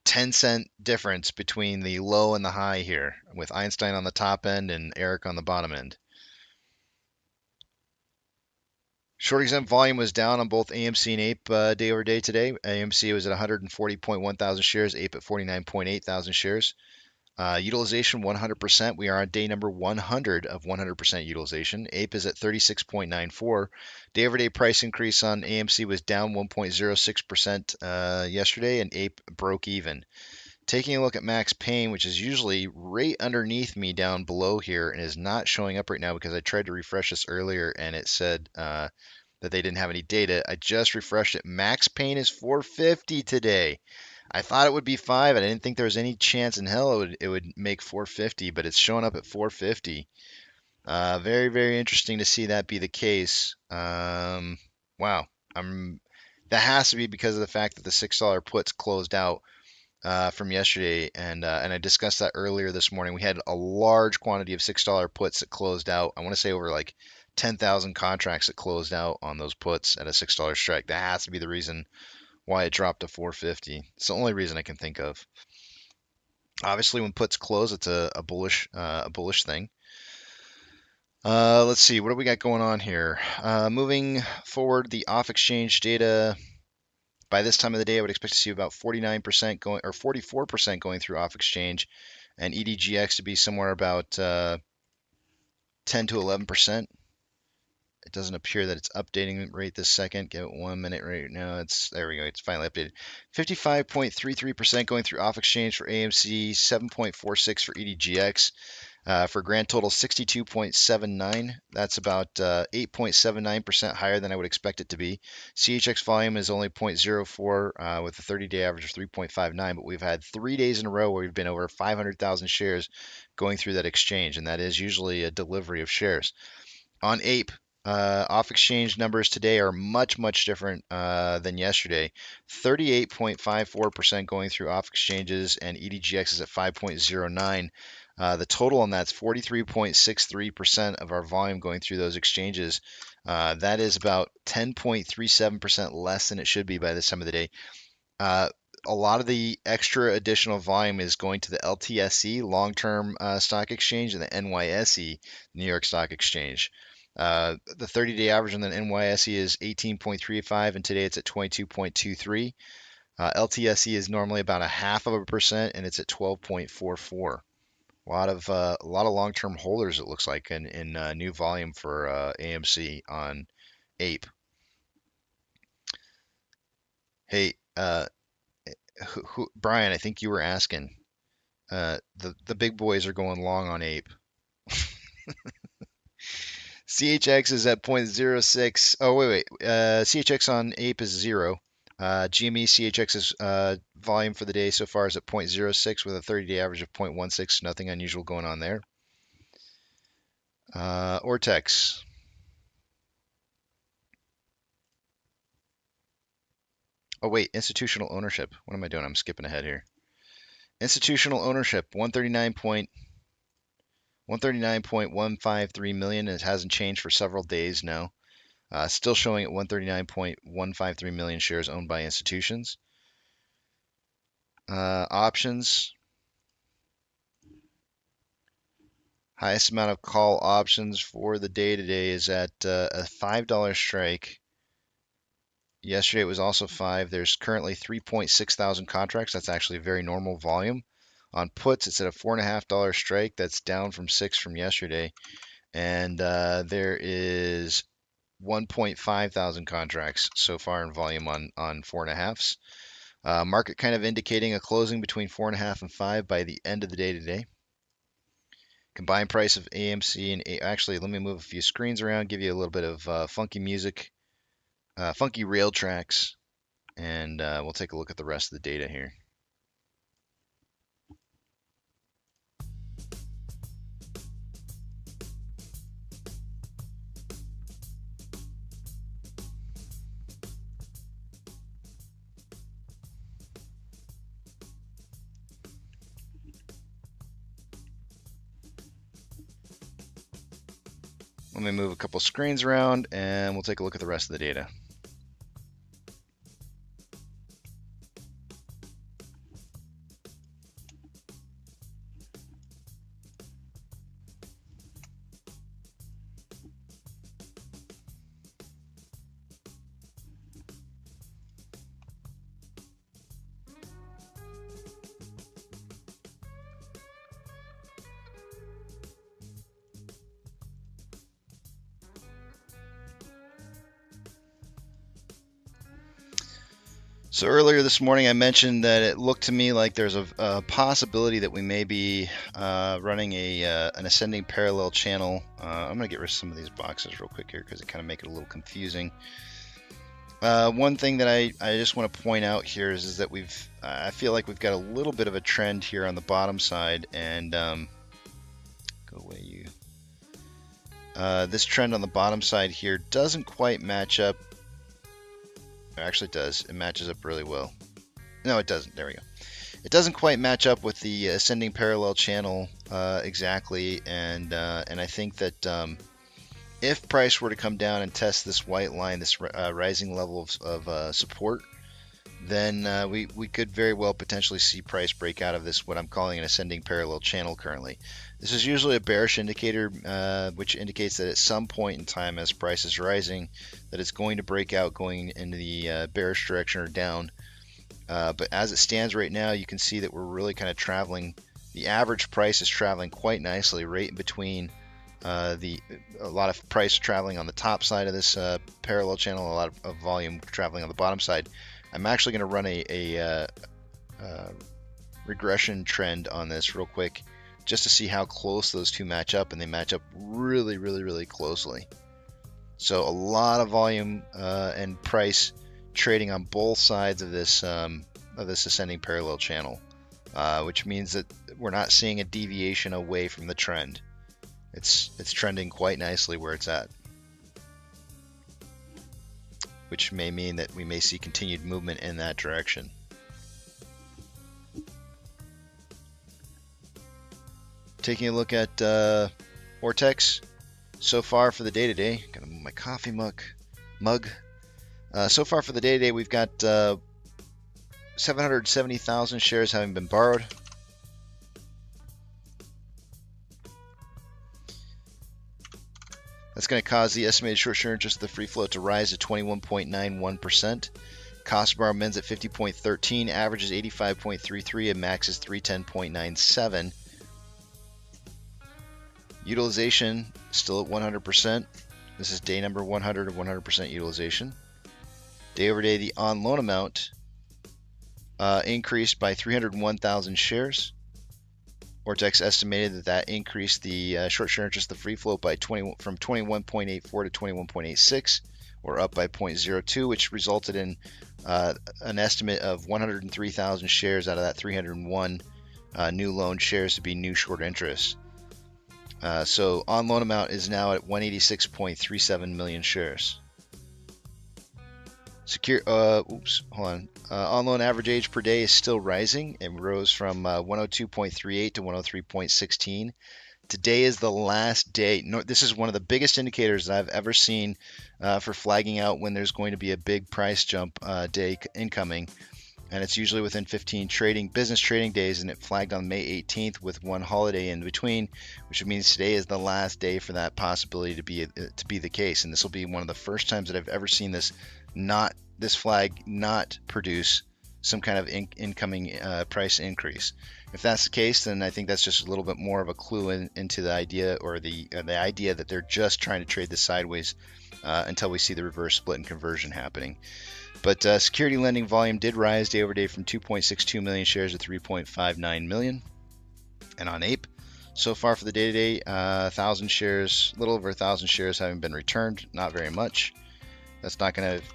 10-cent difference between the low and the high here, with Einstein on the top end and Eric on the bottom end. Short exempt volume was down on both AMC and Ape day over day today. AMC was at 140.1 thousand shares, Ape at 49.8 thousand shares. Utilization 100%. We are on day number 100 of 100% utilization. Ape is at 36.94. Day over day price increase on AMC was down 1.06% yesterday, and Ape broke even. Taking a look at Max Payne, which is usually right underneath me down below here and is not showing up right now because I tried to refresh this earlier and it said that they didn't have any data. I just refreshed it. Max Payne is 450 today. I thought it would be 5. I didn't think there was any chance in hell it would make 450, but it's showing up at 450. Very, very interesting to see that be the case. Wow. That has to be because of the fact that the $6 puts closed out from yesterday, and I discussed that earlier this morning. We had a large quantity of $6 puts that closed out. I want to say over like 10,000 contracts that closed out on those puts at a $6 strike. That has to be the reason why it dropped to 450. It's the only reason I can think of. Obviously, when puts close, it's a bullish thing. Let's see, what do we got going on here? Moving forward, the off-exchange data. By this time of the day, I would expect to see about 49% going, or 44% going through off exchange, and EDGX to be somewhere about 10 to 11%. It doesn't appear that it's updating right this second. Give it 1 minute right now. There we go. It's finally updated. 55.33% going through off exchange for AMC, 7.46 for EDGX. For a grand total 62.79. That's about 8.79% higher than I would expect it to be. CHX volume is only 0.04 with a 30-day average of 3.59, but we've had 3 days in a row where we've been over 500,000 shares going through that exchange, and that is usually a delivery of shares. On Ape, off exchange numbers today are much, much different than yesterday. 38.54% going through off exchanges, and EDGX is at 5.09. The total on that's 43.63% of our volume going through those exchanges. That is about 10.37% less than it should be by this time of the day. A lot of the extra additional volume is going to the LTSE, long-term stock exchange, and the NYSE, New York Stock Exchange. The 30-day average on the NYSE is 18.35, and today it's at 22.23. LTSE is normally about 0.5%, and it's at 12.44. A lot of long-term holders, it looks like, in new volume for AMC on Ape. Hey, Brian, I think you were asking. The big boys are going long on Ape. CHX is at 0.06. Oh, wait. CHX on Ape is 0. GME CHX's volume for the day so far is at 0.06 with a 30-day average of 0.16. Nothing unusual going on there. Ortex. Oh, wait. Institutional ownership. What am I doing? I'm skipping ahead here. Institutional ownership, 139.153 million. It hasn't changed for several days now. Still showing at 139.153 million shares owned by institutions. Options. Highest amount of call options for the day today is at a $5 strike. Yesterday it was also 5. There's currently 3.6 thousand contracts. That's actually a very normal volume. On puts, it's at a $4.50 strike. That's down from 6 from yesterday. And there is 1.5 thousand contracts so far in volume on 4.5s. Market kind of indicating a closing between 4.5 and 5 by the end of the day today. Combined price of AMC and actually, let me move a few screens around, give you a little bit of funky music, funky rail tracks, and we'll take a look at the rest of the data here. Let me move a couple screens around and we'll take a look at the rest of the data. So earlier this morning I mentioned that it looked to me like there's a possibility that we may be running an ascending parallel channel. I'm going to get rid of some of these boxes real quick here because it kind of make it a little confusing. One thing that I just want to point out here is that I feel like we've got a little bit of a trend here on the bottom side, and go away you. This trend on the bottom side here doesn't quite match up. Actually, it does. It matches up really well. No, it doesn't. There we go. It doesn't quite match up with the ascending parallel channel exactly, and I think that if price were to come down and test this white line, this rising level of support, then we could very well potentially see price break out of this, what I'm calling an ascending parallel channel currently. This is usually a bearish indicator, which indicates that at some point in time as price is rising, that it's going to break out going into the bearish direction or down. But as it stands right now, you can see that we're really kind of traveling. The average price is traveling quite nicely right in between a lot of price traveling on the top side of this parallel channel, a lot of volume traveling on the bottom side. I'm actually going to run a regression trend on this real quick just to see how close those two match up, and they match up really, really, really closely. So a lot of volume and price trading on both sides of this ascending parallel channel, which means that we're not seeing a deviation away from the trend. It's trending quite nicely where it's at, which may mean that we may see continued movement in that direction. Taking a look at Vortex so far for the day today. Gotta move my coffee mug. So far for the day today, we've got 770,000 shares having been borrowed. That's going to cause the estimated short-term interest of the free float to rise to 21.91%. Cost to borrow ends at 50.13, average is 85.33, and max is 310.97. Utilization still at 100%. This is day number 100 of 100% utilization. Day over day, the on loan amount increased by 301,000 shares. Vortex estimated that increased the short-term interest of the free float by from 21.84 to 21.86, or up by 0.02, which resulted in an estimate of 103,000 shares out of that 301 new loan shares to be new short interest. So on loan amount is now at 186.37 million shares. On loan average age per day is still rising. It rose from 102.38 to 103.16. Today is the last day. This is one of the biggest indicators that I've ever seen for flagging out when there's going to be a big price jump day incoming. And it's usually within 15 business trading days, and it flagged on May 18th with one holiday in between, which means today is the last day for that possibility to be the case. And this will be one of the first times that I've ever seen this flag not produce some kind of incoming price increase. If that's the case, then I think that's just a little bit more of a clue into the idea, or the idea that they're just trying to trade this sideways until we see the reverse split and conversion happening. But security lending volume did rise day over day from 2.62 million shares to 3.59 million. And on Ape, so far for the day today, 1,000 shares, a little over 1,000 shares having been returned. Not very much. That's not going to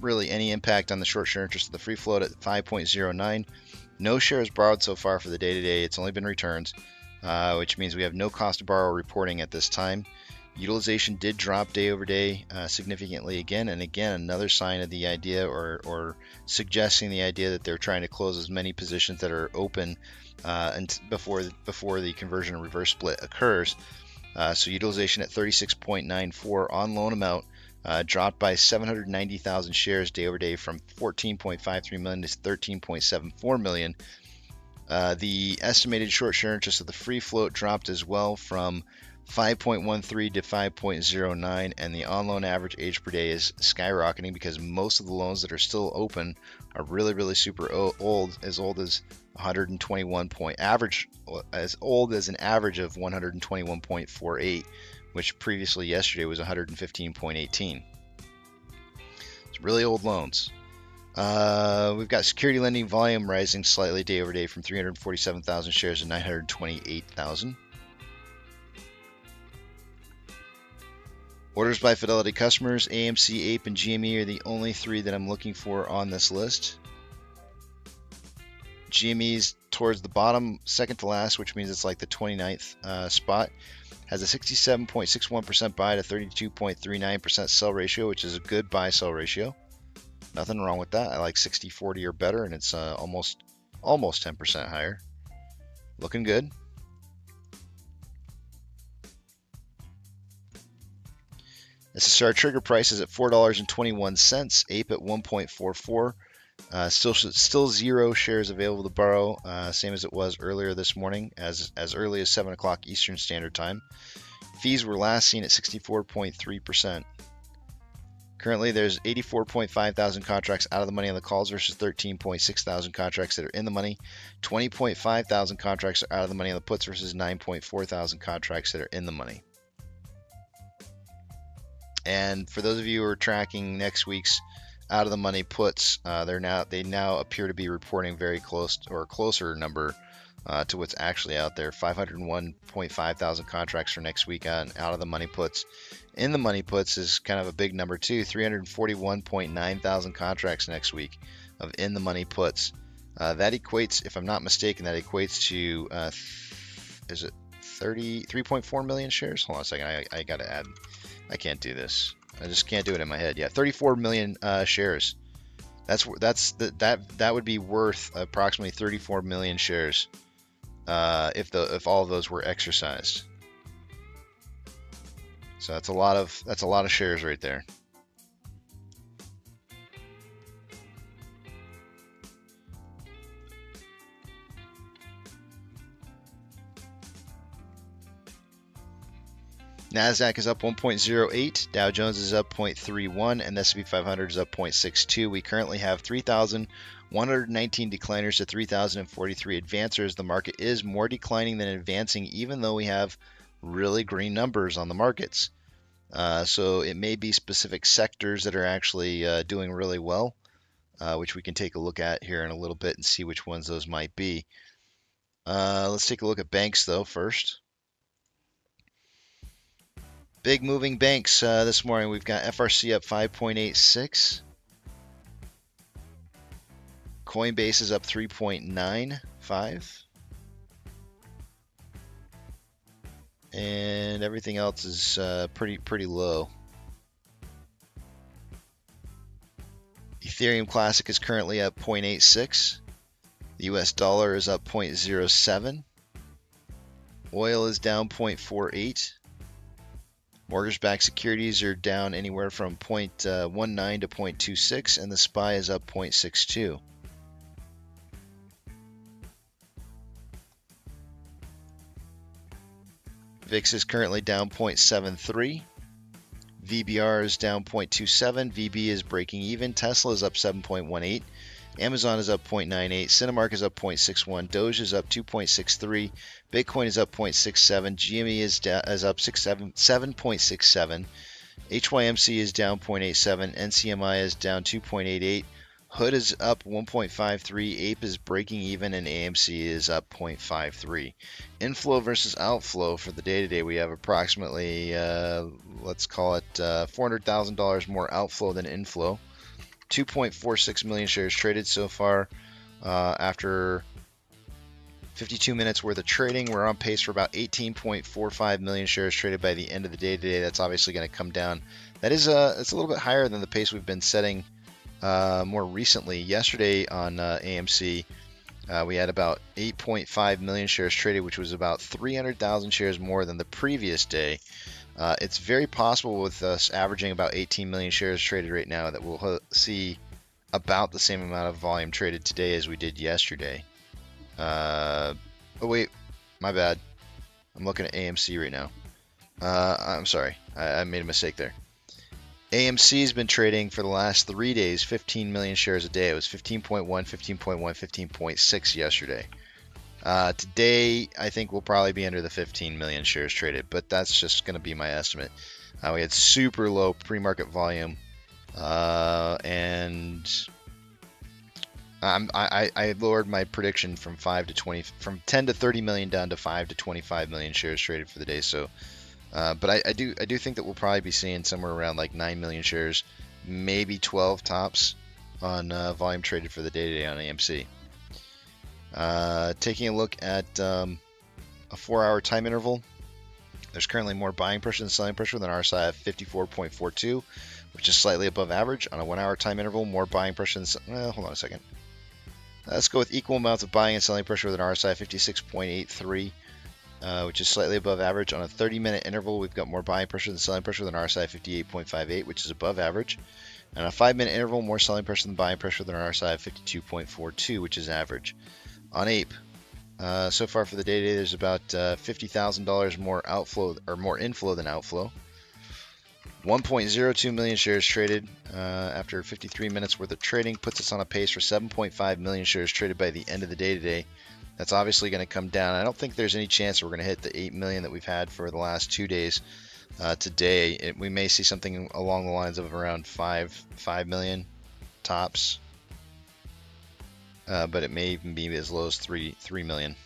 really any impact on the short-term interest of the free float at 5.09. No shares borrowed so far for the day today. It's only been returned, which means we have no cost to borrow reporting at this time. Utilization did drop day over day significantly again, and again another sign of the idea, or suggesting the idea that they're trying to close as many positions that are open before the conversion and reverse split occurs. So utilization at 36.94. On loan amount dropped by 790,000 shares day over day from 14.53 million to 13.74 million. The estimated short-term interest of the free float dropped as well from 5.13 to 5.09, and the on-loan average age per day is skyrocketing because most of the loans that are still open are really, really super old, as old as 121 point average, as old as an average of 121.48, which previously yesterday was 115.18. It's really old loans. We've got security lending volume rising slightly day over day from 347,000 shares to 928,000. Orders by Fidelity customers, AMC, Ape, and GME are the only three that I'm looking for on this list. GME's towards the bottom, second to last, which means it's like the 29th spot. Has a 67.61% buy to 32.39% sell ratio, which is a good buy-sell ratio. Nothing wrong with that. I like 60-40 or better, and it's almost 10% higher. Looking good. SSR trigger price is at $4.21. Ape at 1.44. Still 0 shares available to borrow, same as it was earlier this morning, as early as 7 o'clock Eastern Standard Time. Fees were last seen at 64.3%. Currently, there's 84.5 thousand contracts out of the money on the calls versus 13.6 thousand contracts that are in the money. 20.5 thousand contracts are out of the money on the puts versus 9.4 thousand contracts that are in the money. And for those of you who are tracking next week's out of the money puts, they now appear to be reporting very close or closer number to what's actually out there. 501.5 thousand contracts for next week on out of the money puts. In the money puts is kind of a big number too. 341.9 thousand contracts next week of in the money puts. That equates, if I'm not mistaken, to is it 3.4 million shares? Hold on a second. I gotta add. I can't do this. I just can't do it in my head. Yeah, 34 million shares. That would be worth approximately 34 million shares if all of those were exercised. So that's a lot of shares right there. NASDAQ is up 1.08, Dow Jones is up 0.31, and the S&P 500 is up 0.62. We currently have 3,119 decliners to 3,043 advancers. The market is more declining than advancing, even though we have really green numbers on the markets. So it may be specific sectors that are actually doing really well, which we can take a look at here in a little bit and see which ones those might be. Let's take a look at banks, though, first. Big moving banks this morning. We've got FRC up 5.86. Coinbase is up 3.95. And everything else is pretty low. Ethereum Classic is currently up 0.86. The US dollar is up 0.07. Oil is down 0.48. Mortgage-backed securities are down anywhere from 0.19 to 0.26, and the SPY is up 0.62. VIX is currently down 0.73. VBR is down 0.27. VB is breaking even. Tesla is up 7.18. Amazon is up 0.98. Cinemark is up 0.61. Doge is up 2.63. Bitcoin is up 0.67. GME is up 7.67. HYMC is down 0.87. NCMI is down 2.88. Hood is up 1.53. Ape is breaking even, and AMC is up 0.53. Inflow versus outflow for the day today, we have approximately, let's call it $400,000 more outflow than inflow. 2.46 million shares traded so far after 52 minutes worth of trading. We're on pace for about 18.45 million shares traded by the end of the day today. That's obviously going to come down. That is it's a little bit higher than the pace we've been setting more recently. Yesterday on AMC, we had about 8.5 million shares traded, which was about 300,000 shares more than the previous day. It's very possible with us averaging about 18 million shares traded right now that we'll see about the same amount of volume traded today as we did yesterday. Oh wait, my bad. I'm looking at AMC right now. I'm sorry, I made a mistake there. AMC has been trading for the last 3 days 15 million shares a day. It was 15.1, 15.1, 15.6 yesterday. Today, I think we'll probably be under the 15 million shares traded, but that's just going to be my estimate. We had super low pre-market volume, and I lowered my prediction from 10 to 30 million down to 5 to 25 million shares traded for the day. So, but I do think that we'll probably be seeing somewhere around like 9 million shares, maybe 12 tops on volume traded for the day today on AMC. Taking a look at a 4-hour time interval, there's currently more buying pressure than selling pressure than RSI at 54.42, which is slightly above average. On a 1-hour time interval, more buying pressure than hold on a second. Let's go with equal amounts of buying and selling pressure than RSI 56.83, which is slightly above average. On a 30-minute interval, we've got more buying pressure than selling pressure than RSI 58.58, which is above average. And a 5-minute interval, more selling pressure than buying pressure than RSI 52.42, which is average. On Ape, so far for the day today, there's about $50,000 more outflow or more inflow than outflow. 1.02 million shares traded after 53 minutes worth of trading puts us on a pace for 7.5 million shares traded by the end of the day today. That's obviously going to come down. I don't think there's any chance we're going to hit the 8 million that we've had for the last 2 days. today. We may see something along the lines of around 5 million tops, but it may even be as low as 3 million.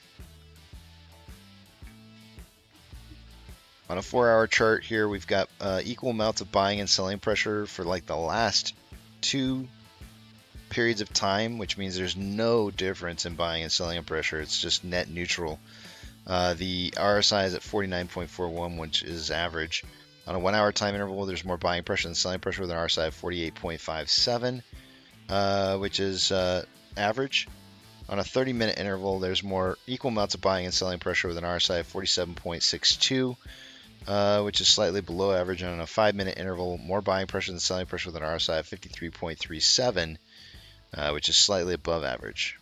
On a 4-hour chart here, we've got equal amounts of buying and selling pressure for like the last 2 periods of time, which means there's no difference in buying and selling pressure. It's just net neutral. The RSI is at 49.41, which is average. On a 1-hour time interval, there's more buying pressure than selling pressure with an RSI of 48.57, which is average. On a 30-minute interval, there's more equal amounts of buying and selling pressure with an RSI of 47.62, which is slightly below average. And on a 5-minute interval, more buying pressure than selling pressure with an RSI of 53.37, which is slightly above average.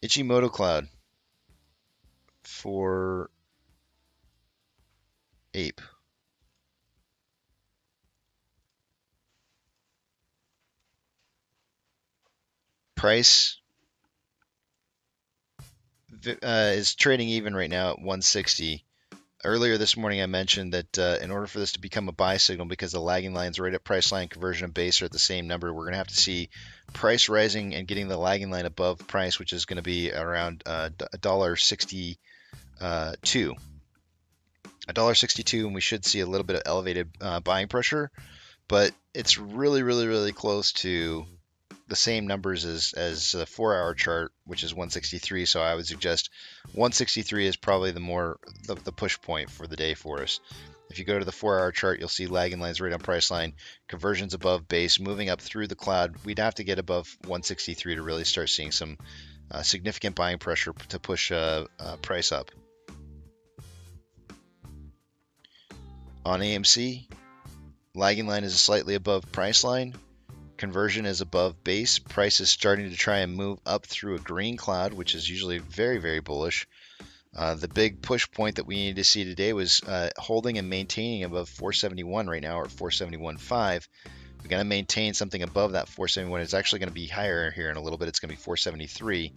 Ichimoto Cloud for Ape. Price is trading even right now at 160. Earlier this morning I mentioned that in order for this to become a buy signal, because the lagging lines right at price line, conversion, and base are at the same number, we're going to have to see price rising and getting the lagging line above price, which is going to be around $1.62. $1.62, and we should see a little bit of elevated buying pressure, but it's really close to the same numbers as the 4-hour chart, which is 163. So I would suggest 163 is probably the push point for the day for us. If you go to the 4-hour chart, you'll see lagging lines right on price line, conversions above base, moving up through the cloud. We'd have to get above 163 to really start seeing some significant buying pressure to push price up. On AMC, lagging line is slightly above price line. Conversion is above base. Price is starting to try and move up through a green cloud, which is usually very bullish. The big push point that we needed to see today was holding and maintaining above 471 right now, or 471.5. We're going to maintain something above that 471. It's actually going to be higher here in a little bit. It's going to be 473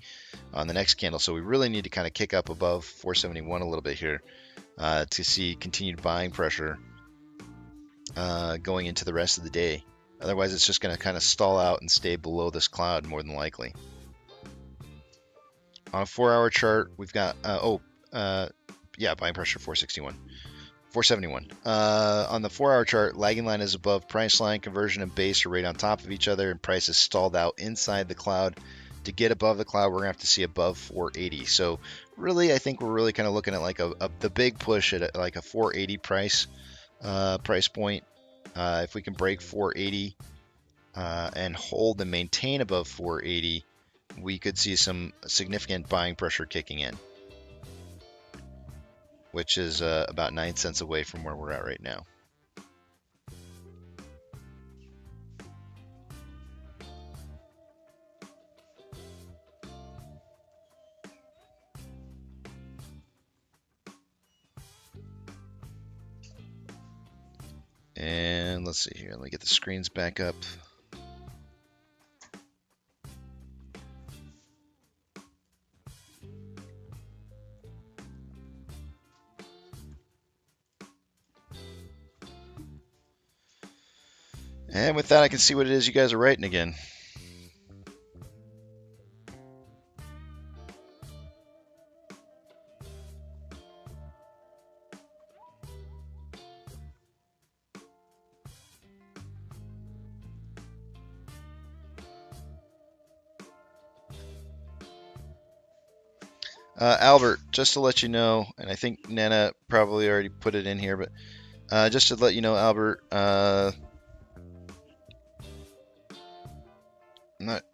on the next candle. So we really need to kind of kick up above 471 a little bit here to see continued buying pressure going into the rest of the day. Otherwise, it's just going to kind of stall out and stay below this cloud more than likely. On a 4-hour chart, we've got, buying pressure 471. On the 4-hour chart, lagging line is above price line, conversion and base are right on top of each other, and price is stalled out inside the cloud. To get above the cloud, we're going to have to see above 480. So really, I think we're really kind of looking at like the big push at like a 480 price point. If we can break 480 and hold and maintain above 480, we could see some significant buying pressure kicking in, which is about 9 cents away from where we're at right now. And let's see here. Let me get the screens back up. And with that, I can see what it is you guys are writing again. Albert, just to let you know, and I think Nana probably already put it in here, but just to let you know, Albert, I'm not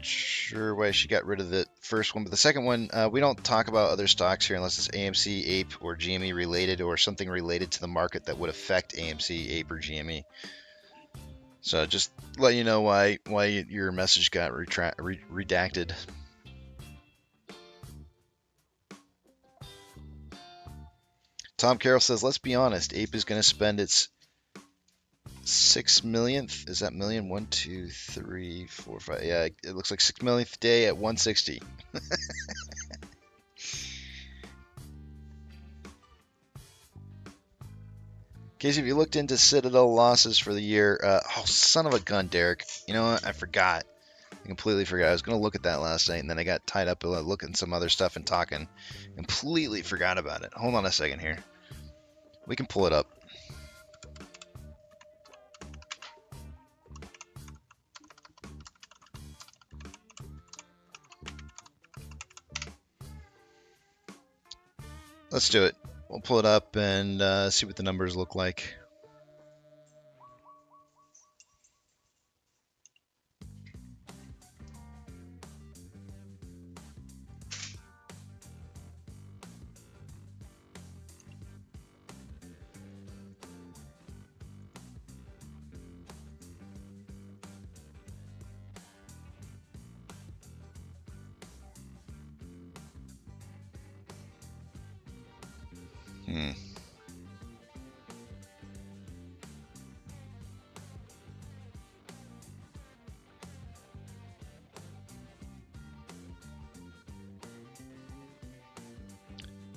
sure why she got rid of the first one, but the second one, we don't talk about other stocks here unless it's AMC, Ape, or GME related, or something related to the market that would affect AMC, Ape, or GME. So just let you know why your message got redacted. Tom Carroll says, let's be honest, Ape is going to spend its 6 millionth, is that million? 1, 2, 3, 4, 5, yeah, it looks like 6 millionth day at 160. Casey, have you looked into Citadel losses for the year? Oh, son of a gun, Derek. You know what? I forgot. I completely forgot. I was going to look at that last night, and then I got tied up looking at some other stuff and talking. Completely forgot about it. Hold on a second here. We can pull it up. Let's do it. We'll pull it up and see what the numbers look like.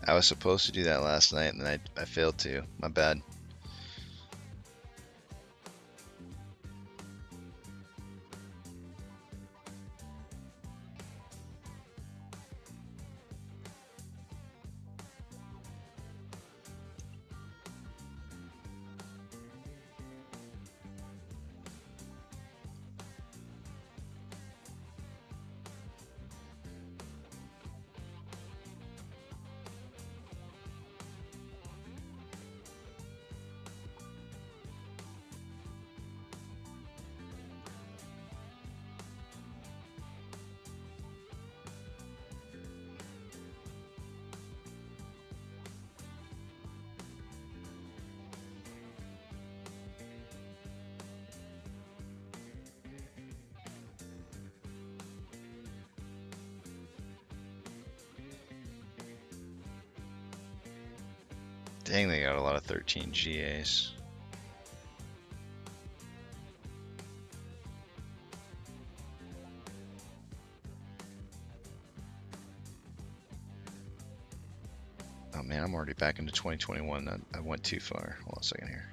I was supposed to do that last night, and then I failed to. My bad. Dang, they got a lot of 13 GAs. Oh man, I'm already back into 2021. I went too far. Hold on a second here.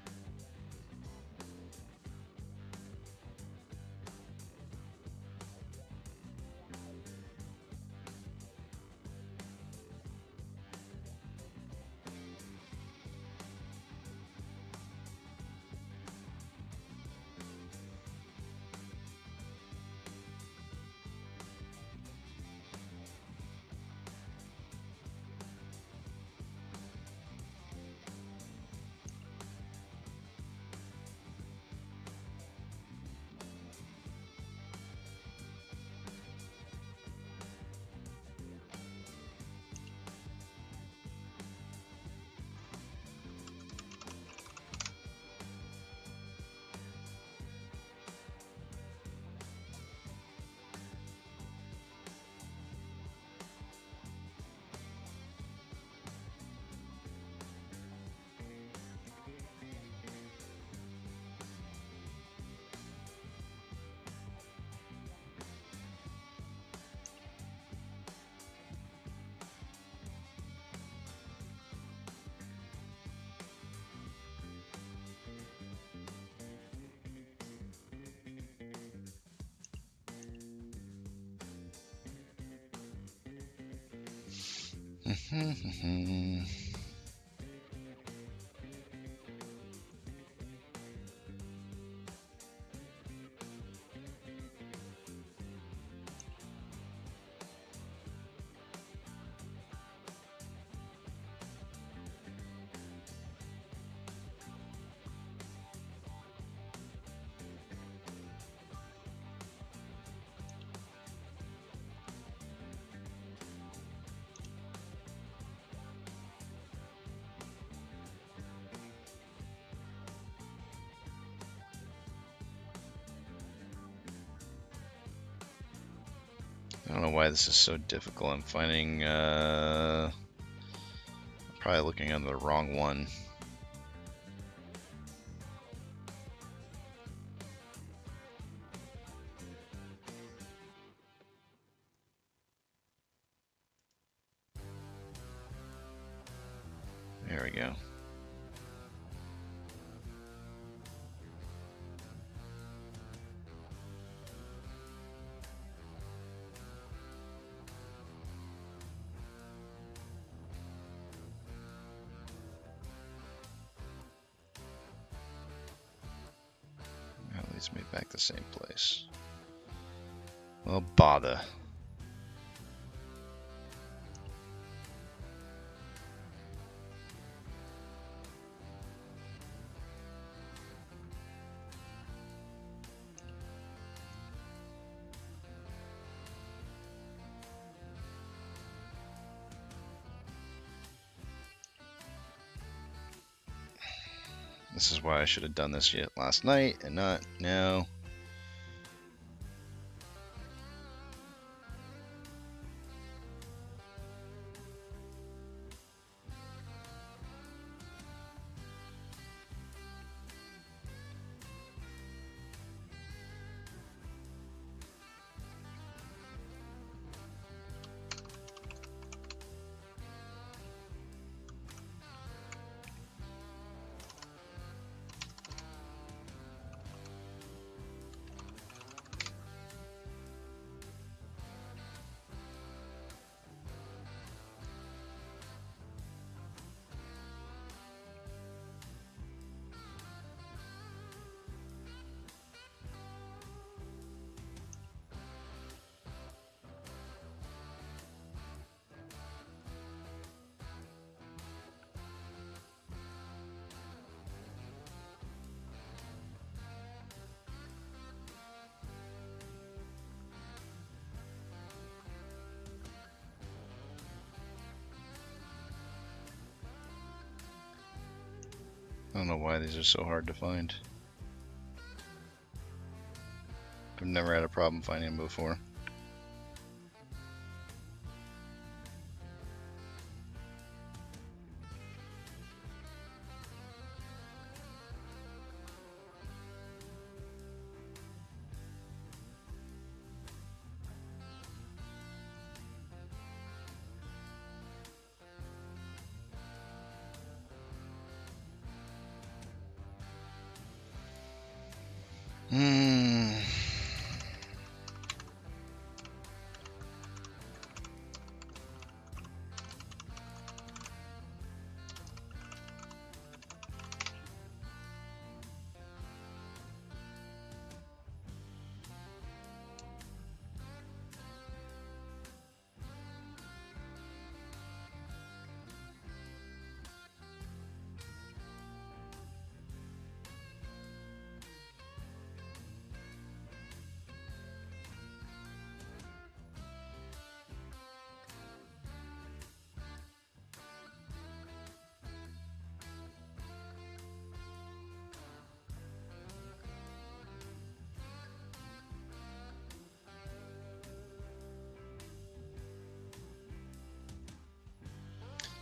I don't know why this is so difficult. I'm finding, probably looking on the wrong one. There we go. Leads me back to the same place. Well, bother. This is why I should have done this yet last night and not now. I don't know why these are so hard to find. I've never had a problem finding them before.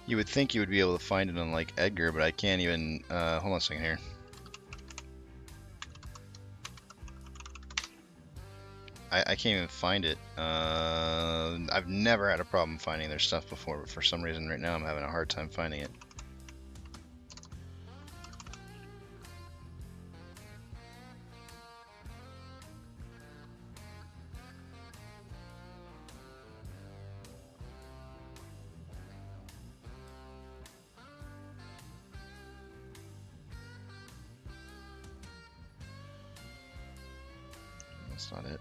You would think you would be able to find it on like Edgar, but I can't even. Hold on a second here. I can't even find it. I've never had a problem finding their stuff before, but for some reason right now I'm having a hard time finding it. That's not it.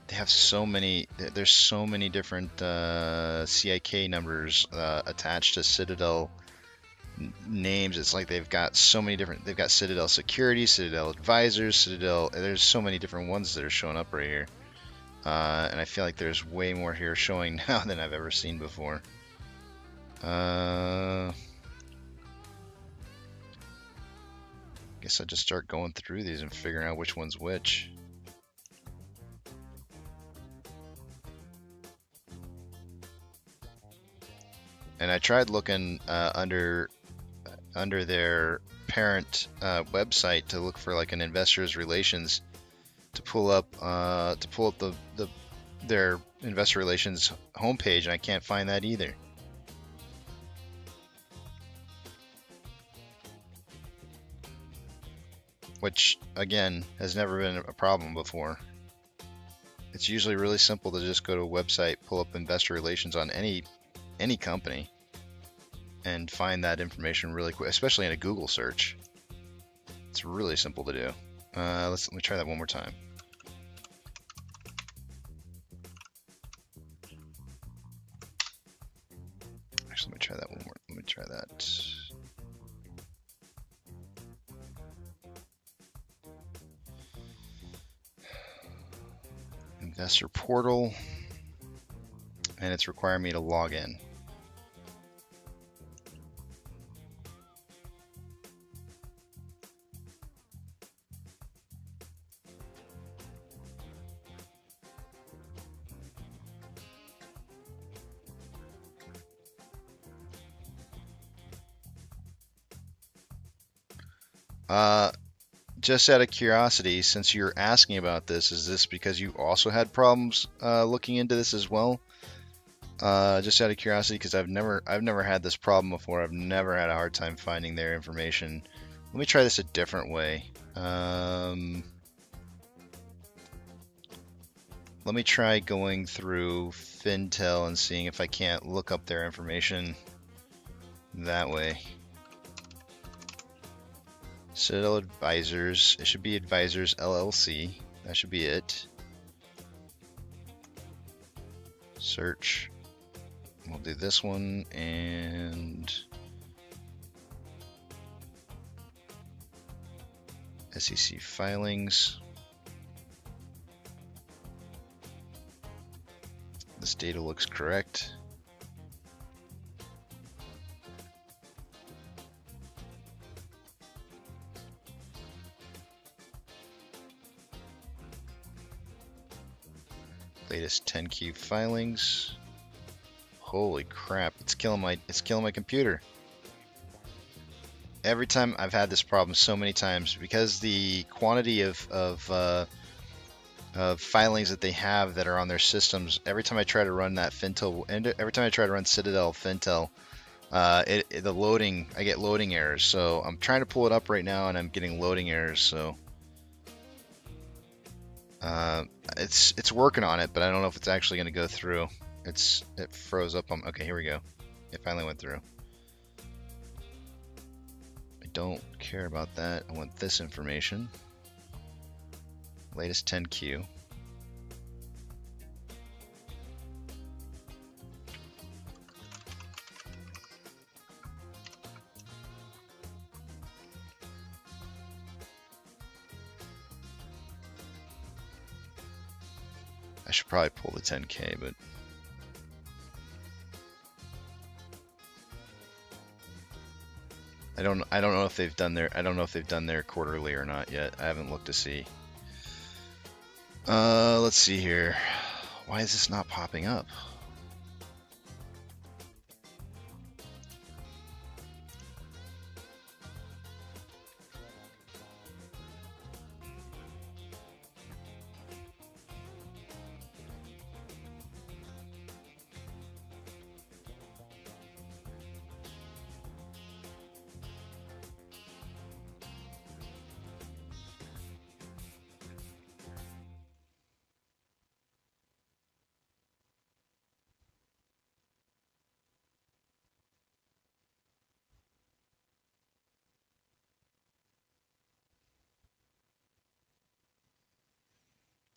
They have so many. There's so many different CIK numbers attached to Citadel names. It's like they've got so many different. They've got Citadel Security, Citadel Advisors, Citadel. There's so many different ones that are showing up right here, and I feel like there's way more here showing now than I've ever seen before. Guess I just start going through these and figuring out which one's which. And I tried looking under their parent website to look for like an investors relations to pull up their investor relations homepage, and I can't find that either. which again has never been a problem before. It's usually really simple to just go to a website, pull up investor relations on any company, and find that information really quick, especially in a Google search. It's really simple to do. Let me try that one more time. Actually, let me try that one more. Let me try that. Investor portal, and it's requiring me to log in. Just out of curiosity, since you're asking about this, is this because you also had problems looking into this as well? Just out of curiosity, because I've never had this problem before. I've never had a hard time finding their information. Let me try this a different way. Let me try going through Fintel and seeing if I can't look up their information that way. Citadel Advisors. It should be Advisors LLC. That should be it. Search. We'll do this one and SEC filings. This data looks correct. Latest 10Q filings. Holy crap, it's killing my computer. Every time I've had this problem so many times because the quantity of filings that they have that are on their systems. Every time I try to run that Fintel, and every time I try to run Citadel Fintel, I get loading errors. So I'm trying to pull it up right now, and I'm getting loading errors. So it's working on it, but I don't know if it's actually going to go through. It froze up on. Okay, here we go. It finally went through. I don't care about that. I want this information. Latest 10Q. I should probably pull the 10K, but I don't know if they've done their quarterly or not yet. I haven't looked to see. Let's see here. Why is this not popping up?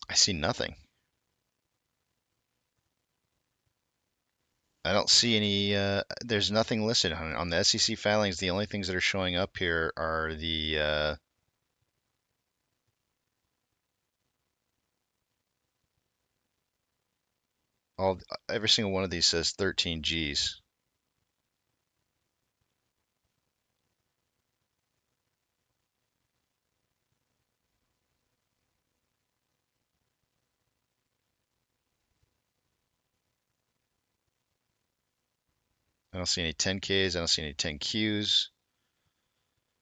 I see nothing. I don't see any, there's nothing listed on the SEC filings. The only things that are showing up here are the, every single one of these says 13 Gs. I don't see any 10Ks. I don't see any 10Qs.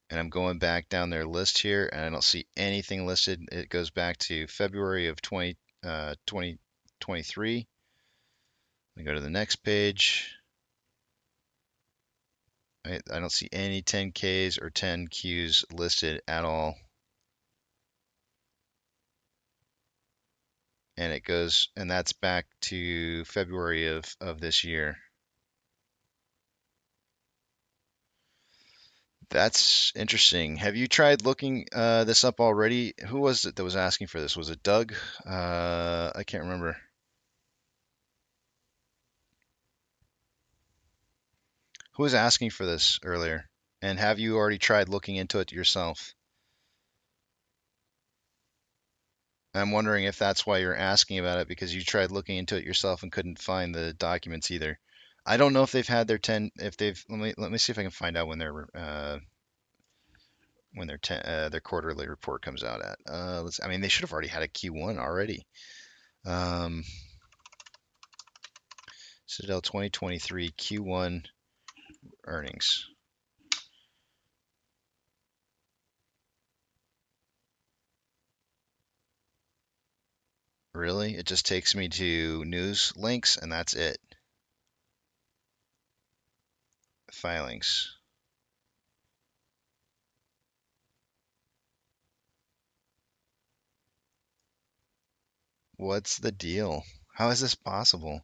And I'm going back down their list here, and I don't see anything listed. It goes back to February of 2023. We go to the next page. I don't see any 10Ks or 10Qs listed at all. and it goes, and that's back to February of this year. That's interesting. Have you tried looking this up already? Who was it that was asking for this? Was it Doug? I can't remember. Who was asking for this earlier? And have you already tried looking into it yourself? I'm wondering if that's why you're asking about it, because you tried looking into it yourself and couldn't find the documents either. I don't know if they've had their 10, if they've, let me see if I can find out when their quarterly report comes out at. I mean, they should have already had a Q1 already. Citadel 2023 Q1 earnings. Really? It just takes me to news links and that's it. Filings. What's the deal? How is this possible?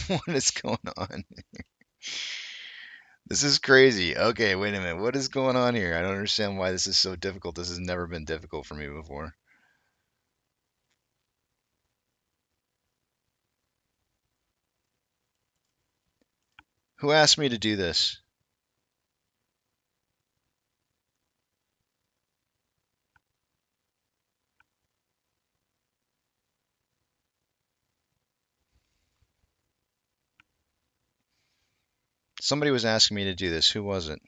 What is going on? This is crazy. Okay, wait a minute. What is going on here? I don't understand why this is so difficult. This has never been difficult for me before. Who asked me to do this? Somebody was asking me to do this. Who was it?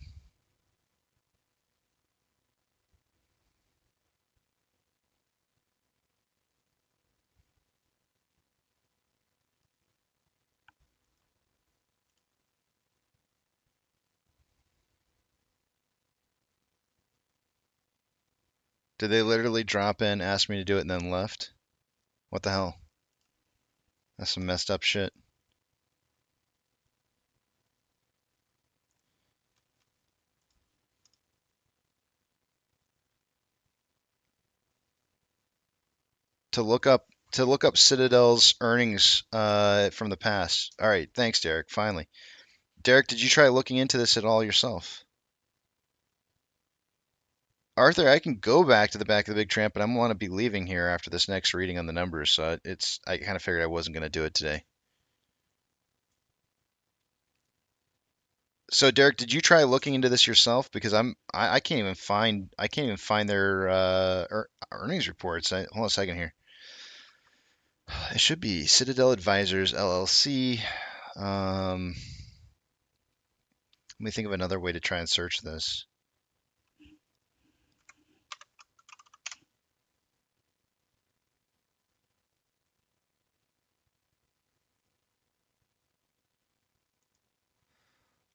Did they literally drop in, ask me to do it, and then left? What the hell? That's some messed up shit. To look up Citadel's earnings from the past. All right, thanks, Derek. Finally, Derek, did you try looking into this at all yourself? Arthur, I can go back to the back of the big tramp, but I want to be leaving here after this next reading on the numbers, so I kind of figured I wasn't going to do it today. So Derek, did you try looking into this yourself? Because I can't even find their earnings reports. Hold on a second here. It should be Citadel Advisors LLC. Let me think of another way to try and search this.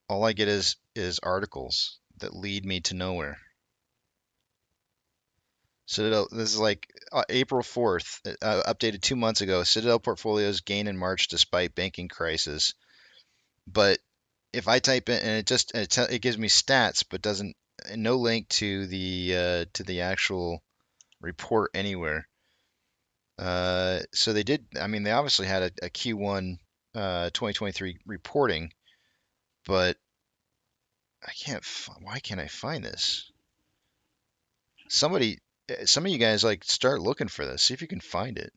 All I get is articles that lead me to nowhere. Citadel, this is like April 4th, updated 2 months ago. Citadel portfolios gain in March despite banking crisis. But if I type in, and it gives me stats, but doesn't, no link to the actual report anywhere. So they did. I mean, they obviously had a Q1 2023 reporting, but I can't. Why can't I find this? Somebody, some of you guys, like, start looking for this. See if you can find it.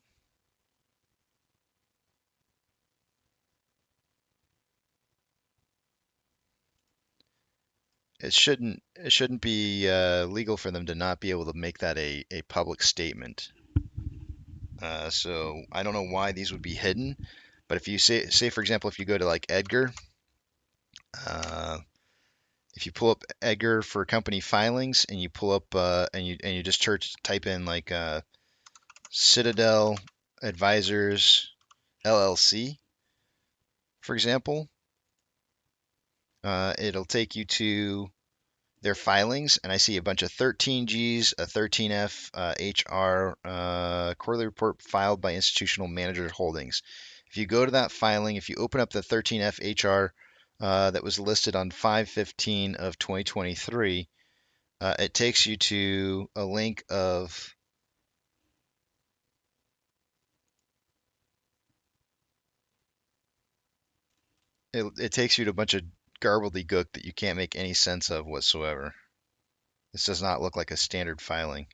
It shouldn't be legal for them to not be able to make that a public statement. So I don't know why these would be hidden, but if you say for example, if you go to like Edgar, uh, if you pull up Edgar for company filings and you pull up and you just type in like Citadel Advisors LLC, for example, it'll take you to their filings, and I see a bunch of 13Gs, a 13F HR quarterly report filed by Institutional Manager Holdings. If you go to that filing, if you open up the 13F HR that was listed on 5/15 of 2023, it takes you to a link of it takes you to a bunch of gobbledygook that you can't make any sense of whatsoever. This does not look like a standard filing.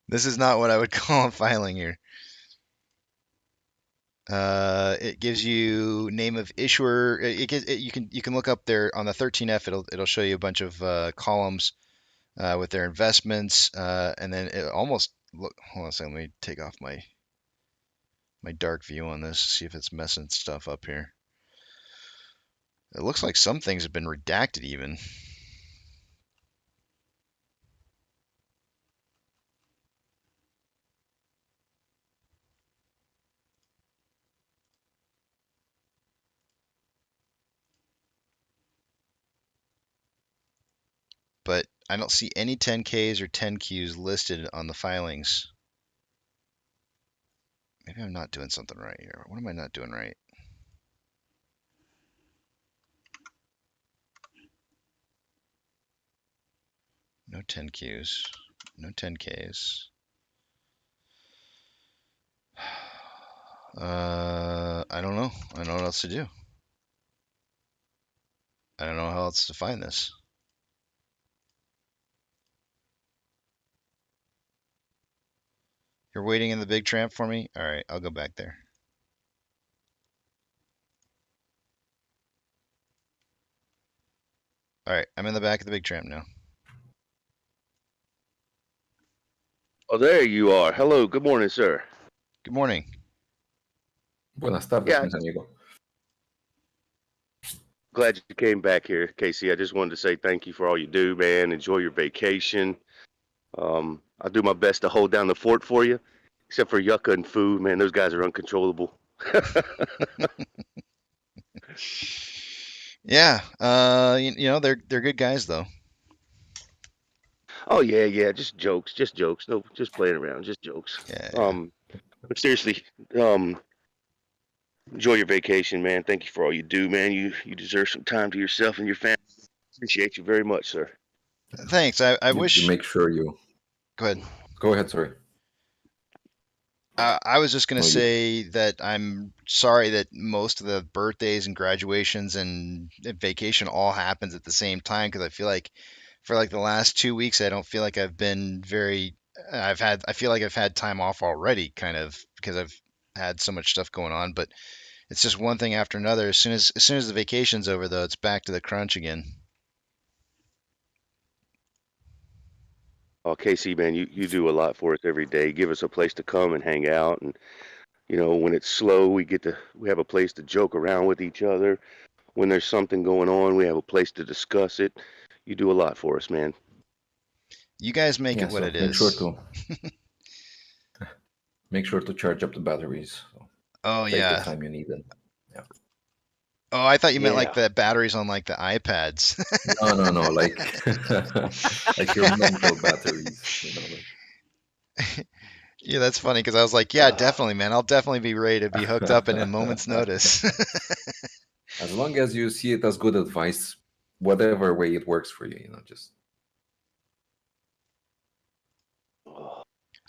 This is not what I would call a filing here. It gives you name of issuer. You can look up there on the 13F. It'll show you a bunch of columns with their investments, and then it almost look. Hold on a second. Let me take off my dark view on this. See if it's messing stuff up here. It looks like some things have been redacted even. But I don't see any 10Ks or 10Qs listed on the filings. Maybe I'm not doing something right here. What am I not doing right? No 10Qs, no 10Ks. I don't know. I don't know what else to do. I don't know how else to find this. You're waiting in the big tramp for me? All right, I'll go back there. All right, I'm in the back of the big tramp now. Oh, there you are. Hello. Good morning, sir. Good morning. Buenas tardes, Yeah. mis amigo. Glad you came back here, Casey. I just wanted to say thank you for all you do, man. Enjoy your vacation. I'll do my best to hold down the fort for you, except for Yucca and Foo, man. Those guys are uncontrollable. Yeah, you know they're good guys though. Oh yeah, just jokes. No, just playing around, just jokes. Yeah. But seriously, enjoy your vacation, man. Thank you for all you do, man. You deserve some time to yourself and your family. Appreciate you very much, sir. Thanks. I You wish. make sure you Go ahead. go ahead. Sorry. I was just going to No, say that I'm sorry that most of the birthdays and graduations and vacation all happens at the same time because I feel like for like the last 2 weeks I don't feel like I've been very I feel like I've had time off already kind of because I've had so much stuff going on, but it's just one thing after another. As soon as the vacation's over though, it's back to the crunch again. Oh, Casey, man, you do a lot for us every day. Give us a place to come and hang out, and when it's slow, we have a place to joke around with each other. When there's something going on, we have a place to discuss it. You do a lot for us, man. You guys make yeah, it what so it make is. sure to make sure to charge up the batteries. So Oh take yeah. the time you need it. Yeah. Oh, I thought you meant like Yeah. the batteries on like the iPads. No, like like your mental batteries. Yeah, that's funny because I was like, yeah, definitely, man. I'll definitely be ready to be hooked up in a moment's notice. As long as you see it as good advice, whatever way it works for you, just.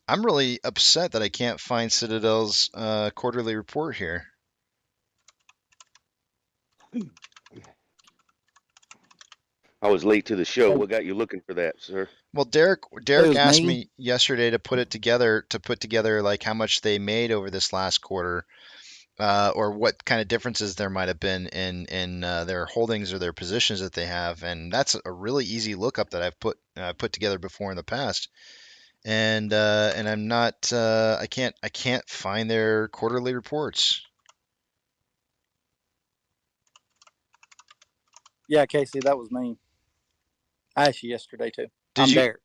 I'm really upset that I can't find Citadel's quarterly report here. I was late to the show. What got you looking for that, sir? Well, Derek was asked me. me yesterday to put together like how much they made over this last quarter, or what kind of differences there might have been in their holdings or their positions that they have, and that's a really easy lookup that I've put together before in the past. And I'm not I can't find their quarterly reports. Yeah, Casey, that was me. I asked you yesterday too. Did you, Derek.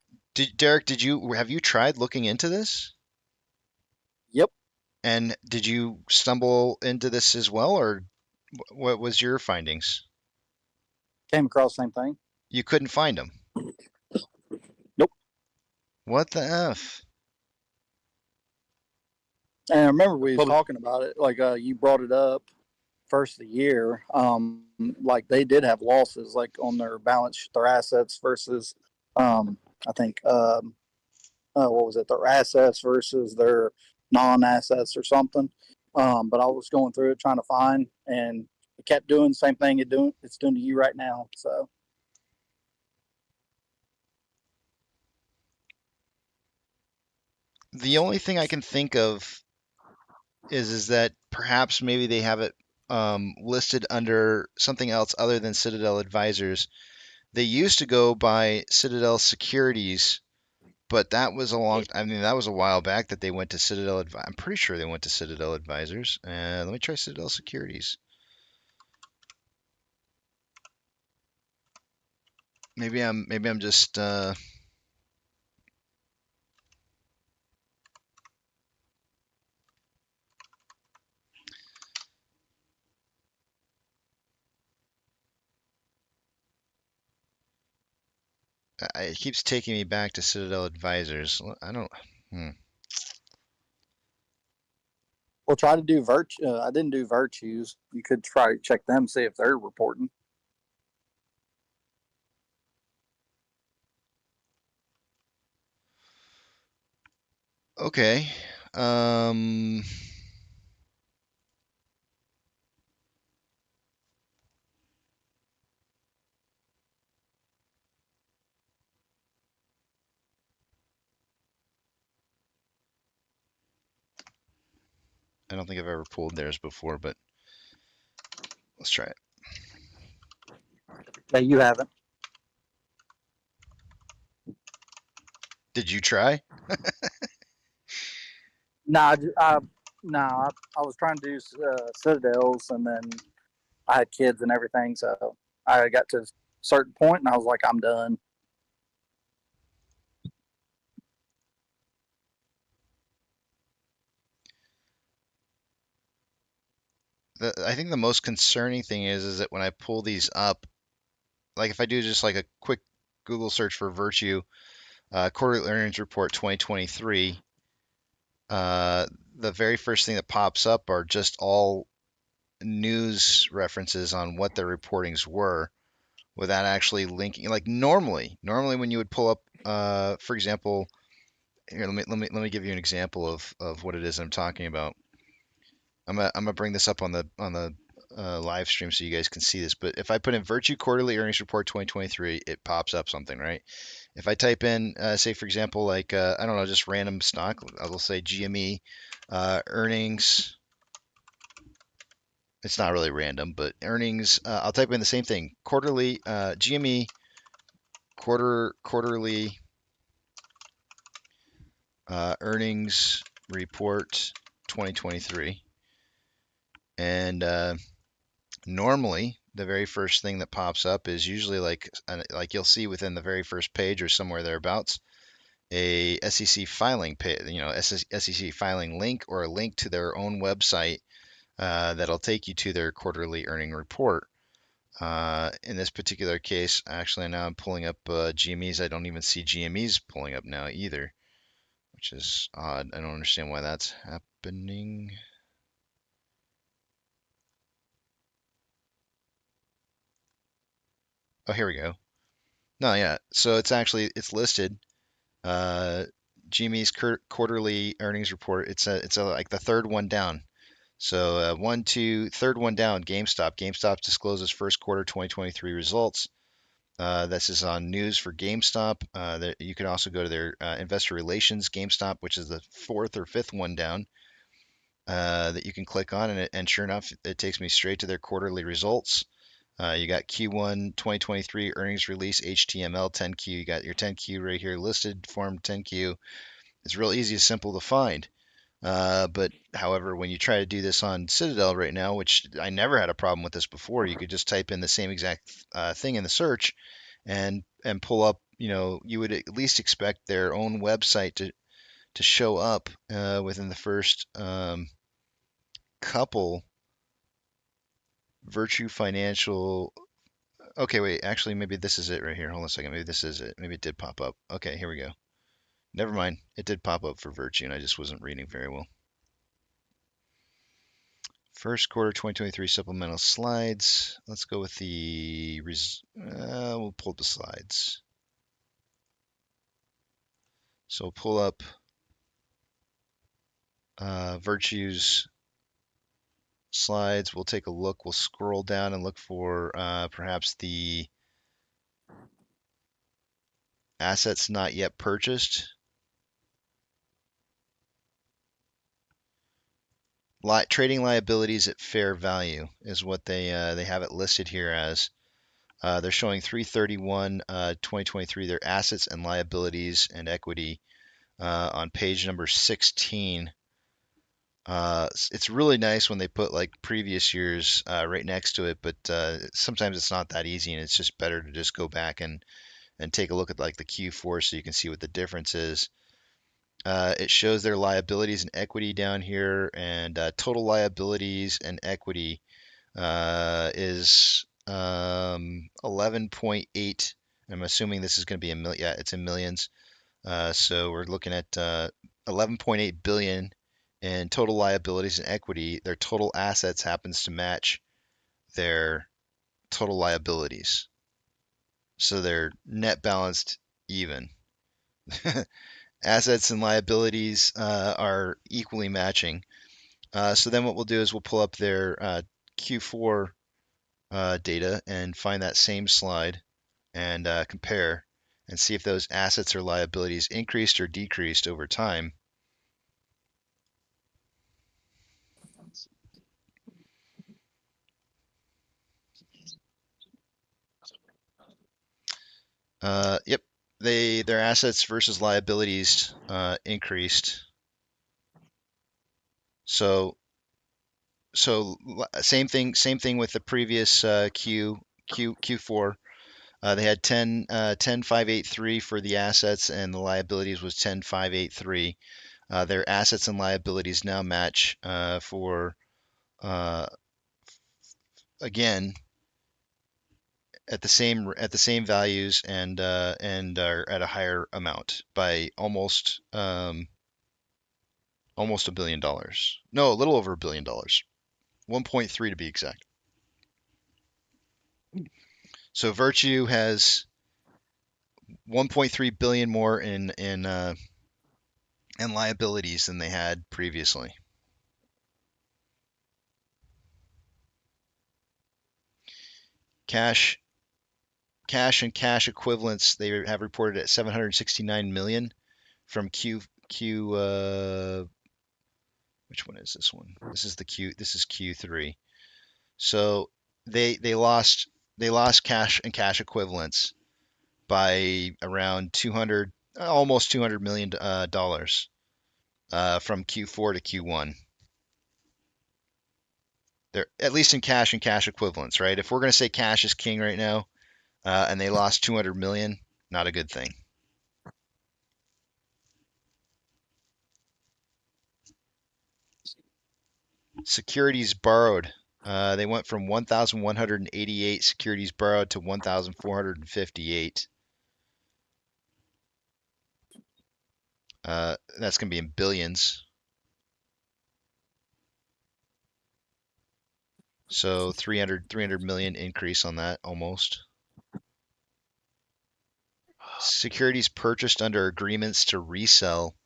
Derek, have you tried looking into this? Yep. And did you stumble into this as well, or what was your findings? Came across the same thing. You couldn't find them. Nope. What the F? And I remember we was talking about it. Like you brought it up first of the year. Like they did have losses, like on their balance, their assets versus, I think, what was it? Their assets versus their non-assets or something. but I was going through it trying to find, and it kept doing the same thing it's doing to you right now. So The only thing I can think of is that perhaps maybe they have it listed under something else other than Citadel Advisors. They used to go by Citadel Securities, but that was I mean, that was a while back that they went to Citadel. I'm pretty sure they went to Citadel Advisors. Let me try Citadel Securities. Maybe I'm just it keeps taking me back to Citadel Advisors. I don't. Hmm. we'll try to do virtue. I didn't do virtues. You could try to check them, see if they're reporting. Okay. Um, I don't think I've ever pulled theirs before, but let's try it. Yeah, you haven't. Did you try? Nah, nah. I was trying to do citadels, and then I had kids and everything, so I got to a certain point, and I was like, I'm done. I think the most concerning thing is that when I pull these up, like if I do just like a quick Google search for Virtue quarterly earnings report 2023, the very first thing that pops up are just all news references on what their reportings were without actually linking. Like normally when you would pull up, for example, here let me give you an example of what it is I'm talking about. I'm gonna bring this up on the live stream so you guys can see this. But if I put in Virtue Quarterly Earnings Report 2023, it pops up something, right? If I type in, say for example, like I don't know, just random stock, I'll say GME earnings. It's not really random, but earnings. I'll type in the same thing, quarterly GME quarterly earnings report 2023, and normally the very first thing that pops up is usually like you'll see within the very first page or somewhere thereabouts a SEC filing SEC filing link or a link to their own website that'll take you to their quarterly earning report. In this particular case, actually now I'm pulling up GMEs. I don't even see GMEs pulling up now either, which is odd. I don't understand why that's happening. Oh, here we go. No, yeah. So it's listed. GME's quarterly earnings report. It's like the third one down. So third one down. GameStop. GameStop discloses first quarter 2023 results. This is on news for GameStop. You can also go to their investor relations GameStop, which is the fourth or fifth one down. That you can click on, and sure enough, it takes me straight to their quarterly results. You got Q1 2023 earnings release HTML 10Q. You got your 10Q right here listed, Form 10Q. It's real easy, simple to find. But however, when you try to do this on Citadel right now, which I never had a problem with this before, you could just type in the same exact thing in the search and pull up. You would at least expect their own website to show up within the first couple. Virtue Financial. Okay, wait. Actually, maybe this is it right here. Hold on a second. Maybe this is it. Maybe it did pop up. Okay, here we go. Never mind. It did pop up for Virtue, and I just wasn't reading very well. First quarter 2023 supplemental slides. Let's go with we'll pull up the slides. So we'll pull up Virtue's slides, we'll take a look. We'll scroll down and look for perhaps the assets not yet purchased. Trading liabilities at fair value is what they have it listed here as. They're showing 331 2023 their assets and liabilities and equity on page number 16. It's really nice when they put like previous years right next to it, but sometimes it's not that easy, and it's just better to just go back and take a look at like the Q4 so you can see what the difference is. It shows their liabilities and equity down here, and total liabilities and equity is 11.8. I'm assuming this is going to be a million. Yeah, it's in millions. So we're looking at 11.8 billion in total liabilities and equity. Their total assets happens to match their total liabilities, so they're net balanced even. Assets and liabilities are equally matching. So then what we'll do is we'll pull up their Q4 data and find that same slide and compare and see if those assets or liabilities increased or decreased over time. Yep, their assets versus liabilities increased. So same thing with the previous Q4. They had 10,583 for the assets, and the liabilities was 10,583. Their assets and liabilities now match for again at the same values, and are at a higher amount by almost $1 billion. No, a little over $1 billion. 1.3 to be exact. So Virtue has 1.3 billion more in liabilities than they had previously. Cash and cash equivalents, they have reported at 769 million from which one is this one? This is Q3. So they lost cash and cash equivalents by around almost $200 million from Q4 to Q1. They're at least in cash and cash equivalents, right? If we're going to say cash is king right now, and they lost 200 million, not a good thing. Securities borrowed. They went from 1,188 securities borrowed to 1,458. That's going to be in billions. So 300 million increase on that almost. Securities purchased under agreements to resell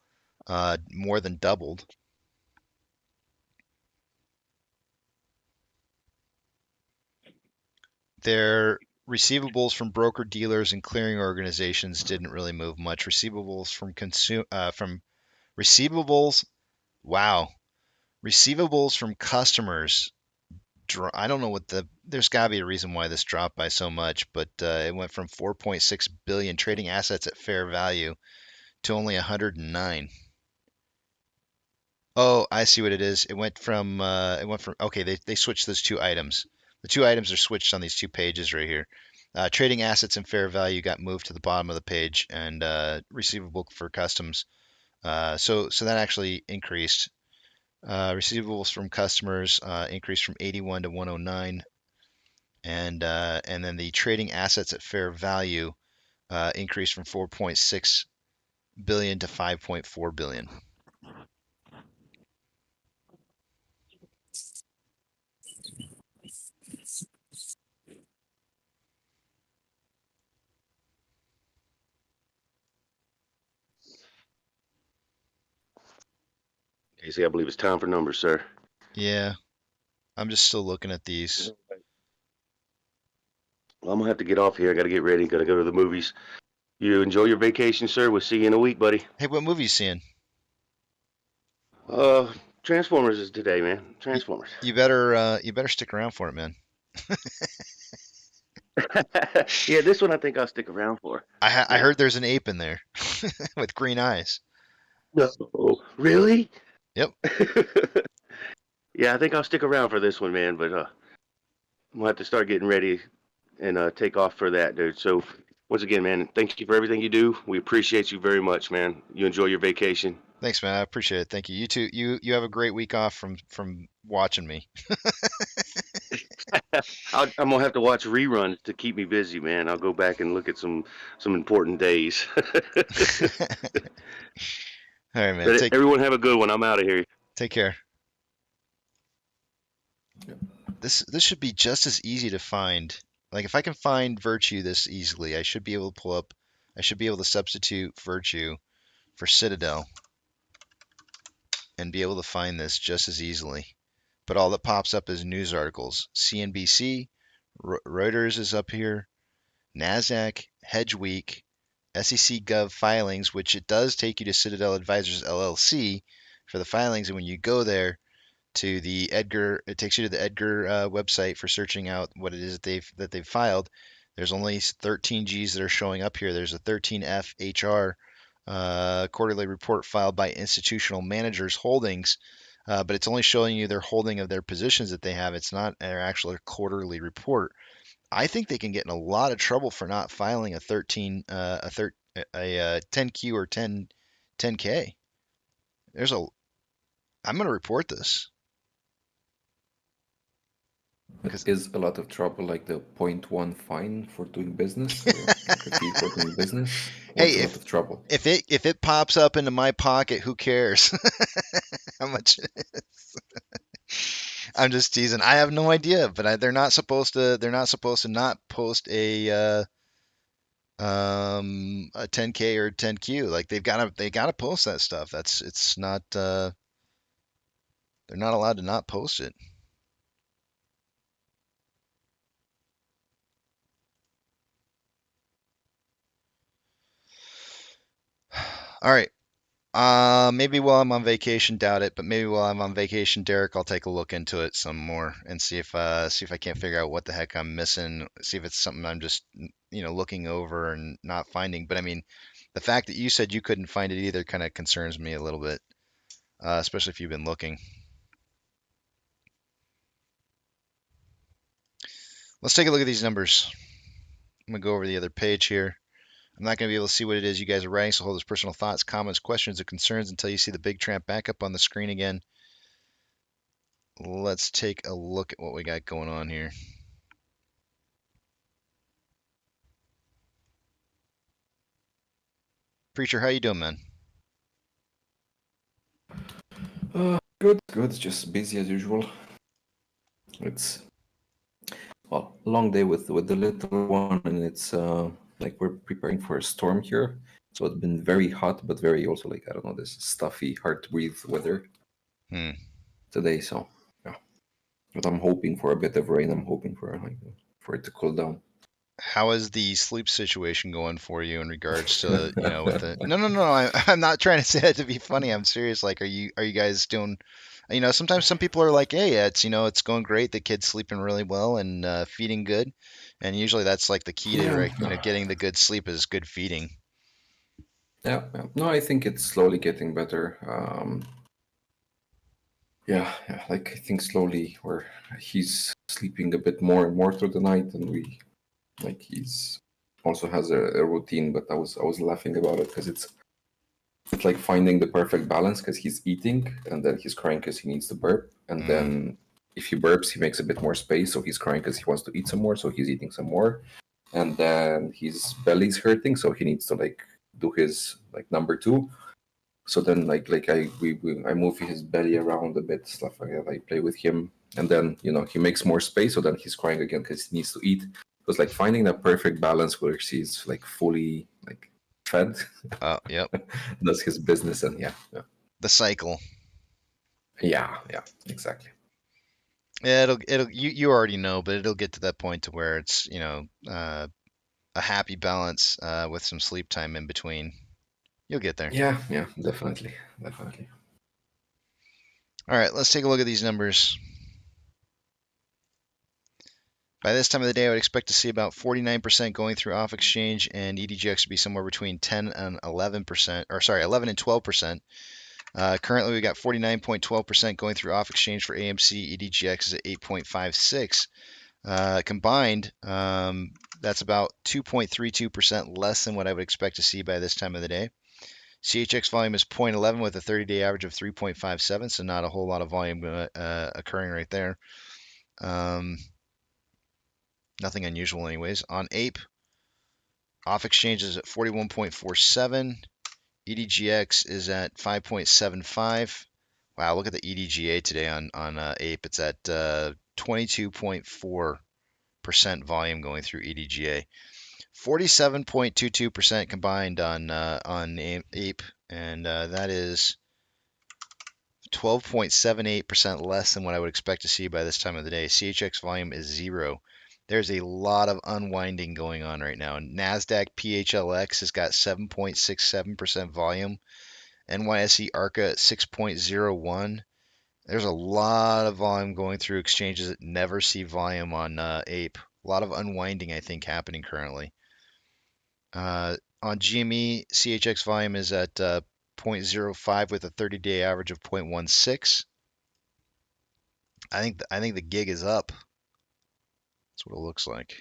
more than doubled. Their receivables from broker dealers and clearing organizations didn't really move much. Receivables from receivables from customers. I don't know there's got to be a reason why this dropped by so much, but it went from 4.6 billion trading assets at fair value to only 109. Oh, I see what it is. It went from okay, they switched those two items. The two items are switched on these two pages right here. Trading assets and fair value got moved to the bottom of the page, and receivable for customs. So that actually increased. Receivables from customers increased from 81 to 109, and then the trading assets at fair value increased from 4.6 billion to 5.4 billion. Casey, I believe it's time for numbers, sir. Yeah. I'm just still looking at these. Well, I'm gonna have to get off here. I gotta get ready. Gotta go to the movies. You enjoy your vacation, sir. We'll see you in a week, buddy. Hey, what movie you seeing? Transformers is today, man. Transformers. You better stick around for it, man. Yeah, this one I think I'll stick around for. I heard there's an ape in there with green eyes. No, really? Yep. Yeah, I think I'll stick around for this one, man. But I'm gonna have to start getting ready and take off for that, dude. So once again, man, thank you for everything you do. We appreciate you very much, man. You enjoy your vacation. Thanks, man. I appreciate it. Thank you. You too. You have a great week off from watching me. I'm gonna have to watch reruns to keep me busy, man. I'll go back and look at some important days. All right, man. But everyone have a good one. I'm out of here. Take care. This should be just as easy to find. Like if I can find virtue this easily, I should be able to pull up. I should be able to substitute virtue for Citadel and be able to find this just as easily. But all that pops up is news articles. CNBC, Reuters is up here, NASDAQ, Hedge Week, SEC Gov filings, which it does take you to Citadel Advisors LLC for the filings. And when you go there to the Edgar, it takes you to the Edgar website for searching out what it is that they've filed. There's only 13 Gs that are showing up here. There's a 13F HR quarterly report filed by Institutional Managers Holdings, but it's only showing you their holding of their positions that they have. It's not their actual quarterly report. I think they can get in a lot of trouble for not filing a 10Q or 10K. I'm going to report this. Is a lot of trouble like the 0.1 fine for doing business, or like a fee for doing business? What's a lot of trouble? If it pops up into my pocket, who cares how much it is? I'm just teasing. I have no idea, but they're not supposed to. They're not supposed to not post a 10K or 10Q. Like they gotta post that stuff. It's not. They're not allowed to not post it. All right. Maybe while I'm on vacation, doubt it, but maybe while I'm on vacation, Derek, I'll take a look into it some more and see if I can't figure out what the heck I'm missing. See if it's something I'm just looking over and not finding. But I mean, the fact that you said you couldn't find it either kind of concerns me a little bit, especially if you've been looking. Let's take a look at these numbers. I'm gonna go over the other page here. I'm not going to be able to see what it is you guys are writing, so hold those personal thoughts, comments, questions, or concerns until you see the big tramp back up on the screen again. Let's take a look at what we got going on here. Preacher, how you doing, man? Good. Just busy as usual. It's a long day with the little one, and it's like we're preparing for a storm here. So it's been very hot, but very also like, I don't know, this stuffy, hard to breathe weather today. So yeah, but I'm hoping for a bit of rain. I'm hoping for it to cool down. How is the sleep situation going for you in regards to with the no, I'm not trying to say that to be funny. I'm serious. Like, are you guys doing? Sometimes some people are like, hey, it's going great. The kid's sleeping really well and feeding good, and usually that's like the key to getting the good sleep is good feeding. Yeah. No, I think it's slowly getting better. Yeah, like I think slowly where he's sleeping a bit more and more through the night, and he's also has a routine. But I was laughing about it because it's like finding the perfect balance, because he's eating and then he's crying because he needs to burp, and then if he burps he makes a bit more space, so he's crying because he wants to eat some more, so he's eating some more, and then his belly's hurting, so he needs to like do his like number two. So then I move his belly around a bit, stuff like that. I play with him, and then he makes more space, so then he's crying again because he needs to eat. It was like finding that perfect balance where he's like fully like fed. Yep. Does his business, and yeah. The cycle. Yeah, exactly. Yeah, you already know, but it'll get to that point to where it's, a happy balance with some sleep time in between. You'll get there. Yeah, yeah, definitely, definitely. All right, let's take a look at these numbers. By this time of the day, I would expect to see about 49% going through off exchange, and EDGX to be somewhere between 10 and 11%, or sorry, 11 and 12%. Currently, we got 49.12% going through off exchange for AMC. EDGX is at 8.56. Combined, that's about 2.32% less than what I would expect to see by this time of the day. CHX volume is 0.11 with a 30-day average of 3.57, so not a whole lot of volume occurring right there. Nothing unusual anyways. On Ape, off exchange is at 41.47. EDGX is at 5.75. Wow, look at the EDGA today on Ape. It's at 22.4% volume going through EDGA. 47.22% combined on Ape, and that is 12.78% less than what I would expect to see by this time of the day. CHX volume is 0. There's a lot of unwinding going on right now. NASDAQ PHLX has got 7.67% volume. NYSE ARCA at 6.01. There's a lot of volume going through exchanges that never see volume on Ape. A lot of unwinding, I think, happening currently. On GME, CHX volume is at 0.05 with a 30-day average of 0.16. I think the gig is up. That's what it looks like.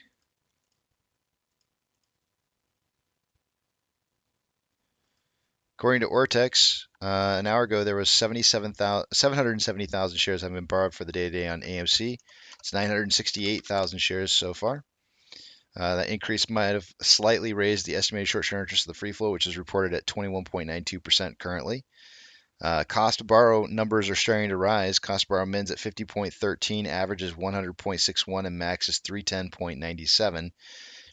According to Ortex, an hour ago there was 770,000 shares having been borrowed for the day-to-day on AMC. It's 968,000 shares so far. That increase might have slightly raised the estimated short-term interest of the free float, which is reported at 21.92% currently. Cost to borrow numbers are starting to rise. Cost to borrow mins at 50.13, average is 100.61, and max is 310.97.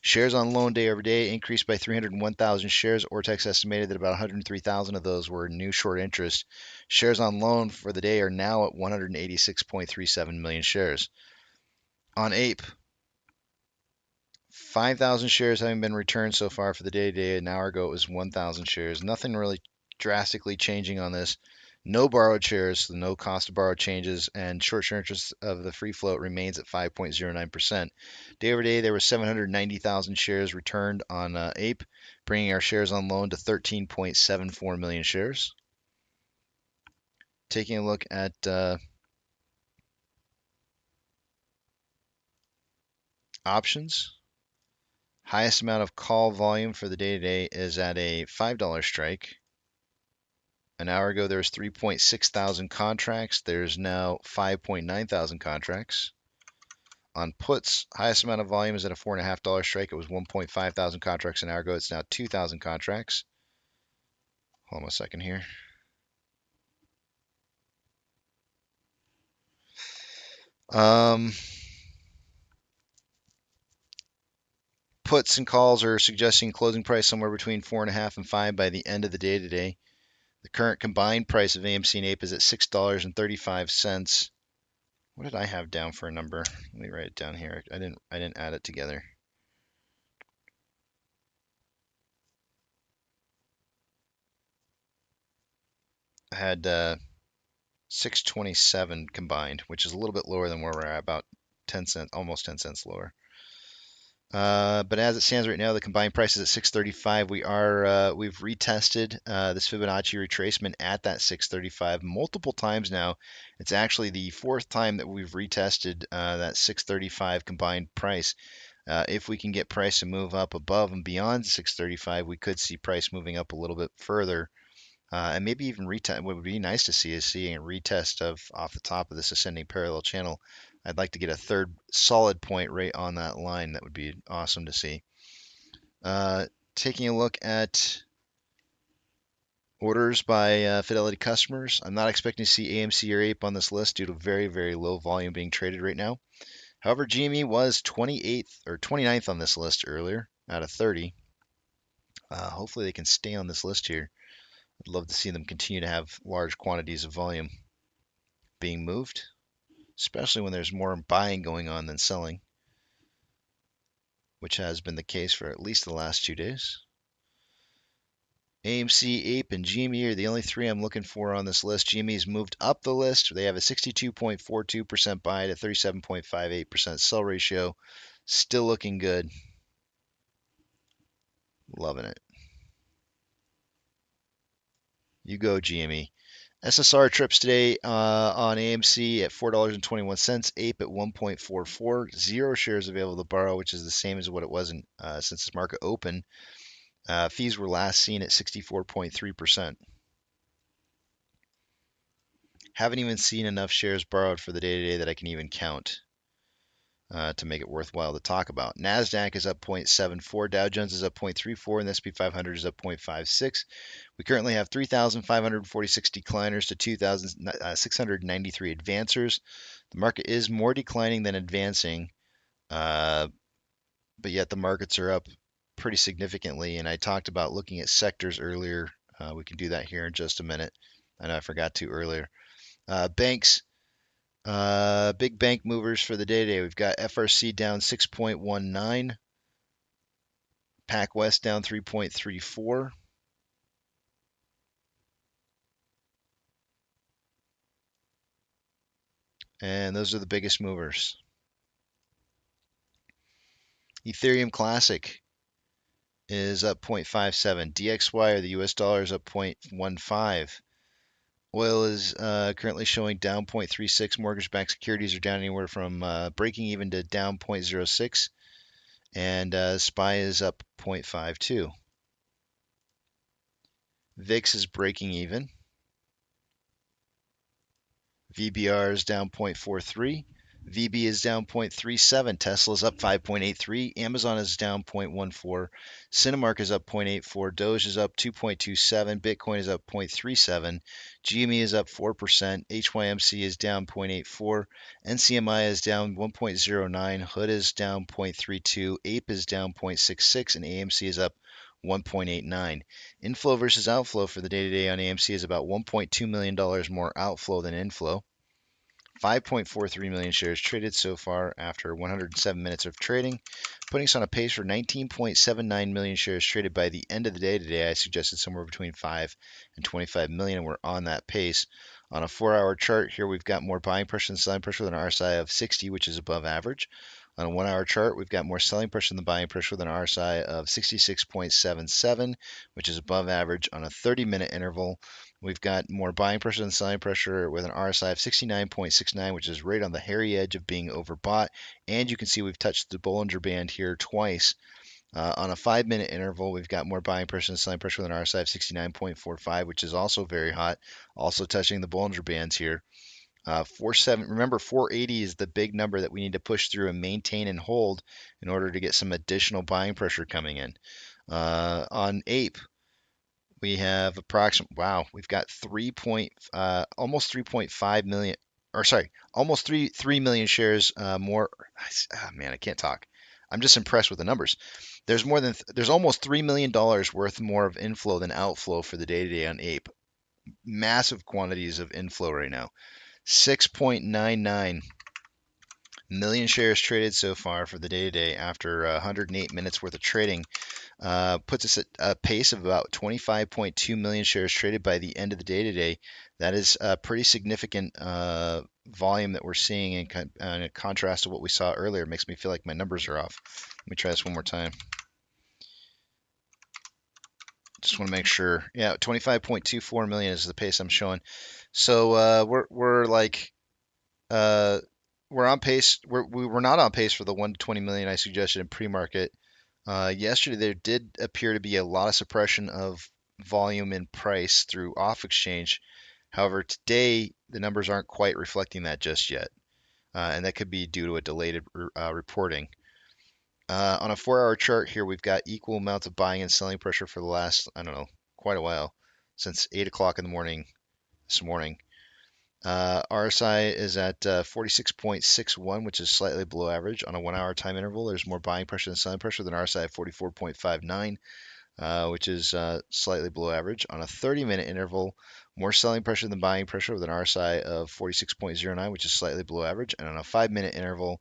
Shares on loan day over day increased by 301,000 shares. Ortex estimated that about 103,000 of those were new short interest. Shares on loan for the day are now at 186.37 million shares. On Ape, 5,000 shares having been returned so far for the day. An hour ago it was 1,000 shares. Nothing really drastically changing on this. No borrowed shares, so no cost to borrow changes, and short-term interest of the free float remains at 5.09%. Day over day, there were 790,000 shares returned on Ape, bringing our shares on loan to 13.74 million shares. Taking a look at options. Highest amount of call volume for the day today is at a $5 strike. An hour ago, there was 3.6 thousand contracts. There's now 5.9 thousand contracts. On puts, highest amount of volume is at a $4.50 strike. It was 1.5 thousand contracts an hour ago. It's now 2,000 contracts. Hold on a second here. Puts and calls are suggesting closing price somewhere between 4.5 and 5 by the end of the day today. The current combined price of AMC and Ape is at $6.35. What did I have down for a number? Let me write it down here. I didn't add it together. I had 627 combined, which is a little bit lower than where we're at, about 10 cents, almost 10 cents lower. But as it stands right now, the combined price is at 635. We've retested this Fibonacci retracement at that 635 multiple times now. It's actually the fourth time that we've retested that 635 combined price. If we can get price to move up above and beyond 635, we could see price moving up a little bit further. And maybe even retest. What would be nice to see is seeing a retest of off the top of this ascending parallel channel. I'd like to get a third solid point right on that line. That would be awesome to see. Taking a look at orders by Fidelity customers, I'm not expecting to see AMC or Ape on this list due to very, very low volume being traded right now. However, GME was 28th or 29th on this list earlier out of 30. Hopefully they can stay on this list here. I'd love to see them continue to have large quantities of volume being moved. especially when there's more buying going on than selling, which has been the case for at least the last 2 days. AMC, Ape, and GME are the only three I'm looking for on this list. GME's moved up the list. They have a 62.42% buy to 37.58% sell ratio. Still looking good. Loving it. You go, GME. SSR trips today on AMC at $4.21, Ape at 1.44, 0 shares available to borrow, which is the same as what it was since this market opened. Fees were last seen at 64.3%. Haven't even seen enough shares borrowed for the day-to-day that I can even count to make it worthwhile to talk about. NASDAQ is up 0.74, Dow Jones is up 0.34, and the S&P 500 is up 0.56. We currently have 3,546 decliners to 2,693 advancers. The market is more declining than advancing, but yet the markets are up pretty significantly. And I talked about looking at sectors earlier. We can do that here in just a minute. I know I forgot to earlier. Banks, big bank movers for the day today. We've got FRC down 6.19, PacWest down 3.34. And those are the biggest movers. Ethereum Classic is up 0.57. DXY, or the US dollar, is up 0.15. Oil is currently showing down 0.36. Mortgage-backed securities are down anywhere from breaking even to down 0.06. And SPY is up 0.52. VIX is breaking even. VBR is down 0.43. VB is down 0.37. Tesla's up 5.83. Amazon is down 0.14. Cinemark is up 0.84. Doge is up 2.27. Bitcoin is up 0.37. GME is up 4%. HYMC is down 0.84. NCMI is down 1.09. Hood is down 0.32. Ape is down 0.66. And AMC is up 1.89. Inflow versus outflow for the day-to-day on AMC is about $1.2 million more outflow than inflow. 5.43 million shares traded so far after 107 minutes of trading, putting us on a pace for 19.79 million shares traded by the end of the day today. I suggested somewhere between 5 and 25 million, and we're on that pace. On a 4-hour chart here, we've got more buying pressure and selling pressure than RSI of 60, which is above average. On a 1-hour chart, we've got more selling pressure than buying pressure with an RSI of 66.77, which is above average. On a 30-minute interval, we've got more buying pressure than selling pressure with an RSI of 69.69, which is right on the hairy edge of being overbought. And you can see we've touched the Bollinger Band here twice. On a 5-minute interval, we've got more buying pressure and selling pressure with an RSI of 69.45, which is also very hot, also touching the Bollinger Bands here. 47. Remember, 480 is the big number that we need to push through and maintain and hold in order to get some additional buying pressure coming in. On Ape, we have we've got almost 3.5 million, or sorry, almost 3 million shares more. Man, I can't talk. I'm just impressed with the numbers. There's almost $3 million worth more of inflow than outflow for the day-to-day on Ape. Massive quantities of inflow right now. 6.99 million shares traded so far for the day-to-day after 108 minutes worth of trading. Puts us at a pace of about 25.2 million shares traded by the end of the day today. That is a pretty significant volume that we're seeing in contrast to what we saw earlier. It makes me feel like my numbers are off. Let me try this one more time. Just want to make sure. Yeah, 25.24 million is the pace I'm showing. So we're on pace. We're not on pace for the 1 to 20 million I suggested in pre-market. Yesterday, there did appear to be a lot of suppression of volume in price through off exchange. However, today, the numbers aren't quite reflecting that just yet. And that could be due to a delayed reporting. On a 4-hour chart here, we've got equal amounts of buying and selling pressure for the last, quite a while, since 8 o'clock in the morning this morning. RSI is at 46.61, which is slightly below average. On a 1-hour time interval, there's more buying pressure than selling pressure with an RSI of 44.59. which is slightly below average. On a 30-minute interval, more selling pressure than buying pressure with an RSI of 46.09, which is slightly below average. And on a 5-minute interval,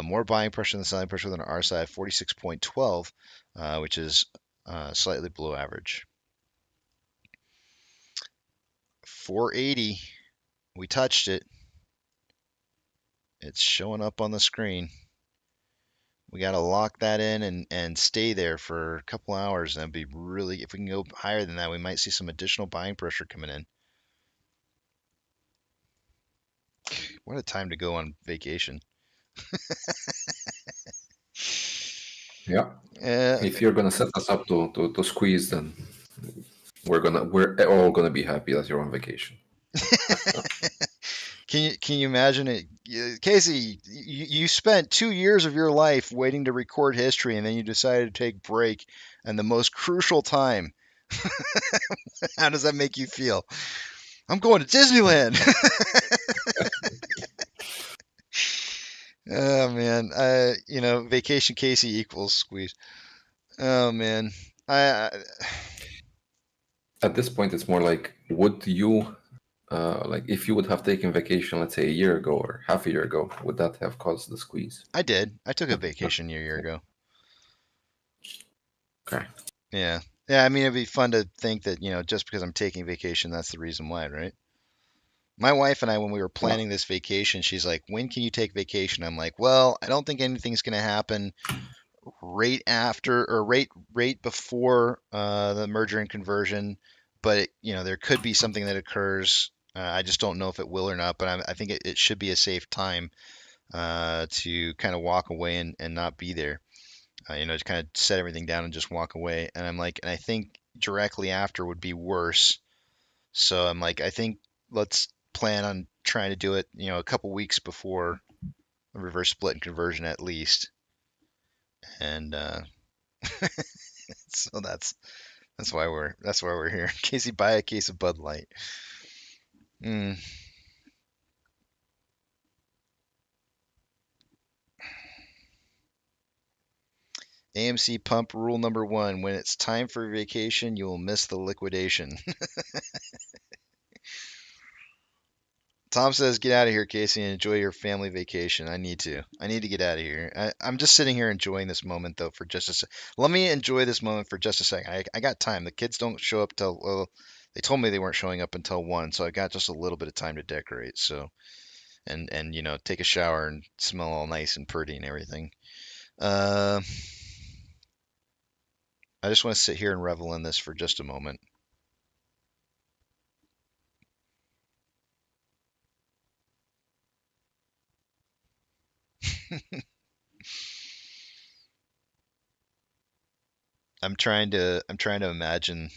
more buying pressure than selling pressure with an RSI of 46.12, which is slightly below average. 480, we touched it. It's showing up on the screen. We got to lock that in and stay there for a couple hours. That'd be really, if we can go higher than that, we might see some additional buying pressure coming in. What a time to go on vacation. Yeah. If you're gonna set us up to squeeze, then we're all gonna be happy that you're on vacation. Can you imagine it, Casey? You spent 2 years of your life waiting to record history, and then you decided to take break, and the most crucial time. How does that make you feel? I'm going to Disneyland. Oh man, vacation Casey equals squeeze. Oh man, I At this point, it's more like, would you, like, if you would have taken vacation, let's say a year ago or half a year ago, would that have caused the squeeze? I did. I took a vacation a year ago. Okay. Yeah. Yeah, I mean, it'd be fun to think that, just because I'm taking vacation, that's the reason why, right? My wife and I, when we were planning this vacation, she's like, when can you take vacation? I'm like, well, I don't think anything's going to happen right after or right before the merger and conversion, but there could be something that occurs. I just don't know if it will or not, but I think it should be a safe time to kind of walk away and not be there. To kind of set everything down and just walk away. And I'm like, and I think directly after would be worse. So I'm like, I think let's plan on trying to do it, a couple weeks before a reverse split and conversion at least. And so that's why we're here. Casey, buy a case of Bud Light. AMC pump rule number 1: when it's time for vacation, you will miss the liquidation. Tom says, get out of here, Casey, and enjoy your family vacation. I need to get out of here. I'm just sitting here enjoying this moment, though, for just a sec. Let me enjoy this moment for just a second. I got time. The kids don't show up till, well, they told me they weren't showing up until 1, so I got just a little bit of time to decorate. So, and take a shower and smell all nice and pretty and everything. I just want to sit here and revel in this for just a moment. I'm trying to imagine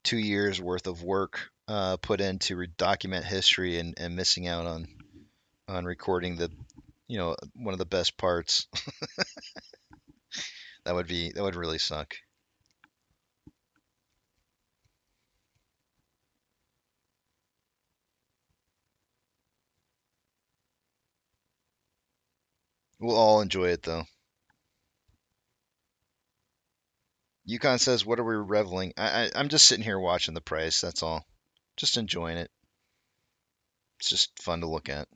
2 years worth of work put in to document history and missing out on recording the one of the best parts. That would really suck. We'll all enjoy it though. Yukon says, what are we reveling? I'm just sitting here watching the price, that's all. Just enjoying it. It's just fun to look at.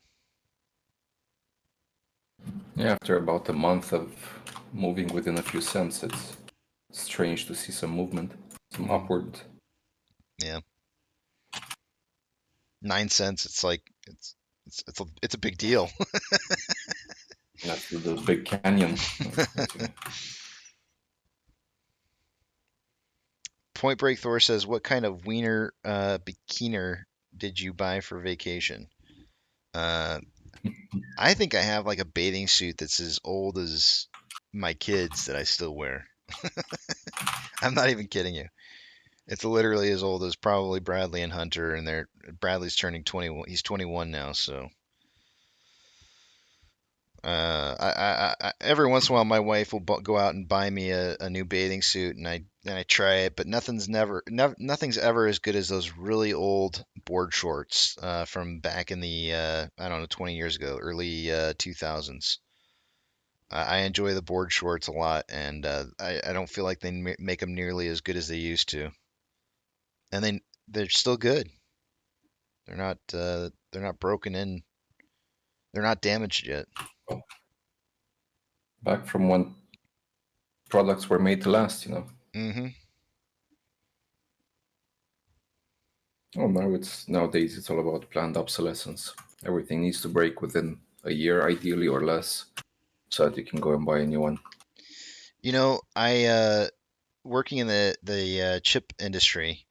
Yeah, after about a month of moving within a few cents, it's strange to see some movement, some upward. Yeah. 9 cents, it's like it's a big deal. That's the big canyon. Point Break Thor says, what kind of wiener bikini did you buy for vacation? I think I have like a bathing suit that's as old as my kids that I still wear. I'm not even kidding you. It's literally as old as probably Bradley and Hunter, and Bradley's turning 21. He's 21 now, so every once in a while my wife will go out and buy me a new bathing suit, and I try it, but nothing's ever as good as those really old board shorts from back in the I don't know, 20 years ago, early 2000s. I enjoy the board shorts a lot, and I don't feel like they make them nearly as good as they used to. And they're still good. They're not broken in. They're not damaged yet. Back from when products were made to last, you know. Mm-hmm. Oh, nowadays it's all about planned obsolescence. Everything needs to break within a year, ideally, or less, so that you can go and buy a new one. You know, I working in the chip industry.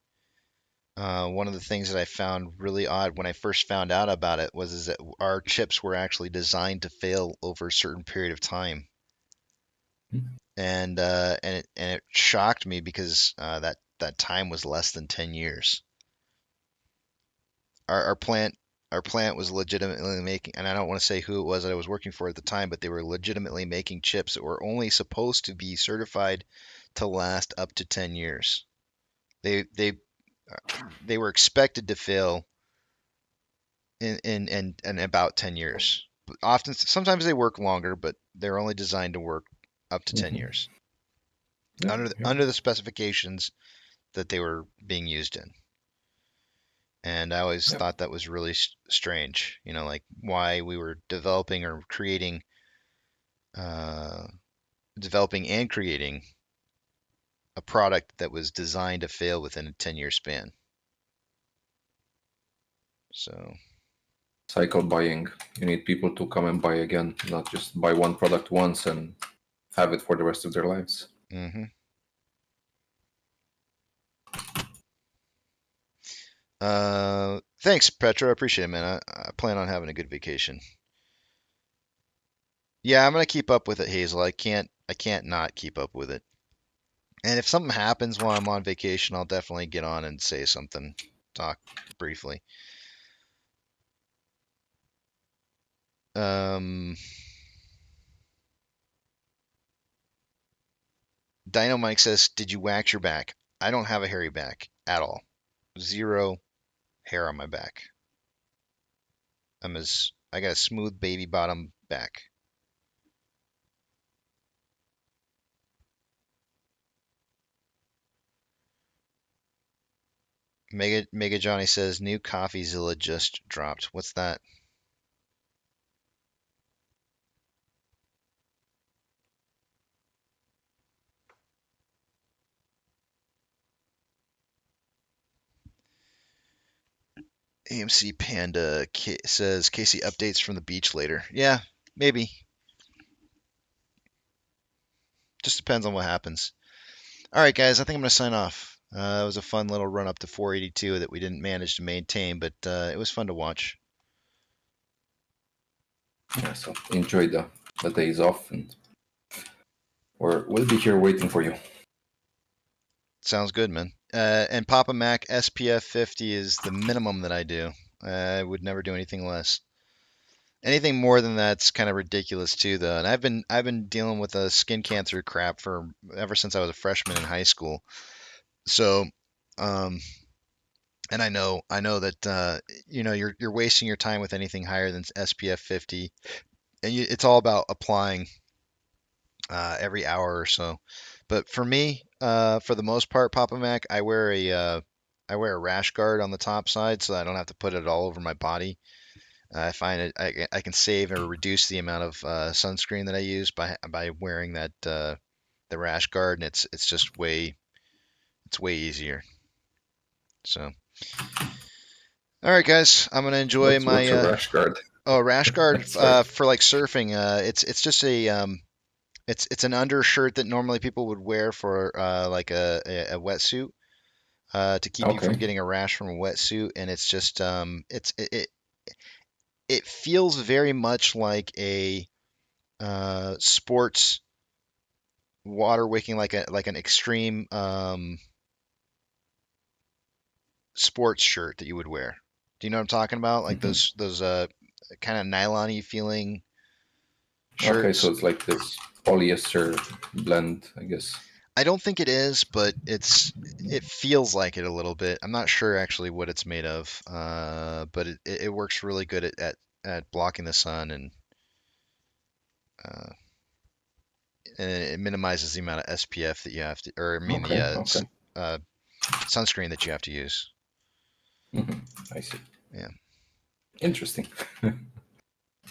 One of the things that I found really odd when I first found out about it was that our chips were actually designed to fail over a certain period of time, and it shocked me because that time was less than 10 years. Our plant was legitimately making, and I don't want to say who it was that I was working for at the time, but they were legitimately making chips that were only supposed to be certified to last up to 10 years. They were expected to fail in about 10 years. Often, sometimes they work longer, but they're only designed to work up to 10 years Yeah, under the specifications that they were being used in. And I always thought that was really strange, you know, like why we were developing or creating, uh, developing and creating a product that was designed to fail within a 10-year span. So, cycle buying. You need people to come and buy again, not just buy one product once and have it for the rest of their lives. mm-hmm. Thanks, Petra. I appreciate it, man. I plan on having a good vacation. Yeah, I'm gonna keep up with it, Hazel. I can't not keep up with it. And if something happens while I'm on vacation, I'll definitely get on and say something, talk briefly. Um, Dino Mike says, "Did you wax your back?" I don't have a hairy back at all. Zero hair on my back. I got a smooth baby bottom back. Mega Johnny says, "New CoffeeZilla just dropped." What's that? AMC Panda says Casey updates from the beach later. Yeah, maybe. Just depends on what happens. All right, guys, I think I'm going to sign off. It was a fun little run up to 482 that we didn't manage to maintain, but it was fun to watch. Yeah, so enjoy the days off, and we'll be here waiting for you. Sounds good, man. And Papa Mac SPF 50 is the minimum that I do. I would never do anything less. Anything more than that's kind of ridiculous too, though. And I've been dealing with a skin cancer crap for ever since I was a freshman in high school. So, um, and I know that you know you're wasting your time with anything higher than SPF 50, and it's all about applying every hour or so. But for me, for the most part, Papa Mac, I wear a rash guard on the top side so I don't have to put it all over my body. I find I can save or reduce the amount of sunscreen that I use by wearing that the rash guard, and it's just it's way easier. So, all right, guys, I'm gonna enjoy my What's a rash guard? rash guard Sorry. for like surfing. It's just a it's an undershirt that normally people would wear for like a wetsuit to keep you from Okay. getting a rash from a wetsuit, and it's just it feels very much like a sports water wicking, like an extreme sports shirt that you would wear. Do you know what I'm talking about? Like Hmm. those kind of nylon-y feeling Okay, so shirts. it's like this polyester blend, I guess. I don't think it is, but it feels like it a little bit. I'm not sure actually what it's made of, but it works really good at blocking the sun and uh, it minimizes the amount of SPF that you have to, or I mean Okay, the sunscreen that you have to use. I see. Yeah. Interesting.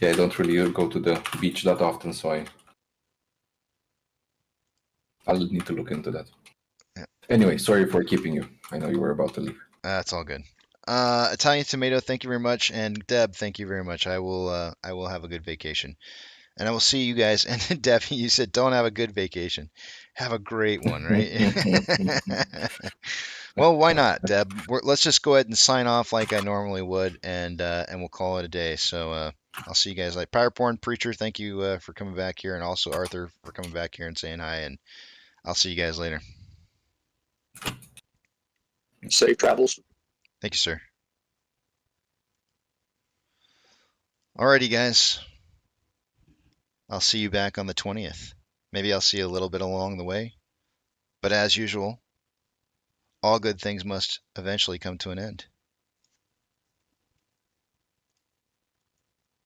Yeah, I don't really go to the beach that often, so I'll need to look into that. Yeah. Anyway, sorry for keeping you. I know you were about to leave. That's all good. Italian Tomato, thank you very much, and Deb, thank you very much. I will have a good vacation, and I will see you guys. And then Deb, you said don't have a good vacation, have a great one, right? Well, why not, Deb? Let's just go ahead and sign off like I normally would, and we'll call it a day. So I'll see you guys later. Pirate Porn Preacher, thank you for coming back here, and also Arthur for coming back here and saying hi, and I'll see you guys later. Safe travels. Thank you, sir. Alrighty, guys. I'll see you back on the 20th. Maybe I'll see you a little bit along the way. But as usual, all good things must eventually come to an end.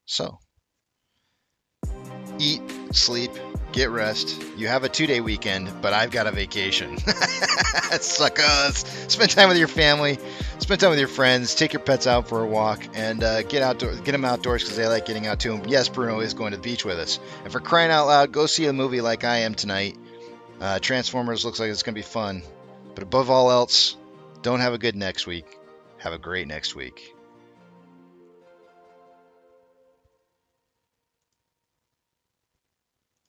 So, eat, sleep, get rest. You have a 2-day weekend, but I've got a vacation. Suckers! Spend time with your family, spend time with your friends, take your pets out for a walk, and get them outdoors because they like getting out too. And yes, Bruno is going to the beach with us. And for crying out loud, go see a movie like I am tonight. Transformers looks like it's going to be fun. But above all else, don't have a good next week. Have a great next week.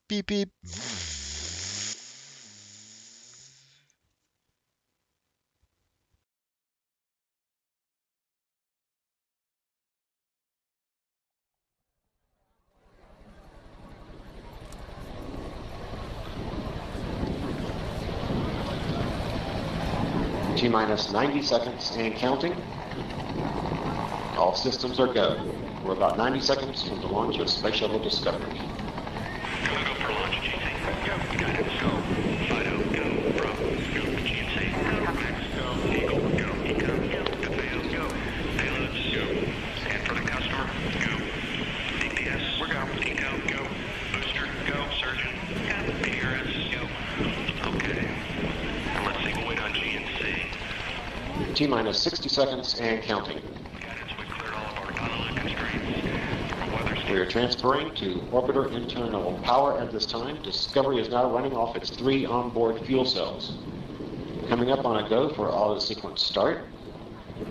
Beep, beep. T-minus 90 seconds and counting. All systems are go. We're about 90 seconds from the launch of Space Shuttle Discovery. Go for launch, GC. Go. Got it. Go. Fido. Go. Bravo. Go. GC. Go. Max. Go. Eagle. Go. Eco. Go. DeFeo. Go. Payloads. Go. Scan for the customer. Go. DPS. We're go. Eco. Go. Booster. Go. Surgeon. Go. PRS. Go. Okay. And let's see. We'll wait on GNC. T-minus 60 seconds and counting. Guidance, we cleared all of our autolic constraints. Weather We are transferring to orbiter internal power at this time. Discovery is now running off its 3 onboard fuel cells. Coming up on a go for auto sequence start. MC,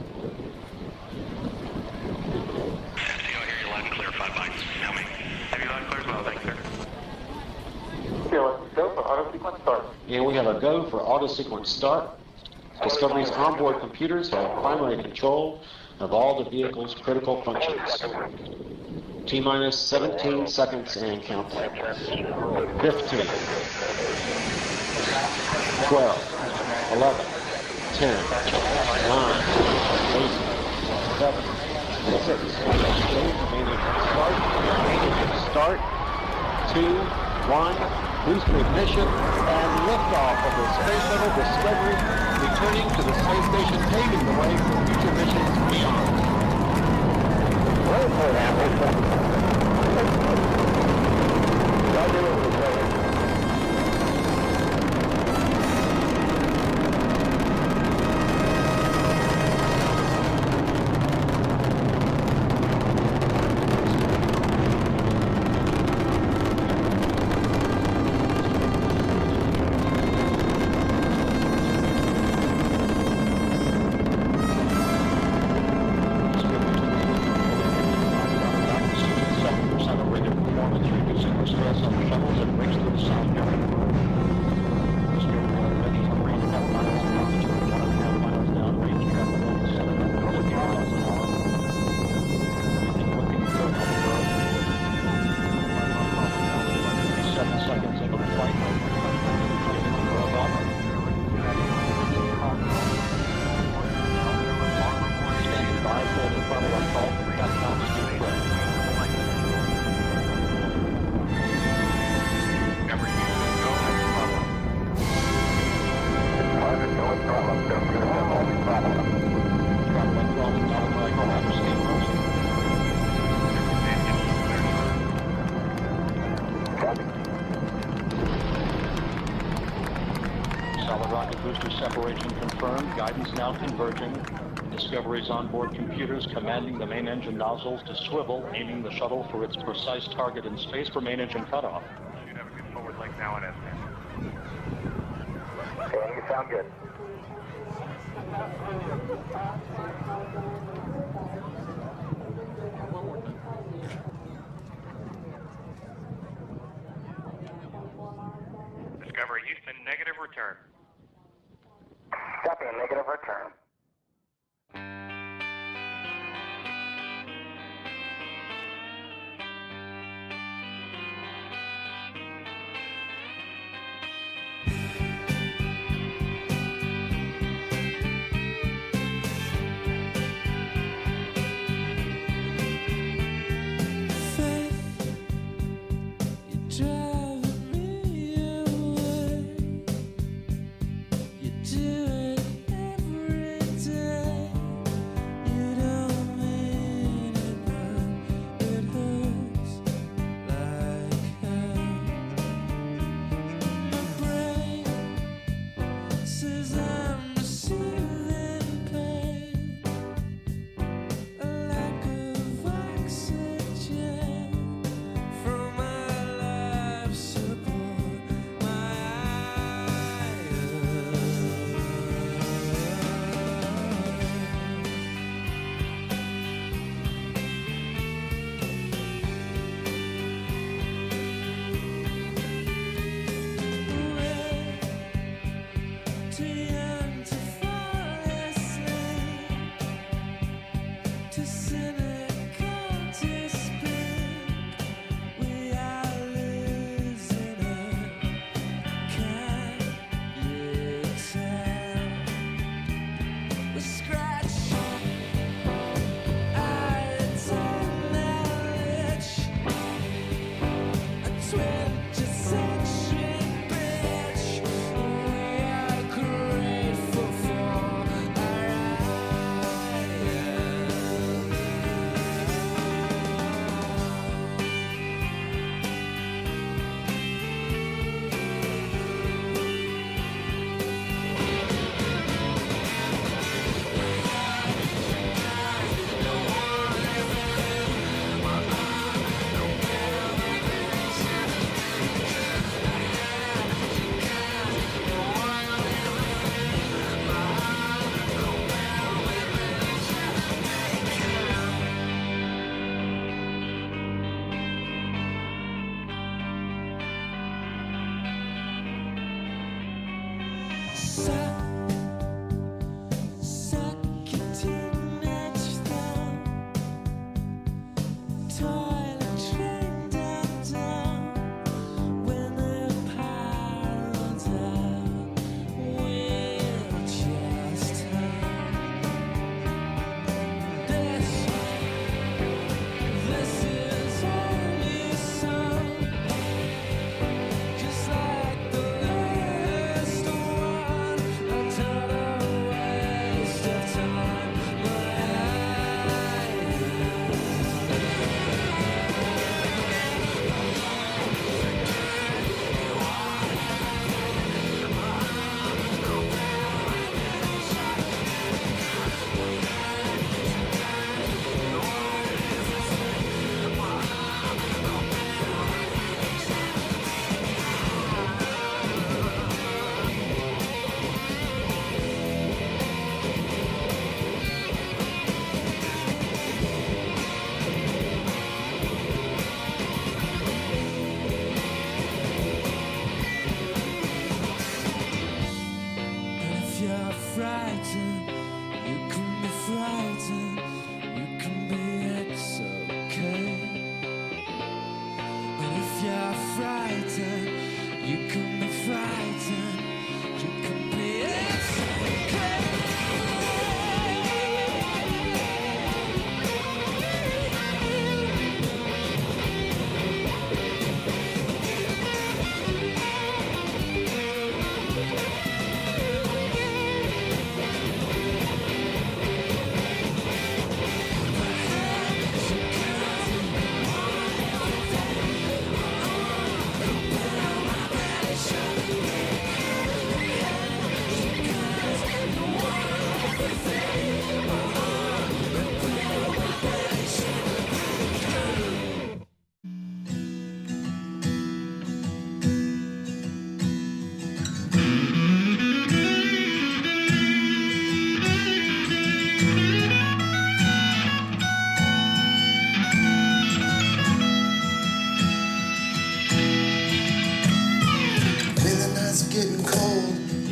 I hear you loud and clear. 5 bytes. Tell me. Have you loud and clear as well? Thanks, sir. Go for auto sequence start. And we have a go for auto sequence start. Discovery's onboard computers have primary control of all the vehicle's critical functions. T-minus 17 seconds and counting. 15, 12, 11, 10, 9, 8, 7, 6, start, 2, 1, booster ignition, and liftoff of the Space Shuttle Discovery, returning to the space station, paving the way for future missions beyond. Solid rocket booster separation confirmed. Guidance now converging. Discovery's onboard computers commanding the main engine nozzles to swivel, aiming the shuttle for its precise target in space for main engine cutoff. Should have a good forward leg now in S10. Okay, you sound good. Discovery Houston, negative return. Copy, a negative return.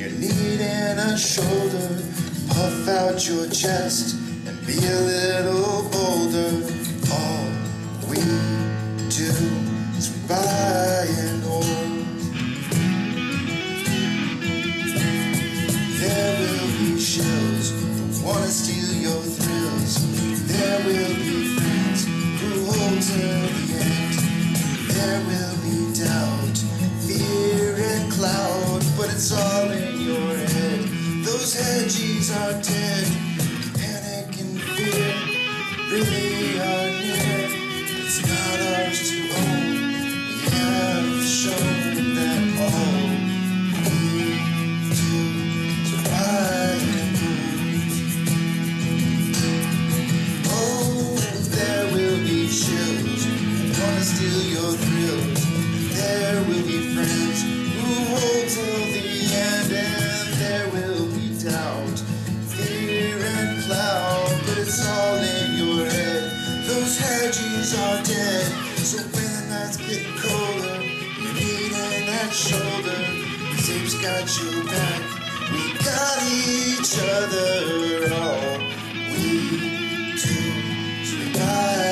you're needing a shoulder, puff out your chest and be a little bolder. All we do is buy and hold. There will be shills who wanna steal your thrills. There will be friends who hold till the end. There will be doubt, fear and cloud, but it's all in your head. Those hedgies are dead. Panic and fear really are near. It's not ours to own. We have shown that all we do is buy and move. Oh, there will be chills who wanna steal your thrills. There will be friends who hold till the end, and there will be doubt, fear and cloud, but it's all in your head. Those hedgies are dead, so when the nights get colder, you're needing that shoulder. The Ape's got your back, we got each other. All we do is we buy